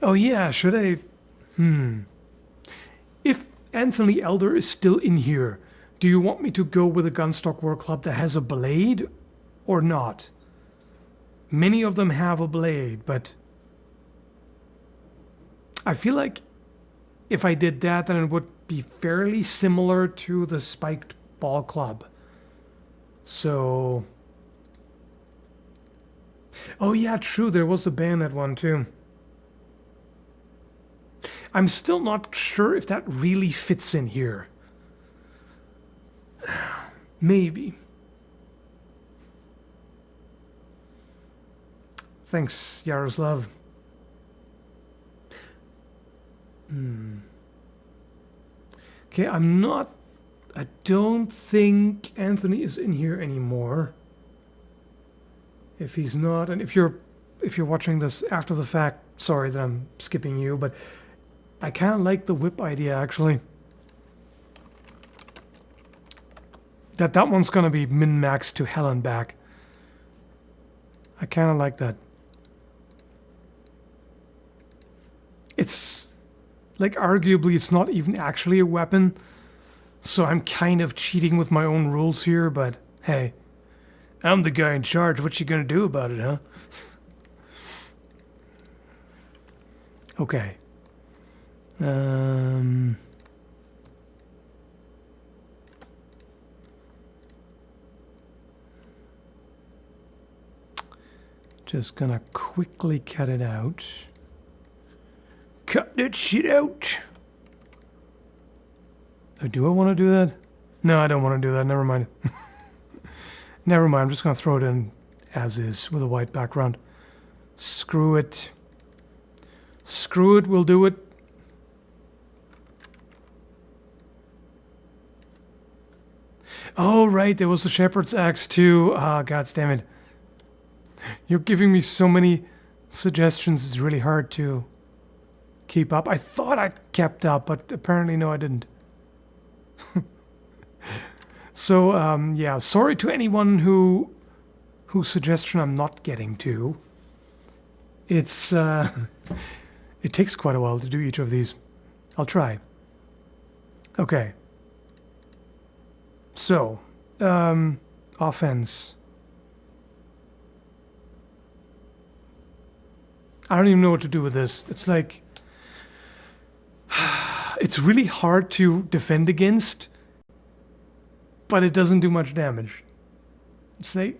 Oh yeah, should I... If Anthony Elder is still in here, do you want me to go with a Gunstock War Club that has a blade or not? Many of them have a blade, but I feel like if I did that, then it would be fairly similar to the spiked ball club. So... Oh yeah, true, there was the bayonet one too. I'm still not sure if that really fits in here. Maybe. Thanks, Yaroslav. Okay, I don't think Anthony is in here anymore. If he's not, and if you're watching this after the fact, sorry that I'm skipping you, but I kind of like the whip idea, actually. That one's going to be min-maxed to hell and back. I kind of like that. It's, like, arguably it's not even actually a weapon, so I'm kind of cheating with my own rules here, but hey, I'm the guy in charge. What you gonna do about it, huh? Okay. Just gonna quickly cut it out. Cut that shit out. Oh, do I want to do that? No, I don't want to do that. Never mind. Never mind. I'm just gonna throw it in as is with a white background. Screw it. Screw it. We'll do it. Oh, right. There was the shepherd's axe too. Ah, God damn it. You're giving me so many suggestions. It's really hard to keep up. I thought I kept up, but apparently no, I didn't. So, yeah, sorry to anyone who whose suggestion I'm not getting to. It's it takes quite a while to do each of these. I'll try. Okay. So, offense. I don't even know what to do with this. It's like, it's really hard to defend against, but it doesn't do much damage. It's like,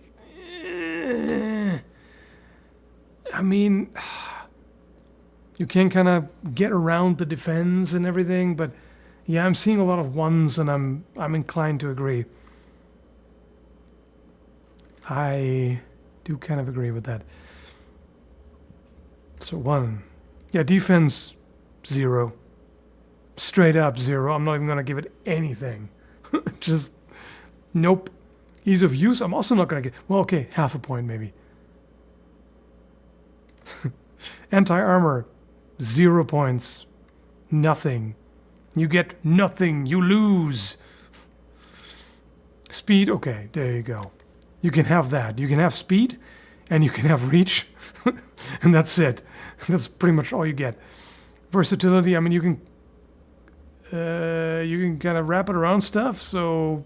I mean, you can kind of get around the defense and everything, but yeah, I'm seeing a lot of ones, and I'm inclined to agree. I do kind of agree with that. So 1. Yeah, defense 0. Straight up 0. I'm not even going to give it anything. Just, nope. Ease of use, I'm also not going to get... Well, okay, half a point maybe. Anti-armor, 0 points. Nothing. You get nothing. You lose. Speed, okay, there you go. You can have that. You can have speed, and you can have reach, and that's it. That's pretty much all you get. Versatility, I mean, you can kind of wrap it around stuff, so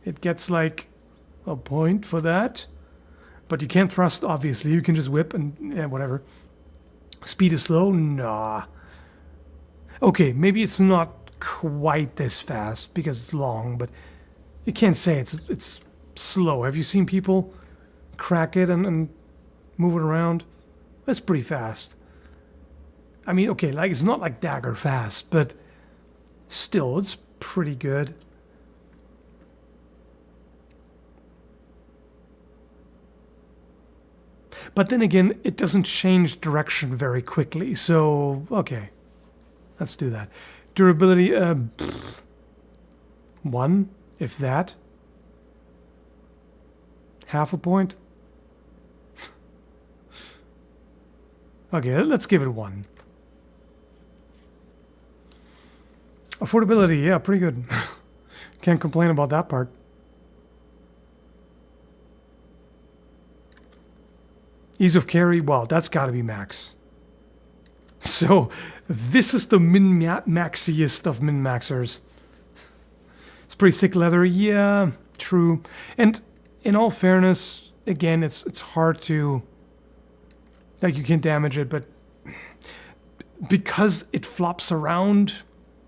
it gets like a point for that. But you can't thrust, obviously. You can just whip and whatever. Speed is slow? Nah. Okay, maybe it's not quite this fast because it's long, but you can't say it's slow. Have you seen people crack it and move it around? That's pretty fast. I mean, okay, like it's not like dagger fast, but still, it's pretty good. But then again, it doesn't change direction very quickly, so okay, let's do that. Durability, 1, if that. Half a point. Okay, let's give it 1. Affordability, yeah, pretty good. Can't complain about that part. Ease of carry, well, that's got to be max. So, this is the min-maxiest of min-maxers. It's pretty thick leather, yeah, true. And in all fairness, again, it's hard to... Like, you can damage it, but because it flops around,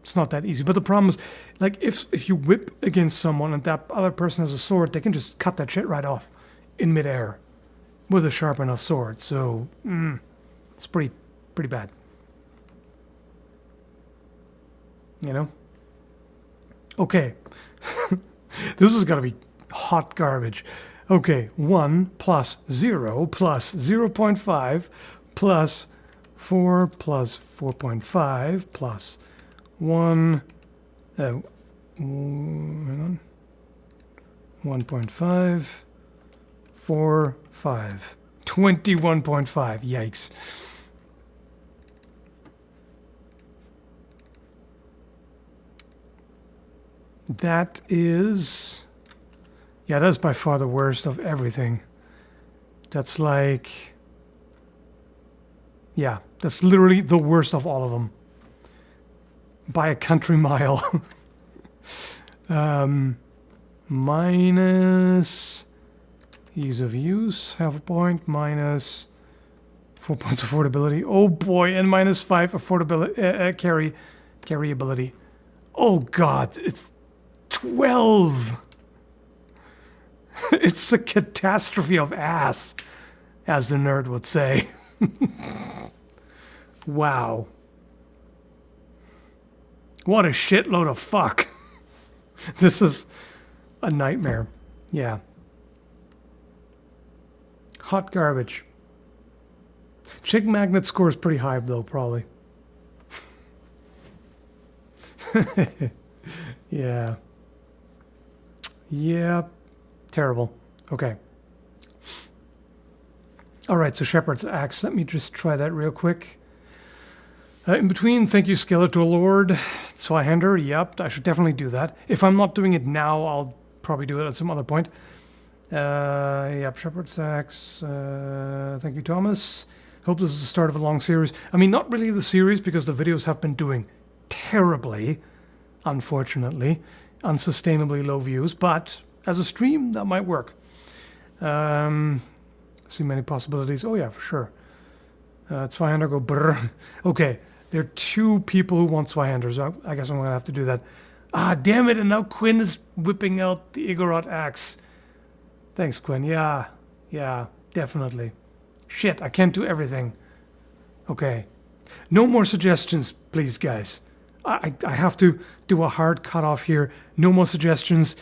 it's not that easy. But the problem is, like, if you whip against someone and that other person has a sword, they can just cut that shit right off in midair with a sharp enough sword. So, it's pretty bad. You know? Okay. This is gotta be hot garbage. Okay, 1 plus 0 plus 0.5 plus 4 plus 4.5 plus 1, hang on, 1.5, 4, 5, 21.5, yikes. That is... Yeah, that's by far the worst of everything. That's like... Yeah, that's literally the worst of all of them. By a country mile. Minus... Ease of use, half a point, minus 4 points affordability. Oh boy, and minus 5 affordability, carryability. Oh god, it's 12! It's a catastrophe of ass, as the nerd would say. Wow. What a shitload of fuck. This is a nightmare. Yeah. Hot garbage. Chick Magnet score is pretty high, though, probably. Yeah. Yeah. Terrible. Okay. All right, so Shepherd's Axe. Let me just try that real quick. In between, thank you, Skeletor Lord. Zweihander, yep, I should definitely do that. If I'm not doing it now, I'll probably do it at some other point. Yep, Shepherd's Axe. Thank you, Thomas. Hope this is the start of a long series. I mean, not really the series, because the videos have been doing terribly, unfortunately. Unsustainably low views, but as a stream, that might work. See many possibilities. Oh yeah, for sure. Zweihander go brr. Okay, there are 2 people who want Zweihanders. I guess I'm going to have to do that. Ah, damn it, and now Quinn is whipping out the Igorot axe. Thanks, Quinn. Yeah, definitely. Shit, I can't do everything. Okay. No more suggestions, please, guys. I have to do a hard cutoff here. No more suggestions.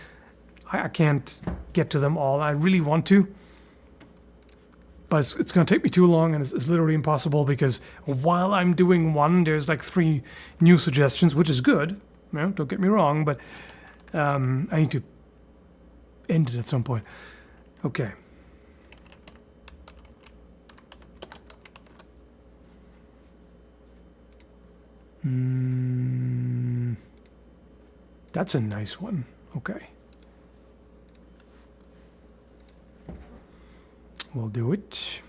I can't get to them all. I really want to. But it's going to take me too long, and it's literally impossible, because while I'm doing one, there's like 3 new suggestions, which is good. You know, don't get me wrong, but I need to end it at some point. Okay. That's a nice one. Okay. We'll do it.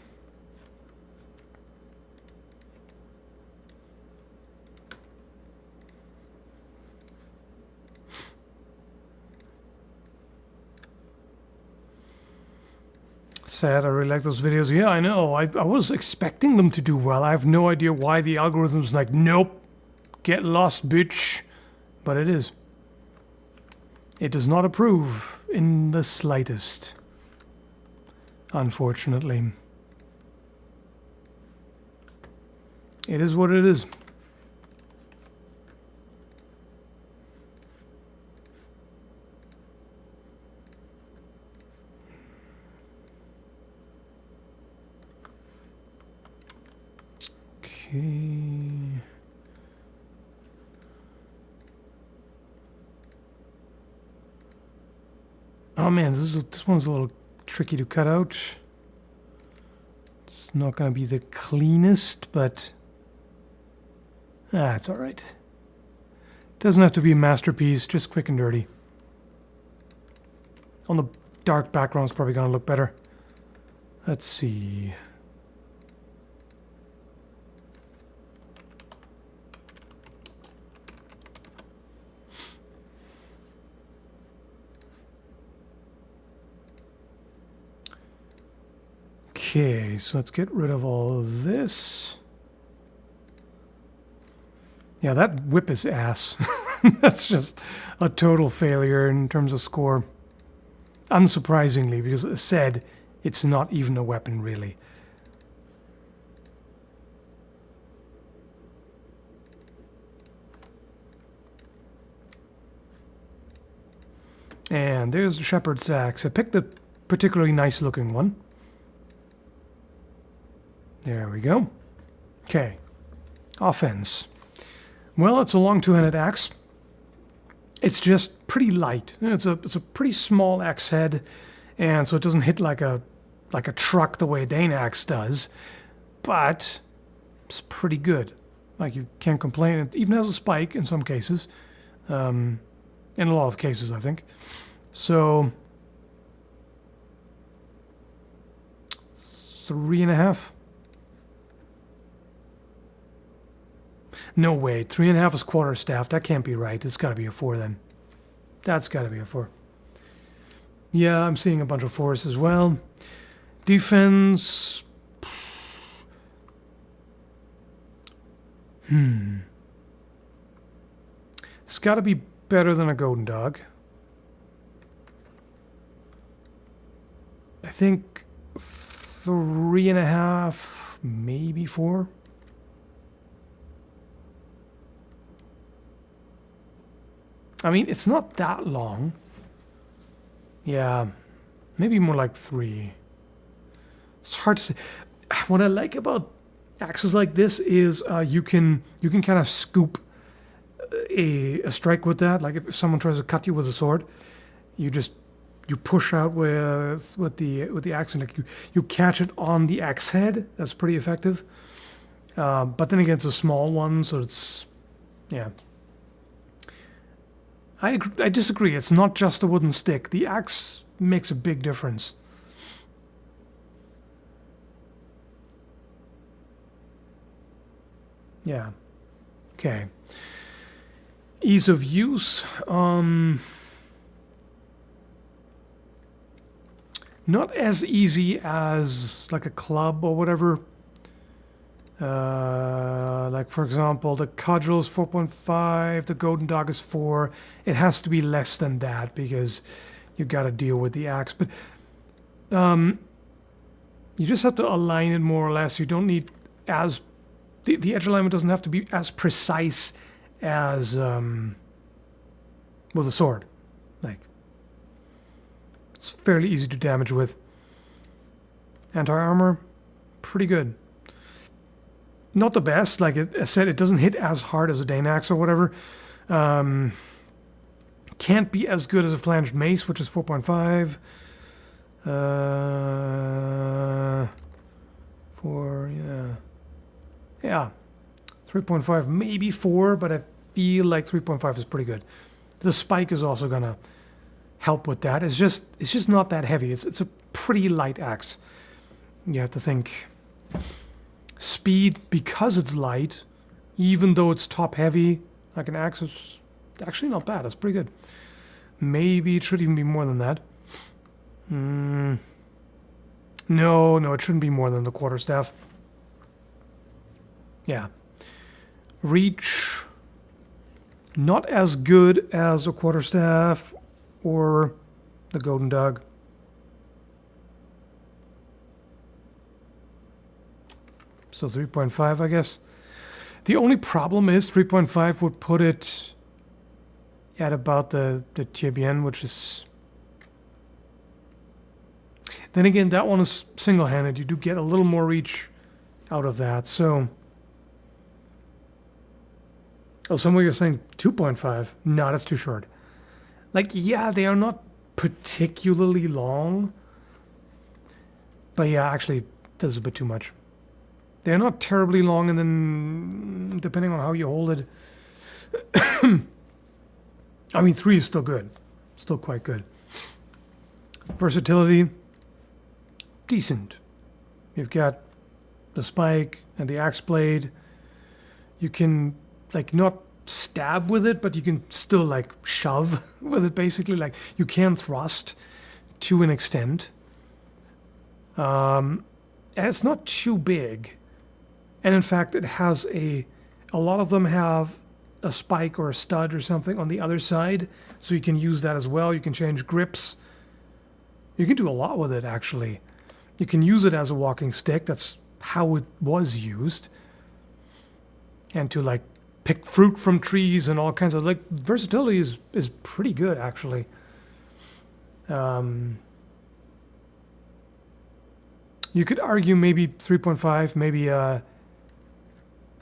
Sad, I really like those videos. Yeah, I know. I was expecting them to do well. I have no idea why the algorithm's like, nope, get lost, bitch. But it is. It does not approve in the slightest. Unfortunately. It is what it is. Okay. Oh man, this one's a little tricky to cut out. It's not going to be the cleanest, but it's all right. Doesn't have to be a masterpiece, just quick and dirty. On the dark background, it's probably going to look better. Let's see. Okay, so let's get rid of all of this. Yeah, that whip is ass. That's just a total failure in terms of score. Unsurprisingly, because as said, it's not even a weapon, really. And there's the shepherd's axe. I picked a particularly nice looking one. There we go. Okay. Offense. Well, it's a long two-handed axe. It's just pretty light. It's a pretty small axe head, and so it doesn't hit like a truck the way a Dane axe does, but it's pretty good. Like, you can't complain. It even has a spike in some cases, in a lot of cases, I think. So 3.5. No way, 3.5 is quarterstaff. That can't be right. It's got to be a 4 then. That's got to be a 4. Yeah, I'm seeing a bunch of 4s as well. Defense. It's got to be better than a golden dog. I think 3.5, maybe 4. I mean, it's not that long. Yeah, maybe more like 3. It's hard to say. What I like about axes like this is you can kind of scoop a strike with that. Like if someone tries to cut you with a sword, you push out with the axe, and like you catch it on the axe head. That's pretty effective. But then again, it's a small one, so it's yeah. I disagree. It's not just a wooden stick. The axe makes a big difference. Yeah. Okay. Ease of use. Not as easy as like a club or whatever. Like for example, the cudgel is 4.5, the golden dog is 4. It has to be less than that because you got to deal with the axe. But you just have to align it more or less. You don't need as the edge alignment doesn't have to be as precise as with a sword. Like it's fairly easy to damage with. Anti-armor, pretty good. Not the best, like I said, it doesn't hit as hard as a Dane axe or whatever. Can't be as good as a flanged mace, which is 4.5. 4, yeah. Yeah. 3.5, maybe 4, but I feel like 3.5 is pretty good. The spike is also gonna help with that. It's just not that heavy. It's a pretty light axe. You have to think speed because it's light, even though it's top heavy, like an axe is actually not bad. It's pretty good. Maybe it should even be more than that. No, it shouldn't be more than the quarterstaff. Yeah. Reach, not as good as a quarterstaff or the golden dog. So 3.5, I guess. The only problem is 3.5 would put it at about the jian, which is... Then again, that one is single-handed. You do get a little more reach out of that, so... Oh, some of you are saying 2.5. No, that's too short. Like, yeah, they are not particularly long. But yeah, actually, this is a bit too much. They're not terribly long, and then depending on how you hold it... I mean, 3 is still good. Still quite good. Versatility, decent. You've got the spike and the axe blade. You can, like, not stab with it, but you can still, like, shove with it, basically. Like, you can thrust to an extent. And it's not too big. And in fact, it has a lot of them have a spike or a stud or something on the other side, so you can use that as well. You can change grips. You can do a lot with it, actually. You can use it as a walking stick. That's how it was used. And to, like, pick fruit from trees and all kinds of, like, versatility is pretty good, actually. You could argue maybe 3.5, maybe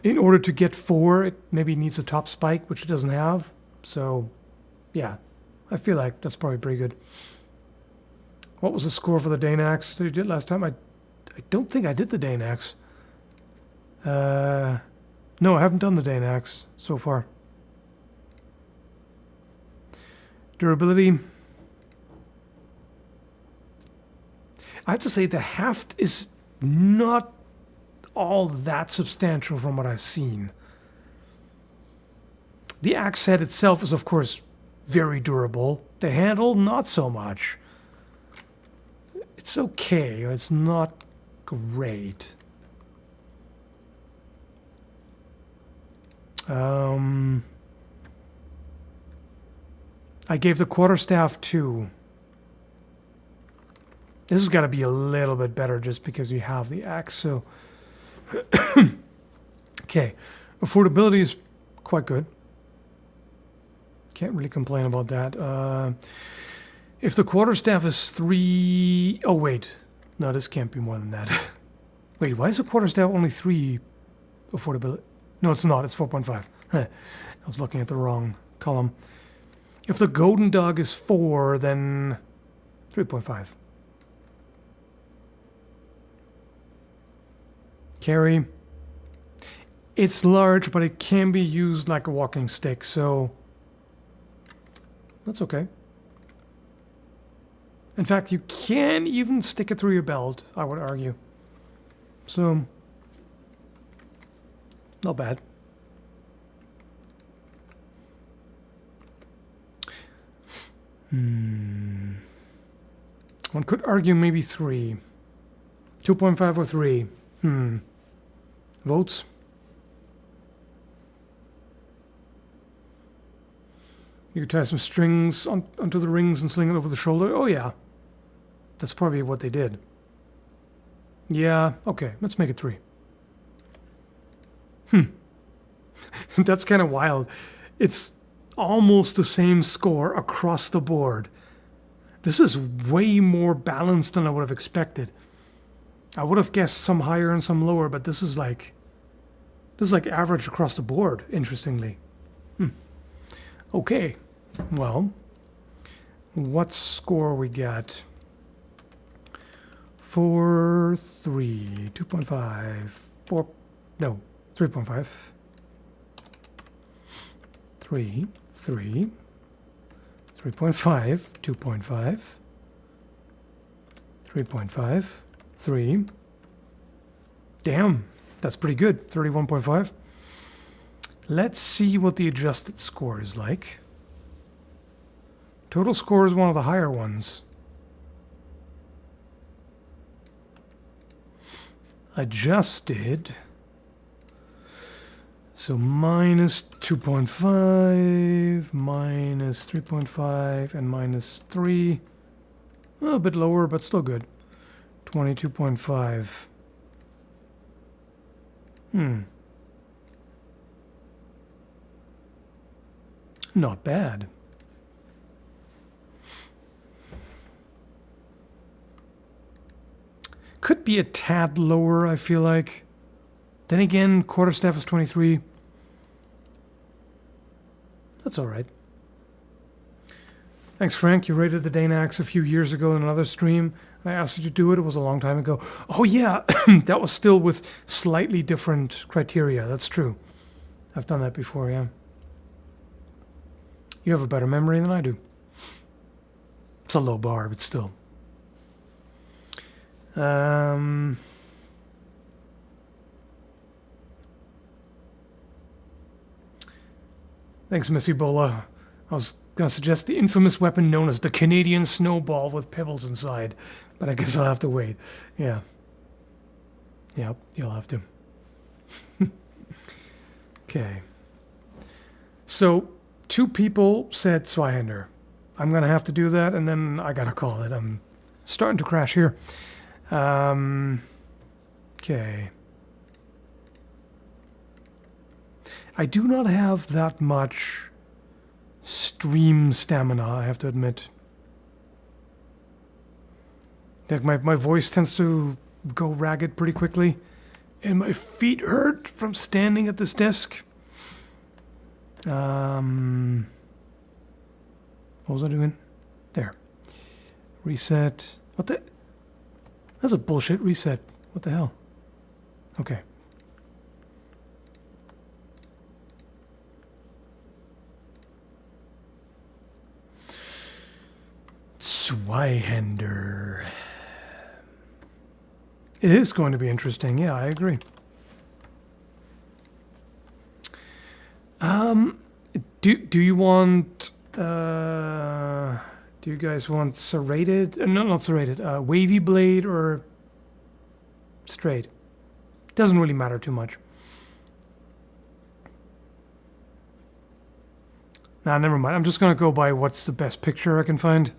in order to get 4, it maybe needs a top spike, which it doesn't have. So, yeah, I feel like that's probably pretty good. What was the score for the Dane axe that you did last time? I don't think I did the Dane axe. No, I haven't done the Dane axe so far. Durability. I have to say the heft is not all that substantial from what I've seen. The axe head itself is, of course, very durable. The handle, not so much. It's okay. It's not great. I gave the quarterstaff 2. This has got to be a little bit better just because we have the axe, so... Okay. Affordability is quite good. Can't really complain about that. If the quarterstaff is 3... Oh, wait. No, this can't be more than that. Wait, why is the quarterstaff only 3 affordability? No, it's not. It's 4.5. I was looking at the wrong column. If the golden dog is 4, then 3.5. Carry. It's large, but it can be used like a walking stick, so That's okay. In fact, you can even stick it through your belt, I would argue. So, not bad. One could argue maybe 3. 2.5 or 3. Votes? You could tie some strings onto the rings and sling it over the shoulder. Oh, yeah. That's probably what they did. Yeah, okay. Let's make it 3. That's kind of wild. It's almost the same score across the board. This is way more balanced than I would have expected. I would have guessed some higher and some lower, but this is like average across the board, interestingly. Okay. Well, what score we got? 4, 3, 2.5, 4, no, 3.5. 3, 3, 3.5, 2.5, 3.5, 3. Damn, that's pretty good, 31.5. Let's see what the adjusted score is like. Total score is one of the higher ones. Adjusted. So minus 2.5, minus 3.5, and minus 3. A bit lower, but still good. 22.5. Not bad. Could be a tad lower, I feel like. Then again, quarterstaff is 23. That's all right. Thanks, Frank. You rated the Danax a few years ago in another stream. I asked you to do it. It was a long time ago. Oh, yeah. That was still with slightly different criteria. That's true. I've done that before, yeah. You have a better memory than I do. It's a low bar, but still. Thanks, Miss Ebola. I was going to suggest the infamous weapon known as the Canadian snowball with pebbles inside, but I guess I'll have to wait. Yeah. Yep, you'll have to. Okay. So, 2 people said Zweihander. I'm going to have to do that, and then I got to call it. I'm starting to crash here. Okay. I do not have that much stream stamina, I have to admit. Like my voice tends to go ragged pretty quickly, and my feet hurt from standing at this desk. What was I doing? There. Reset. What the? That's a bullshit reset. What the hell? Okay. Zweihander. It is going to be interesting. Yeah, I agree. Do you want do you guys want serrated? No, not serrated. Wavy blade or straight? Doesn't really matter too much. Nah, never mind. I'm just gonna go by what's the best picture I can find.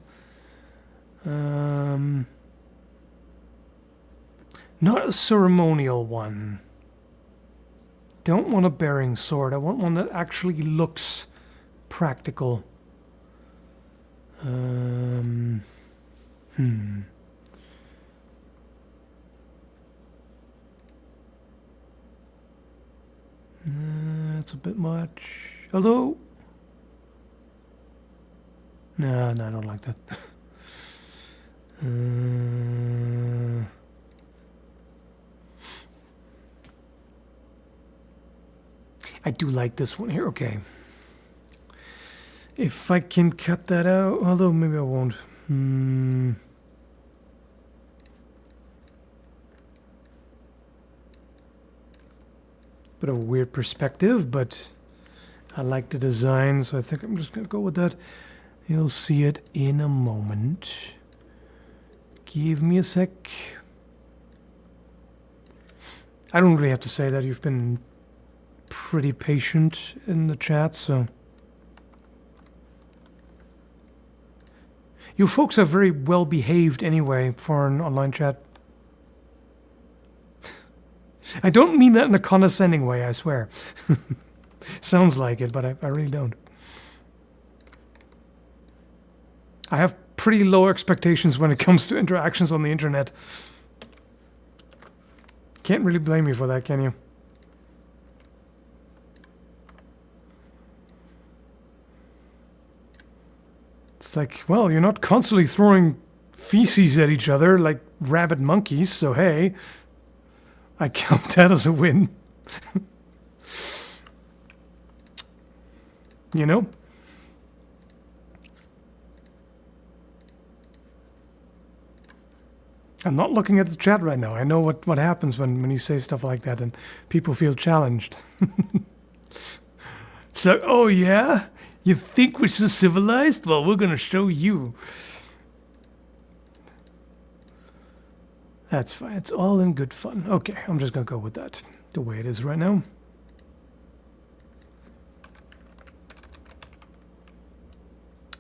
Not a ceremonial one. Don't want a bearing sword. I want one that actually looks practical. That's a bit much. Although, no, I don't like that. I do like this one here. Okay. If I can cut that out, although maybe I won't. Bit of a weird perspective, but I like the design, so I think I'm just gonna go with that. You'll see it in a moment. Give me a sec. I don't really have to say that. You've been pretty patient in the chat, so... You folks are very well behaved anyway for an online chat. I don't mean that in a condescending way, I swear. Sounds like it, but I really don't. I have pretty low expectations when it comes to interactions on the internet. Can't really blame me for that, can you? It's like, well, you're not constantly throwing feces at each other like rabid monkeys, so hey, I count that as a win. You know? I'm not looking at the chat right now. I know what happens when you say stuff like that and people feel challenged. So, oh yeah? You think we're so civilized? Well, we're gonna show you. That's fine. It's all in good fun. Okay, I'm just gonna go with that. The way it is right now.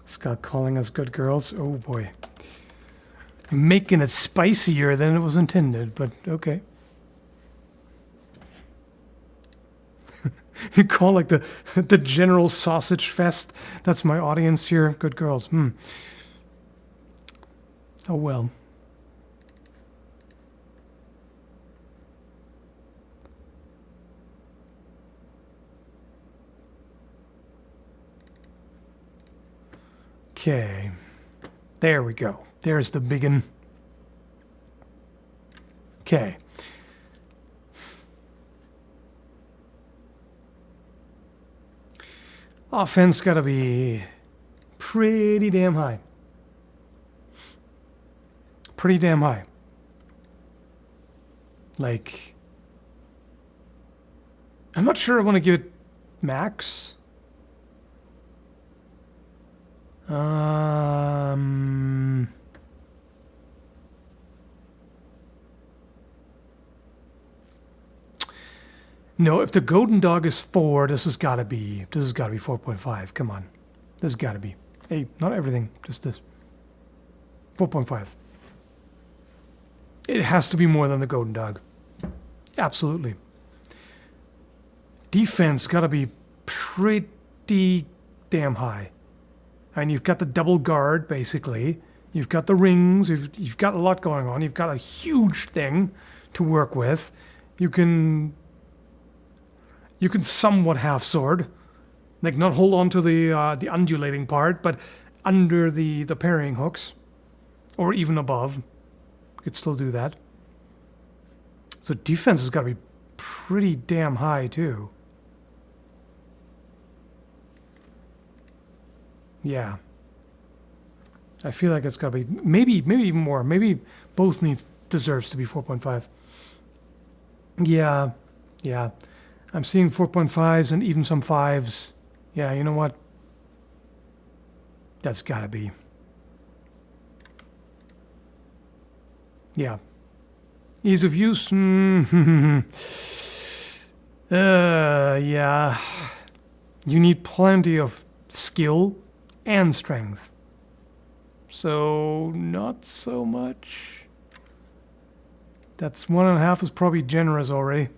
Scott calling us good girls. Oh boy. Making it spicier than it was intended, but okay. You call like the general sausage fest. That's my audience here. Good girls. Oh well. Okay. There we go. There's the biggin. Okay. Offense gotta be pretty damn high. Pretty damn high. Like, I'm not sure I want to give it max. No, if the golden dog is 4, this has gotta be 4.5. Come on. This has gotta be. Hey, not everything, just this. 4.5. It has to be more than the golden dog. Absolutely. Defense gotta be pretty damn high. And you've got the double guard, basically. You've got the rings. You've got a lot going on. You've got a huge thing to work with. You can somewhat half sword, like not hold on to the undulating part, but under the parrying hooks, or even above. You could still do that. So defense has got to be pretty damn high too. Yeah. I feel like it's got to be maybe even more. Maybe both deserves to be 4.5. Yeah. Yeah. I'm seeing 4.5s and even some 5s. Yeah, you know what? That's got to be. Yeah. Ease of use? Yeah. You need plenty of skill and strength. So, not so much. That's 1.5 is probably generous already.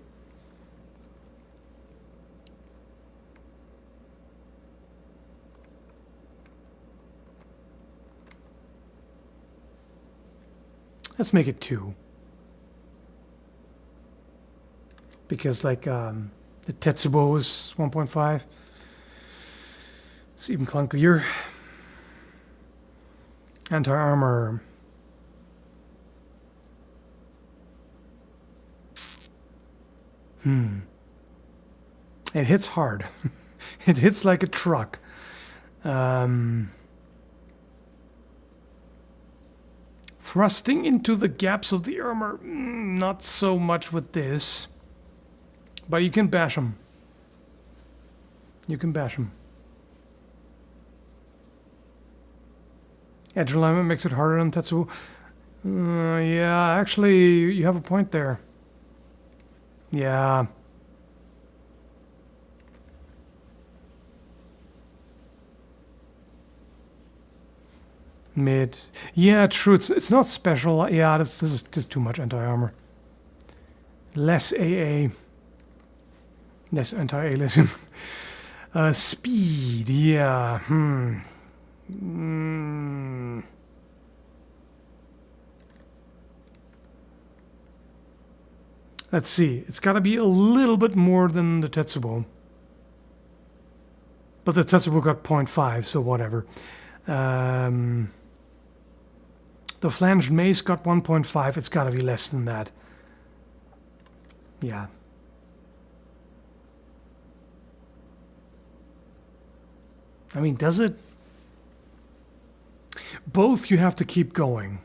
Let's make it 2. Because like the Tetsubo is 1.5. It's even clunkier. Anti-armor. It hits hard. It hits like a truck. Thrusting into the gaps of the armor, not so much with this. But you can bash them. You can bash them. Edge alignment makes it harder on Tetsuo. Yeah, actually, you have a point there. Yeah. Mid. Yeah, true. It's not special. Yeah, this is just too much anti-armor. Less AA. Less anti-alism. Speed. Yeah. Let's see. It's got to be a little bit more than the Tetsubo. But the Tetsubo got 0.5, so whatever. The flanged mace got 1.5. It's got to be less than that. Yeah. I mean, does it? Both you have to keep going.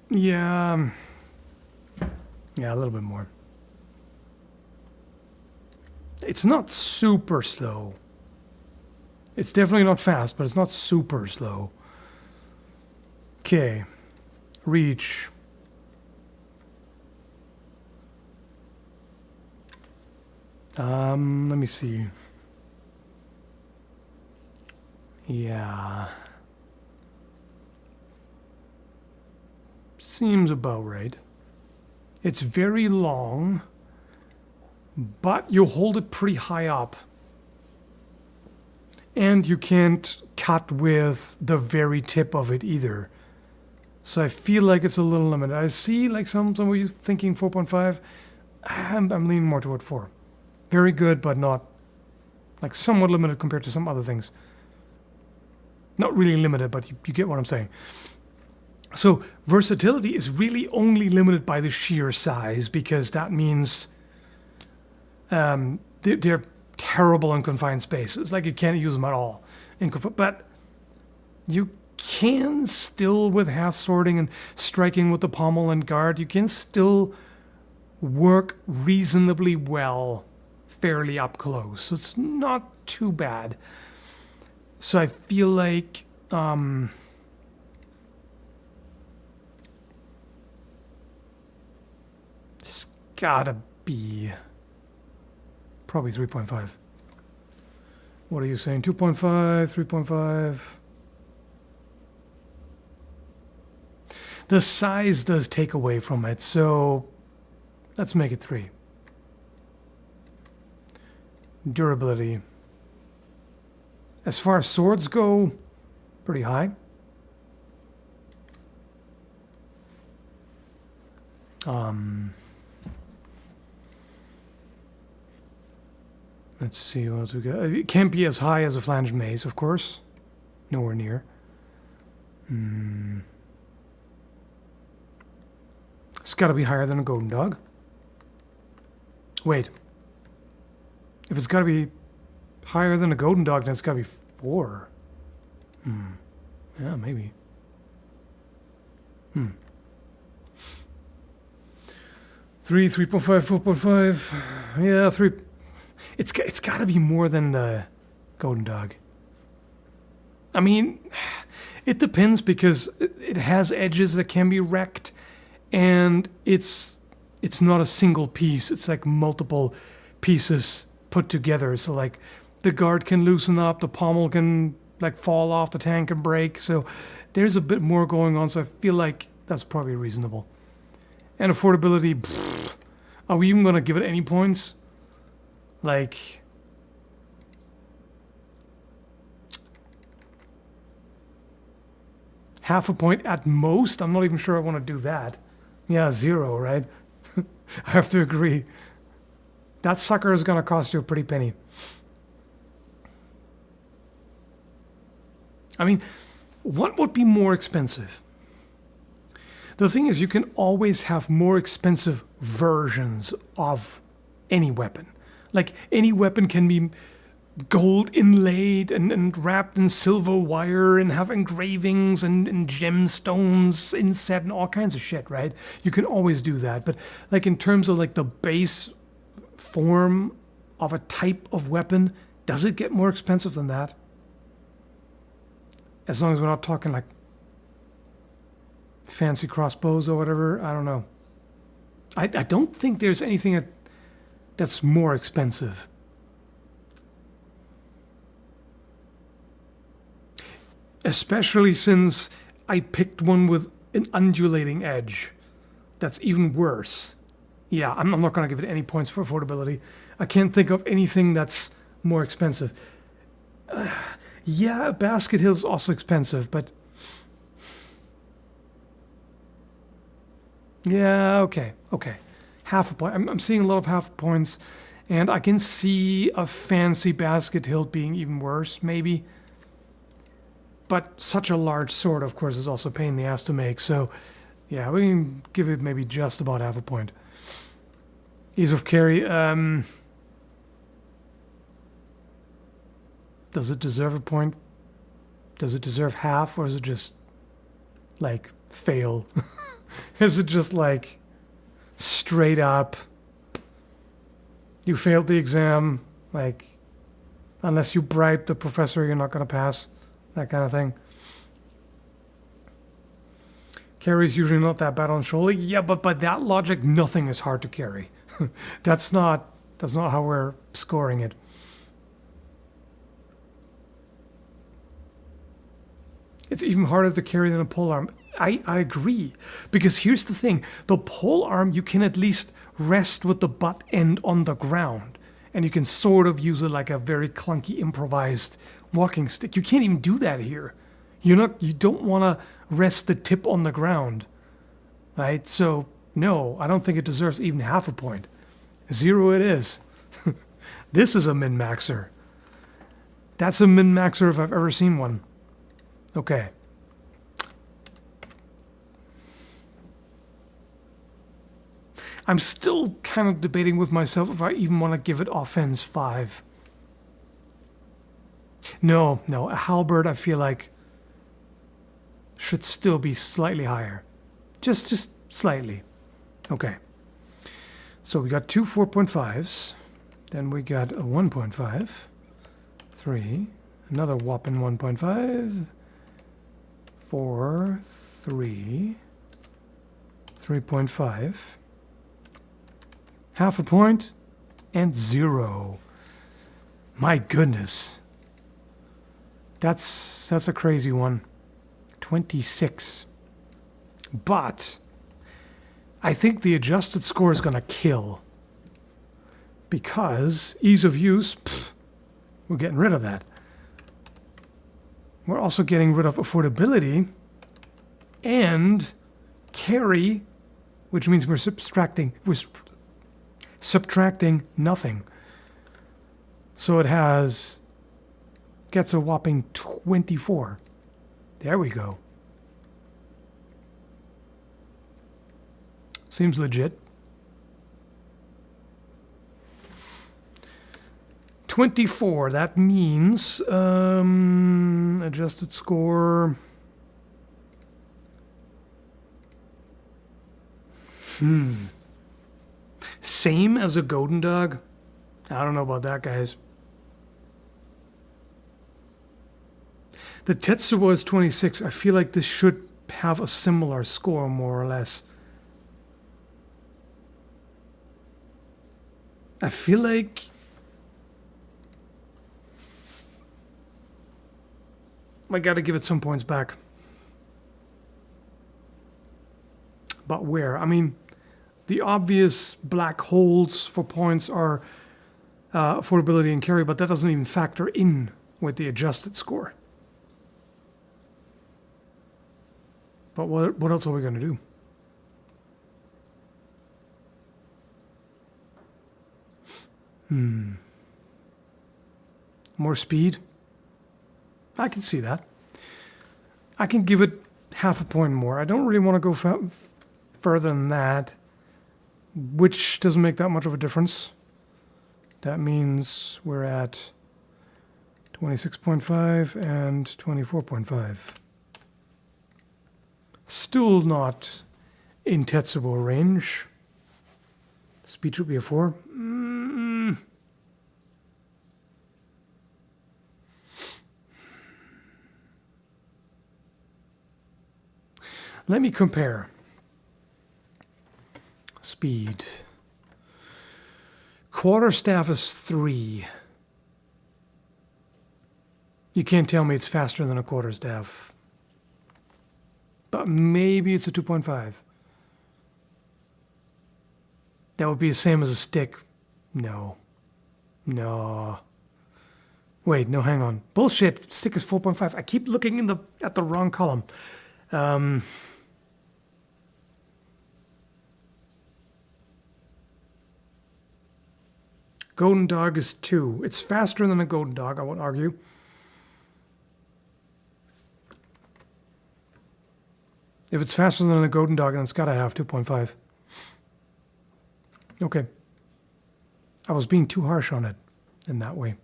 Yeah. Yeah, a little bit more. It's not super slow. It's definitely not fast, but it's not super slow. Okay. Reach. Let me see. Yeah. Seems about right. It's very long, but you hold it pretty high up. And you can't cut with the very tip of it either. So I feel like it's a little limited. I see like some of you thinking 4.5. I'm leaning more toward 4. Very good, but not like somewhat limited compared to some other things. Not really limited, but you get what I'm saying. So versatility is really only limited by the sheer size, because that means they're terrible in confined spaces. Like you can't use them at all. But you can still, with half swording and striking with the pommel and guard, you can still work reasonably well fairly up close. So it's not too bad. So I feel like it's gotta be probably 3.5. What are you saying? 2.5, 3.5? The size does take away from it, so let's make it 3. Durability. As far as swords go, pretty high. Let's see what else we got. It can't be as high as a flanged mace, of course. Nowhere near. It's got to be higher than a golden dog. Wait. If it's got to be higher than a golden dog, then it's got to be 4. Yeah, maybe. 3, 3.5, 4.5. Yeah, 3. It's got to be more than the golden dog. I mean, it depends, because it has edges that can be wrecked, and it's not a single piece. It's like multiple pieces put together. So like the guard can loosen up, the pommel can like fall off, the tank can break. So there's a bit more going on. So I feel like that's probably reasonable. And affordability, are we even going to give it any points? Like, half a point at most? I'm not even sure I want to do that. Yeah, 0, right? I have to agree. That sucker is going to cost you a pretty penny. I mean, what would be more expensive? The thing is, you can always have more expensive versions of any weapon. Like, any weapon can be gold inlaid and wrapped in silver wire and have engravings and gemstones inset and all kinds of shit, right? You can always do that. But, like, in terms of, like, the base form of a type of weapon, does it get more expensive than that? As long as we're not talking, like, fancy crossbows or whatever, I don't know. I don't think there's anything that's more expensive. Especially since I picked one with an undulating edge. That's even worse. Yeah, I'm not going to give it any points for affordability. I can't think of anything that's more expensive. Yeah, Basket Hill is also expensive, but... Yeah, okay. Half a point. I'm seeing a lot of half points, and I can see a fancy Basket Hill being even worse, maybe. But such a large sword, of course, is also a pain in the ass to make. So, yeah, we can give it maybe just about half a point. Ease of carry. Does it deserve a point? Does it deserve half, or is it just, like, fail? Is it just, like, straight up, you failed the exam, like, unless you bribe the professor, you're not going to pass? That kind of thing. Carry's usually not that bad on shoulder. Yeah, but by that logic, nothing is hard to carry. That's not how we're scoring it. It's even harder to carry than a polearm. I agree. Because here's the thing. The polearm, you can at least rest with the butt end on the ground. And you can sort of use it like a very clunky improvised walking stick. You can't even do that here. You don't want to rest the tip on the ground, right? So no, I don't think it deserves even half a point. 0 it is. This is a min-maxer. That's a min-maxer if I've ever seen one. Okay. I'm still kind of debating with myself if I even want to give it offense 5. No, a halberd I feel like should still be slightly higher. Just slightly. Okay. So we got 2 4.5s. Then we got a 1.5. 3. Another whopping 1.5. 4. 3. 3.5. Half a point. And 0. My goodness. That's a crazy one. 26. But I think the adjusted score is going to kill. Because ease of use, we're getting rid of that. We're also getting rid of affordability and carry, which means we're subtracting nothing. So it gets a whopping 24. There we go. Seems legit. 24, that means adjusted score. Same as a golden dog? I don't know about that, guys. The Tetsubo is 26. I feel like this should have a similar score, more or less. I feel like I gotta give it some points back. But where? I mean, the obvious black holes for points are affordability and carry, but that doesn't even factor in with the adjusted score. But what else are we going to do? More speed? I can see that. I can give it half a point more. I don't really want to go further than that, which doesn't make that much of a difference. That means we're at 26.5 and 24.5. Still not in Tetsubo range. Speed should be a 4. Let me compare. Speed. Quarterstaff is 3. You can't tell me it's faster than a quarterstaff. But maybe it's a 2.5. That would be the same as a stick. No. No. Wait, no, hang on. Bullshit. Stick is 4.5. I keep looking at the wrong column. Golden Dog is 2. It's faster than a Golden Dog, I would argue. If it's faster than a Golden Dog, then it's got to have 2.5. Okay. I was being too harsh on it in that way.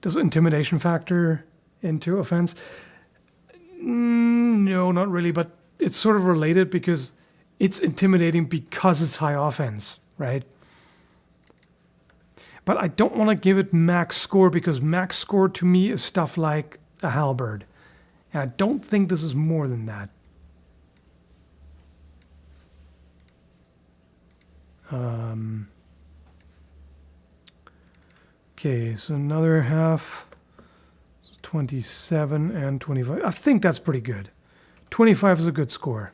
Does intimidation factor into offense? No, not really, but it's sort of related because it's intimidating because it's high offense, right? But I don't want to give it max score because max score to me is stuff like a halberd. And I don't think this is more than that. Okay, so another half. 27 and 25. I think that's pretty good. 25 is a good score.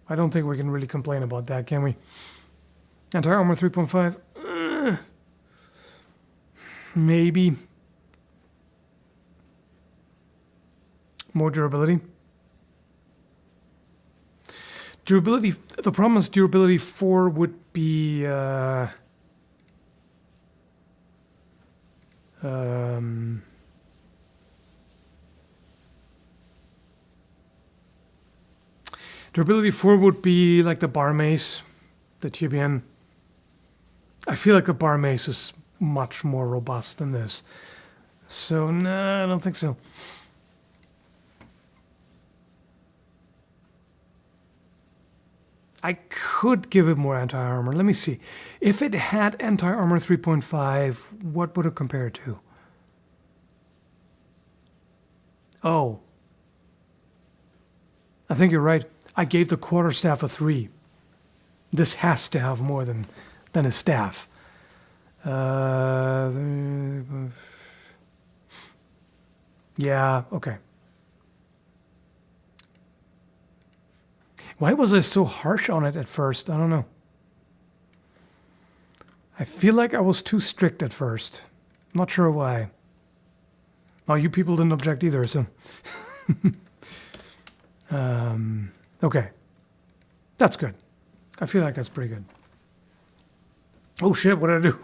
I don't think we can really complain about that, can we? Anti-armor 3.5. Maybe. More durability. Durability, the problem is durability 4 would be durability 4 would be like the bar mace, the Tibian. I feel like the bar mace is much more robust than this. So, no, I don't think so. I could give it more anti-armor. Let me see. If it had anti-armor 3.5, what would it compare to? Oh. I think you're right. I gave the quarterstaff a 3. This has to have more than a staff. Yeah, okay. Why was I so harsh on it at first? I don't know. I feel like I was too strict at first. Not sure why. Well, you people didn't object either, so... okay. That's good. I feel like that's pretty good. Oh shit, what did I do?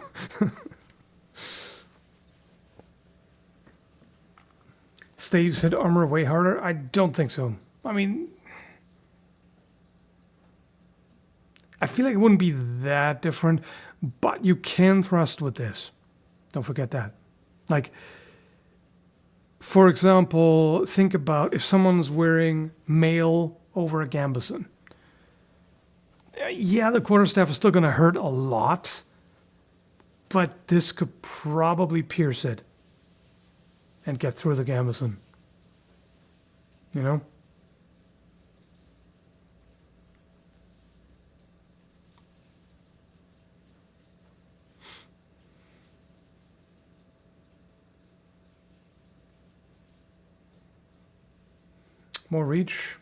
Staves hit armor way harder? I don't think so. I mean... I feel like it wouldn't be that different, but you can thrust with this. Don't forget that. Like, for example, think about if someone's wearing mail over a gambeson. Yeah, the quarterstaff is still going to hurt a lot, but this could probably pierce it and get through the gambeson. You know? More reach.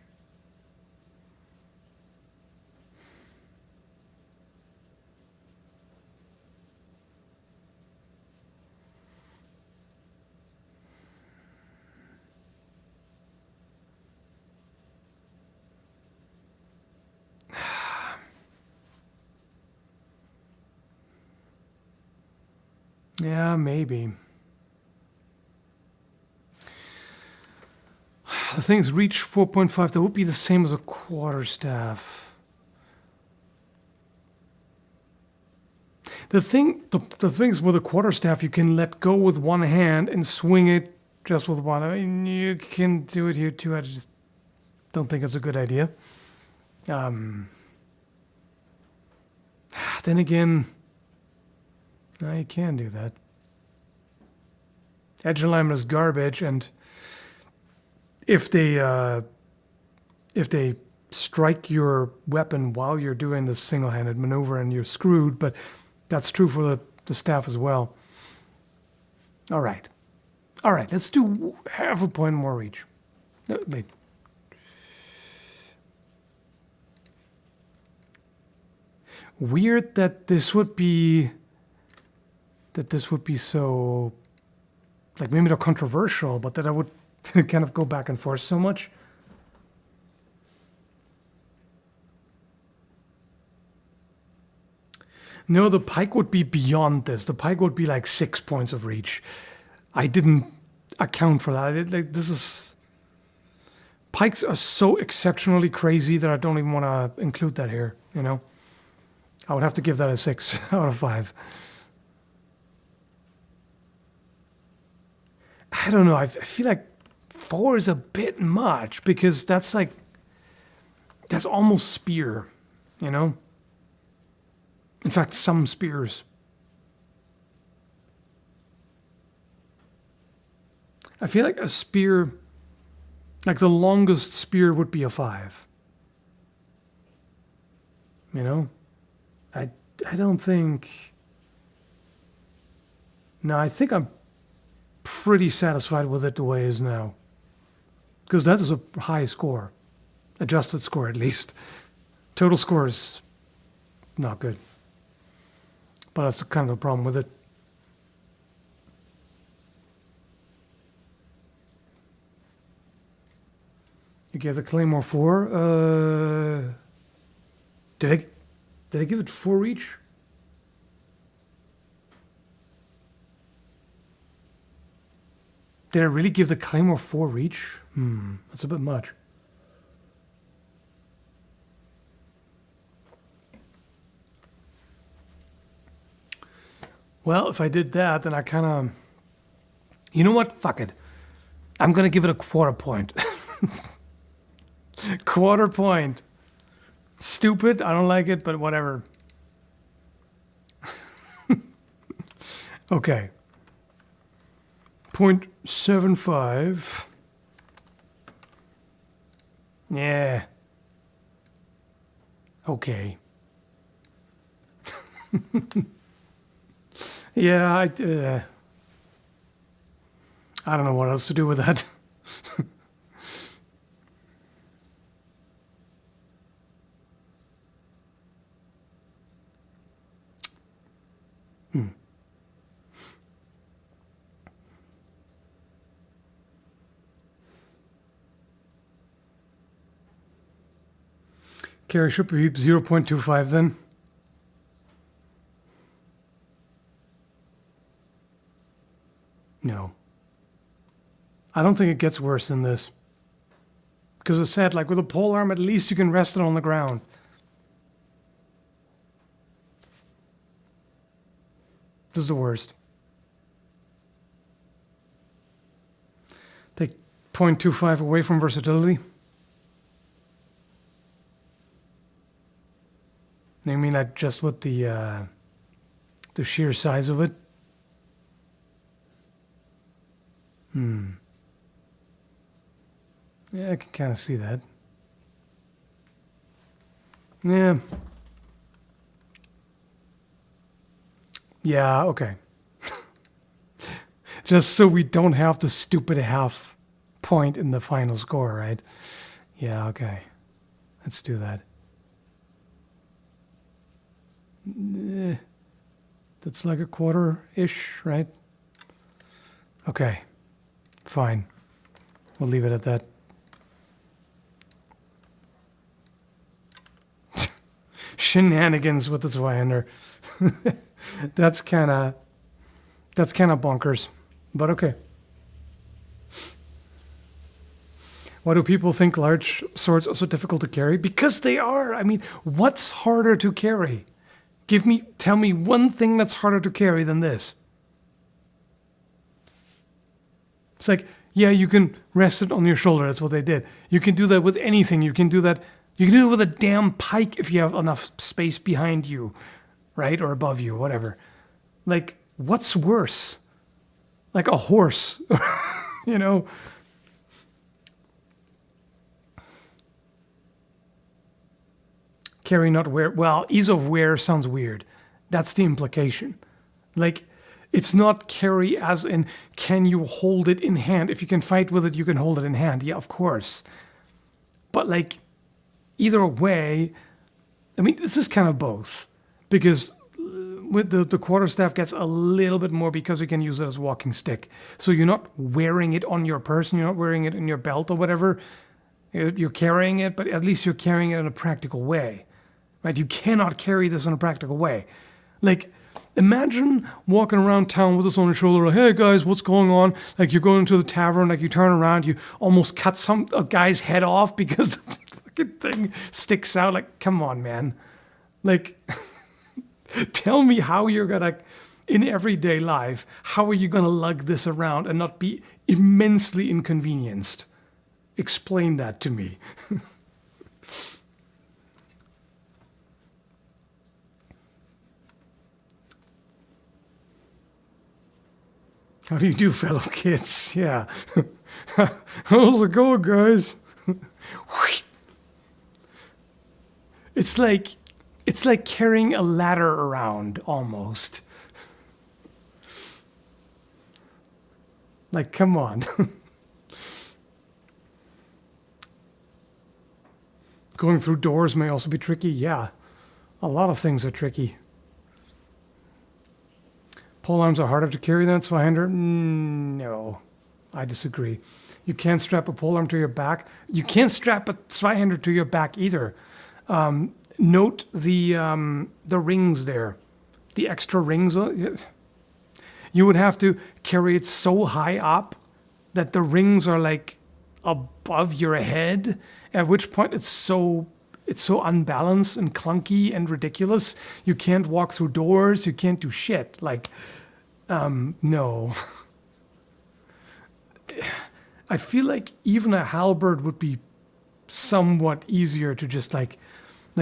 Yeah, maybe. The thing's reach 4.5. That would be the same as a quarterstaff. The things with a quarterstaff, you can let go with one hand and swing it just with one. I mean, you can do it here too. I just don't think it's a good idea. Then again, no, you can do that. Edge alignment is garbage, and if they strike your weapon while you're doing the single-handed maneuver, and you're screwed. But that's true for the staff as well. All right. Let's do half a point more reach. Wait. Weird that this would be so, like, maybe not controversial, but that I would kind of go back and forth so much. No, the pike would be beyond this. The pike would be like 6 points of reach. I didn't account for that. Pikes are so exceptionally crazy that I don't even want to include that here, you know? I would have to give that a 6 out of 5. I don't know. I feel like 4 is a bit much because that's almost spear, you know? In fact, some spears. I feel like a spear, like the longest spear would be a 5. You know? I don't think... No, I think I'm pretty satisfied with it the way it is now. Because that is a high score. Adjusted score, at least. Total score is not good. But that's kind of the problem with it. You gave the claymore 4. Did I give it 4 each? Did I really give the claymore 4 each? That's a bit much. Well, if I did that, then I kind of... You know what? Fuck it. I'm going to give it a quarter point. Quarter point. Stupid. I don't like it, but whatever. Okay. 0.75. Yeah. Okay. Yeah, I don't know what else to do with that. Carry should be 0.25 then. No. I don't think it gets worse than this. Because I said, like, with a pole arm, at least you can rest it on the ground. This is the worst. Take 0.25 away from versatility. You mean that just with the sheer size of it? Yeah, I can kind of see that. Yeah. Yeah, okay. Just so we don't have the stupid half point in the final score, right? Yeah, okay. Let's do that. That's like a quarter-ish, right? Okay. Fine. We'll leave it at that. Shenanigans with the Zweihander. That's kind of bonkers. But okay. Why do people think large swords are so difficult to carry? Because they are. I mean, what's harder to carry? Tell me one thing that's harder to carry than this. It's like, yeah, you can rest it on your shoulder. That's what they did. You can do that with anything. You can do that. You can do it with a damn pike if you have enough space behind you, right? Or above you, whatever. Like, what's worse? Like a horse, you know? Carry, not wear. Well, ease of wear sounds weird. That's the implication. Like, it's not carry as in, can you hold it in hand? If you can fight with it, you can hold it in hand. Yeah, of course. But like, either way, I mean, this is kind of both. Because with the quarterstaff gets a little bit more because you can use it as a walking stick. So you're not wearing it on your person, you're not wearing it in your belt or whatever. You're carrying it, but at least you're carrying it in a practical way. Right? You cannot carry this in a practical way. Like, imagine walking around town with this on your shoulder, like, hey guys, what's going on? Like, you're going to the tavern, like you turn around, you almost cut a guy's head off because the fucking thing sticks out. Like, come on, man. Like, tell me how you're gonna, in everyday life, how are you gonna lug this around and not be immensely inconvenienced? Explain that to me. How do you do, fellow kids? Yeah. How's it going, guys? It's like carrying a ladder around, almost. Like, come on. Going through doors may also be tricky. Yeah, a lot of things are tricky. Polearms are harder to carry than a Zweihander? No, I disagree. You can't strap a polearm to your back. You can't strap a Zweihander to your back either. Note the rings there, the extra rings. You would have to carry it so high up that the rings are like above your head, at which point it's so unbalanced and clunky and ridiculous. You can't walk through doors. You can't do shit. Like, no. I feel like even a halberd would be somewhat easier to just like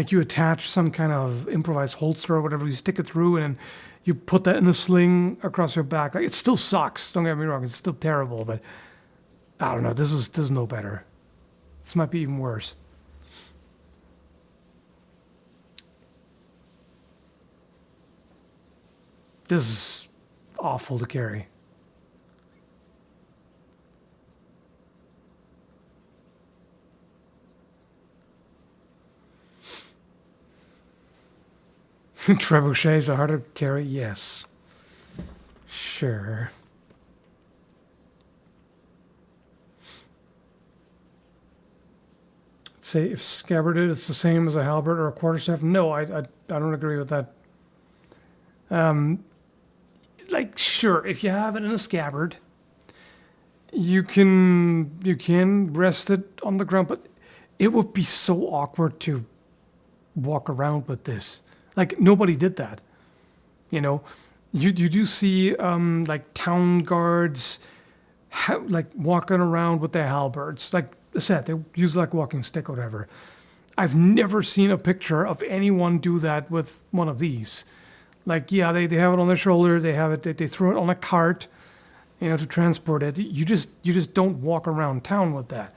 you attach some kind of improvised holster or whatever, you stick it through and then you put that in a sling across your back. Like, it still sucks. Don't get me wrong. It's still terrible, but I don't know. This is no better. This might be even worse. This is awful to carry. Trebuchets are harder to carry? Yes. Sure. Say if scabbarded, it's the same as a halberd or a quarterstaff. No, I don't agree with that. Like, sure, if you have it in a scabbard, you can rest it on the ground, but it would be so awkward to walk around with this. Like, nobody did that. You know, you do see like town guards like walking around with their halberds. Like I said, they use like walking stick or whatever. I've never seen a picture of anyone do that with one of these. Like, yeah, they have it on their shoulder. They have it. They throw it on a cart, you know, to transport it. You just don't walk around town with that.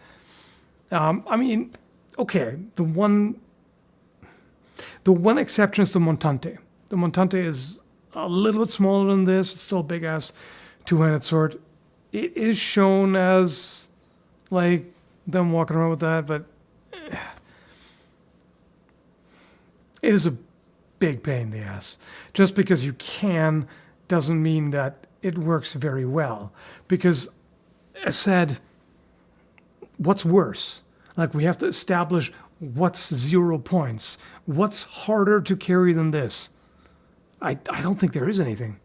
I mean, okay, the one exception is the Montante. The Montante is a little bit smaller than this. It's still a big-ass two-handed sword. It is shown as, like, them walking around with that, but it is a big pain in the ass. Just because you can doesn't mean that it works very well. Because, as said, what's worse? Like, we have to establish what's 0 points. What's harder to carry than this? I don't think there is anything.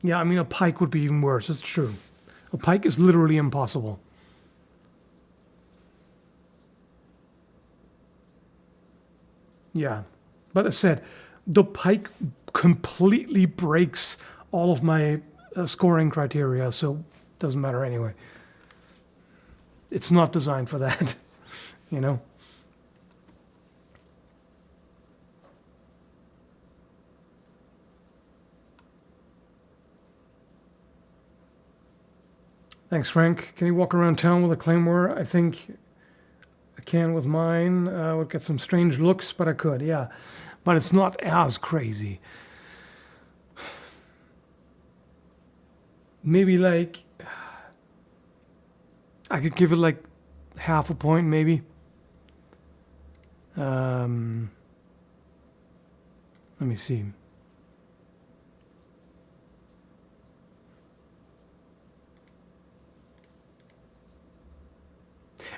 Yeah, I mean, a pike would be even worse. It's true. A pike is literally impossible. Yeah. But as I said, the pike completely breaks all of my scoring criteria, so it doesn't matter anyway. It's not designed for that, you know? Thanks, Frank. Can you walk around town with a claymore? I think I can with mine. I would get some strange looks, but I could, yeah. But it's not as crazy. Maybe like... I could give it like half a point, maybe. Let me see.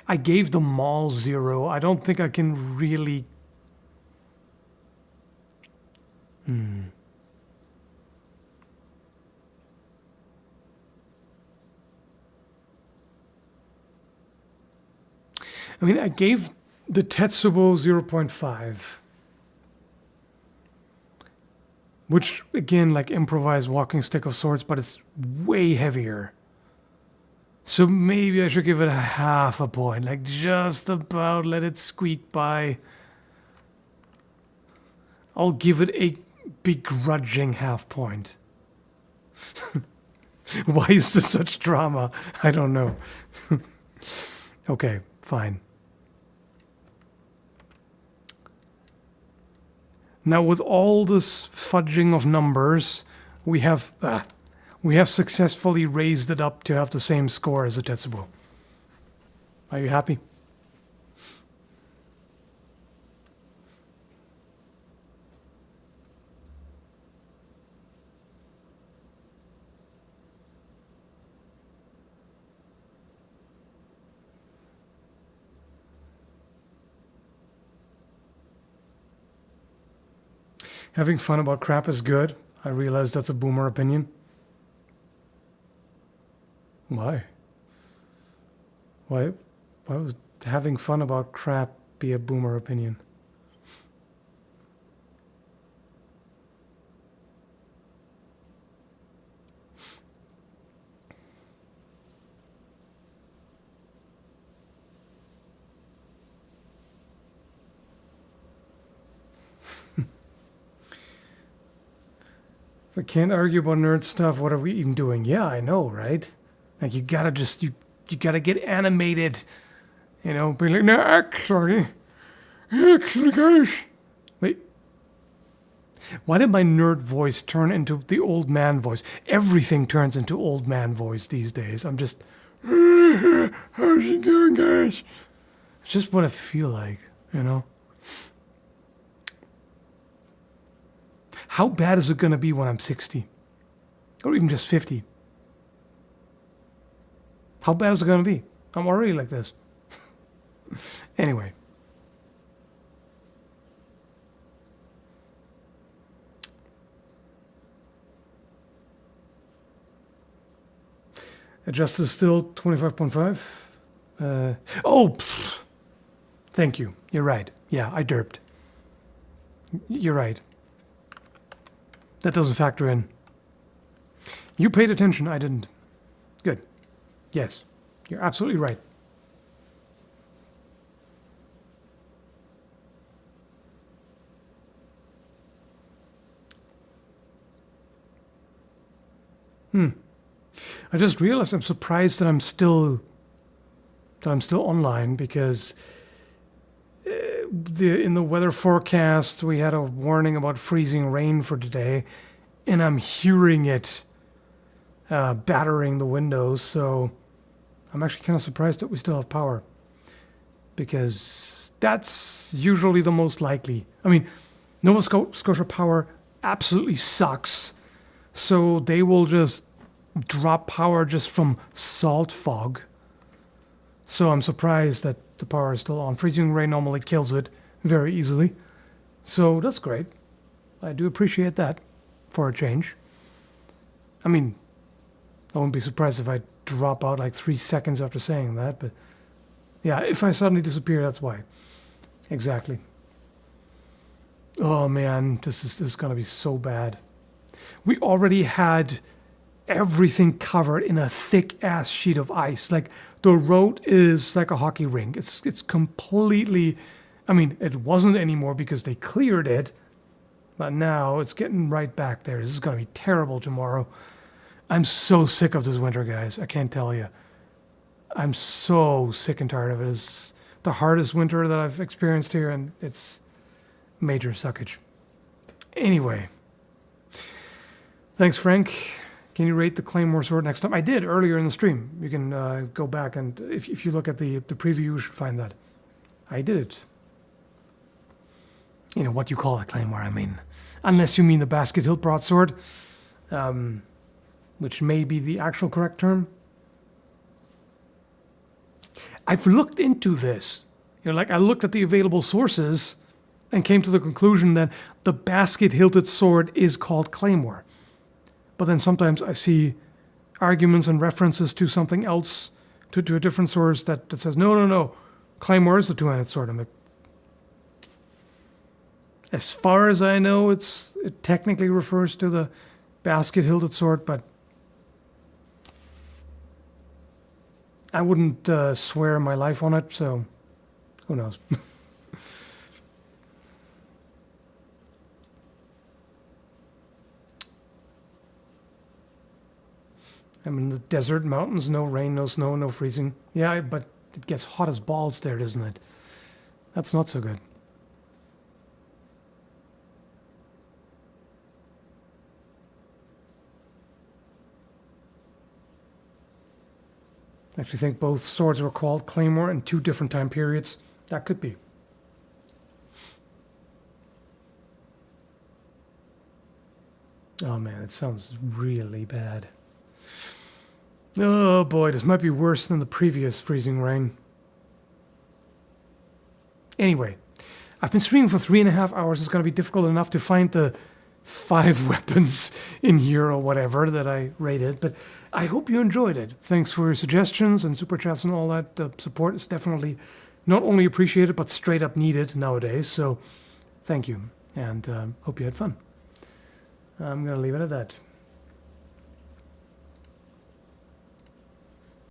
I gave them all 0. I don't think I can really... I mean, I gave the Tetsubo 0.5. Which, again, like improvised walking stick of sorts, but it's way heavier. So maybe I should give it a half a point, like just about let it squeak by. I'll give it a begrudging half point. Why is this such drama? I don't know. Okay, fine. Now with all this fudging of numbers, we have successfully raised it up to have the same score as a Tetsubo. Are you happy? Having fun about crap is good. I realize that's a boomer opinion. Why? Why would having fun about crap be a boomer opinion? If we can't argue about nerd stuff, what are we even doing? Yeah, I know, right? Like you gotta just you gotta get animated, you know. Be like, no, actually, guys. Wait, why did my nerd voice turn into the old man voice? Everything turns into old man voice these days. I'm just, how's it going, guys? It's just what I feel like, you know. How bad is it gonna be when I'm 60, or even just 50? How bad is it going to be? I'm already like this. Anyway. Adjust is still 25.5. Thank you. You're right. Yeah, I derped. You're right. That doesn't factor in. You paid attention. I didn't. Good. Yes, you're absolutely right. I just realized I'm surprised that I'm still online because in the weather forecast we had a warning about freezing rain for today, and I'm hearing it battering the windows, so I'm actually kind of surprised that we still have power, because that's usually the most likely. I mean, Nova Scotia Power absolutely sucks, so they will just drop power just from salt fog. So I'm surprised that the power is still on. Freezing rain normally kills it very easily, so that's great. I do appreciate that for a change. I mean, I wouldn't be surprised if I drop out like 3 seconds after saying that, but yeah, if I suddenly disappear, that's why. Exactly. Oh man, this is gonna be so bad. We already had everything covered in a thick ass sheet of ice. Like the road is like a hockey rink. It's completely, I mean, it wasn't anymore because they cleared it, but now it's getting right back there. This is gonna be terrible tomorrow. I'm so sick of this winter, guys. I can't tell you. I'm so sick and tired of it. It's the hardest winter that I've experienced here, and it's major suckage. Anyway, thanks, Frank. Can you rate the Claymore sword next time? I did earlier in the stream. You can go back, and if you look at the preview, you should find that. I did it. You know, what you call a Claymore, I mean. Unless you mean the basket hilt broadsword, which may be the actual correct term. I've looked into this. You know, like I looked at the available sources and came to the conclusion that the basket-hilted sword is called Claymore. But then sometimes I see arguments and references to something else, to a different source that says, no, Claymore is the two-handed sword. I'm like, as far as I know, it technically refers to the basket-hilted sword, but I wouldn't swear my life on it, so who knows? I'm in the desert, mountains, no rain, no snow, no freezing. Yeah, but it gets hot as balls there, doesn't it? That's not so good. I actually think both swords were called Claymore in 2 different time periods. That could be. Oh man, it sounds really bad. Oh boy, this might be worse than the previous freezing rain. Anyway, I've been streaming for 3.5 hours. It's going to be difficult enough to find the 5 weapons in here or whatever that I rated, but I hope you enjoyed it. Thanks for your suggestions and super chats and all that. The support is definitely not only appreciated, but straight up needed nowadays. So thank you, and hope you had fun. I'm going to leave it at that.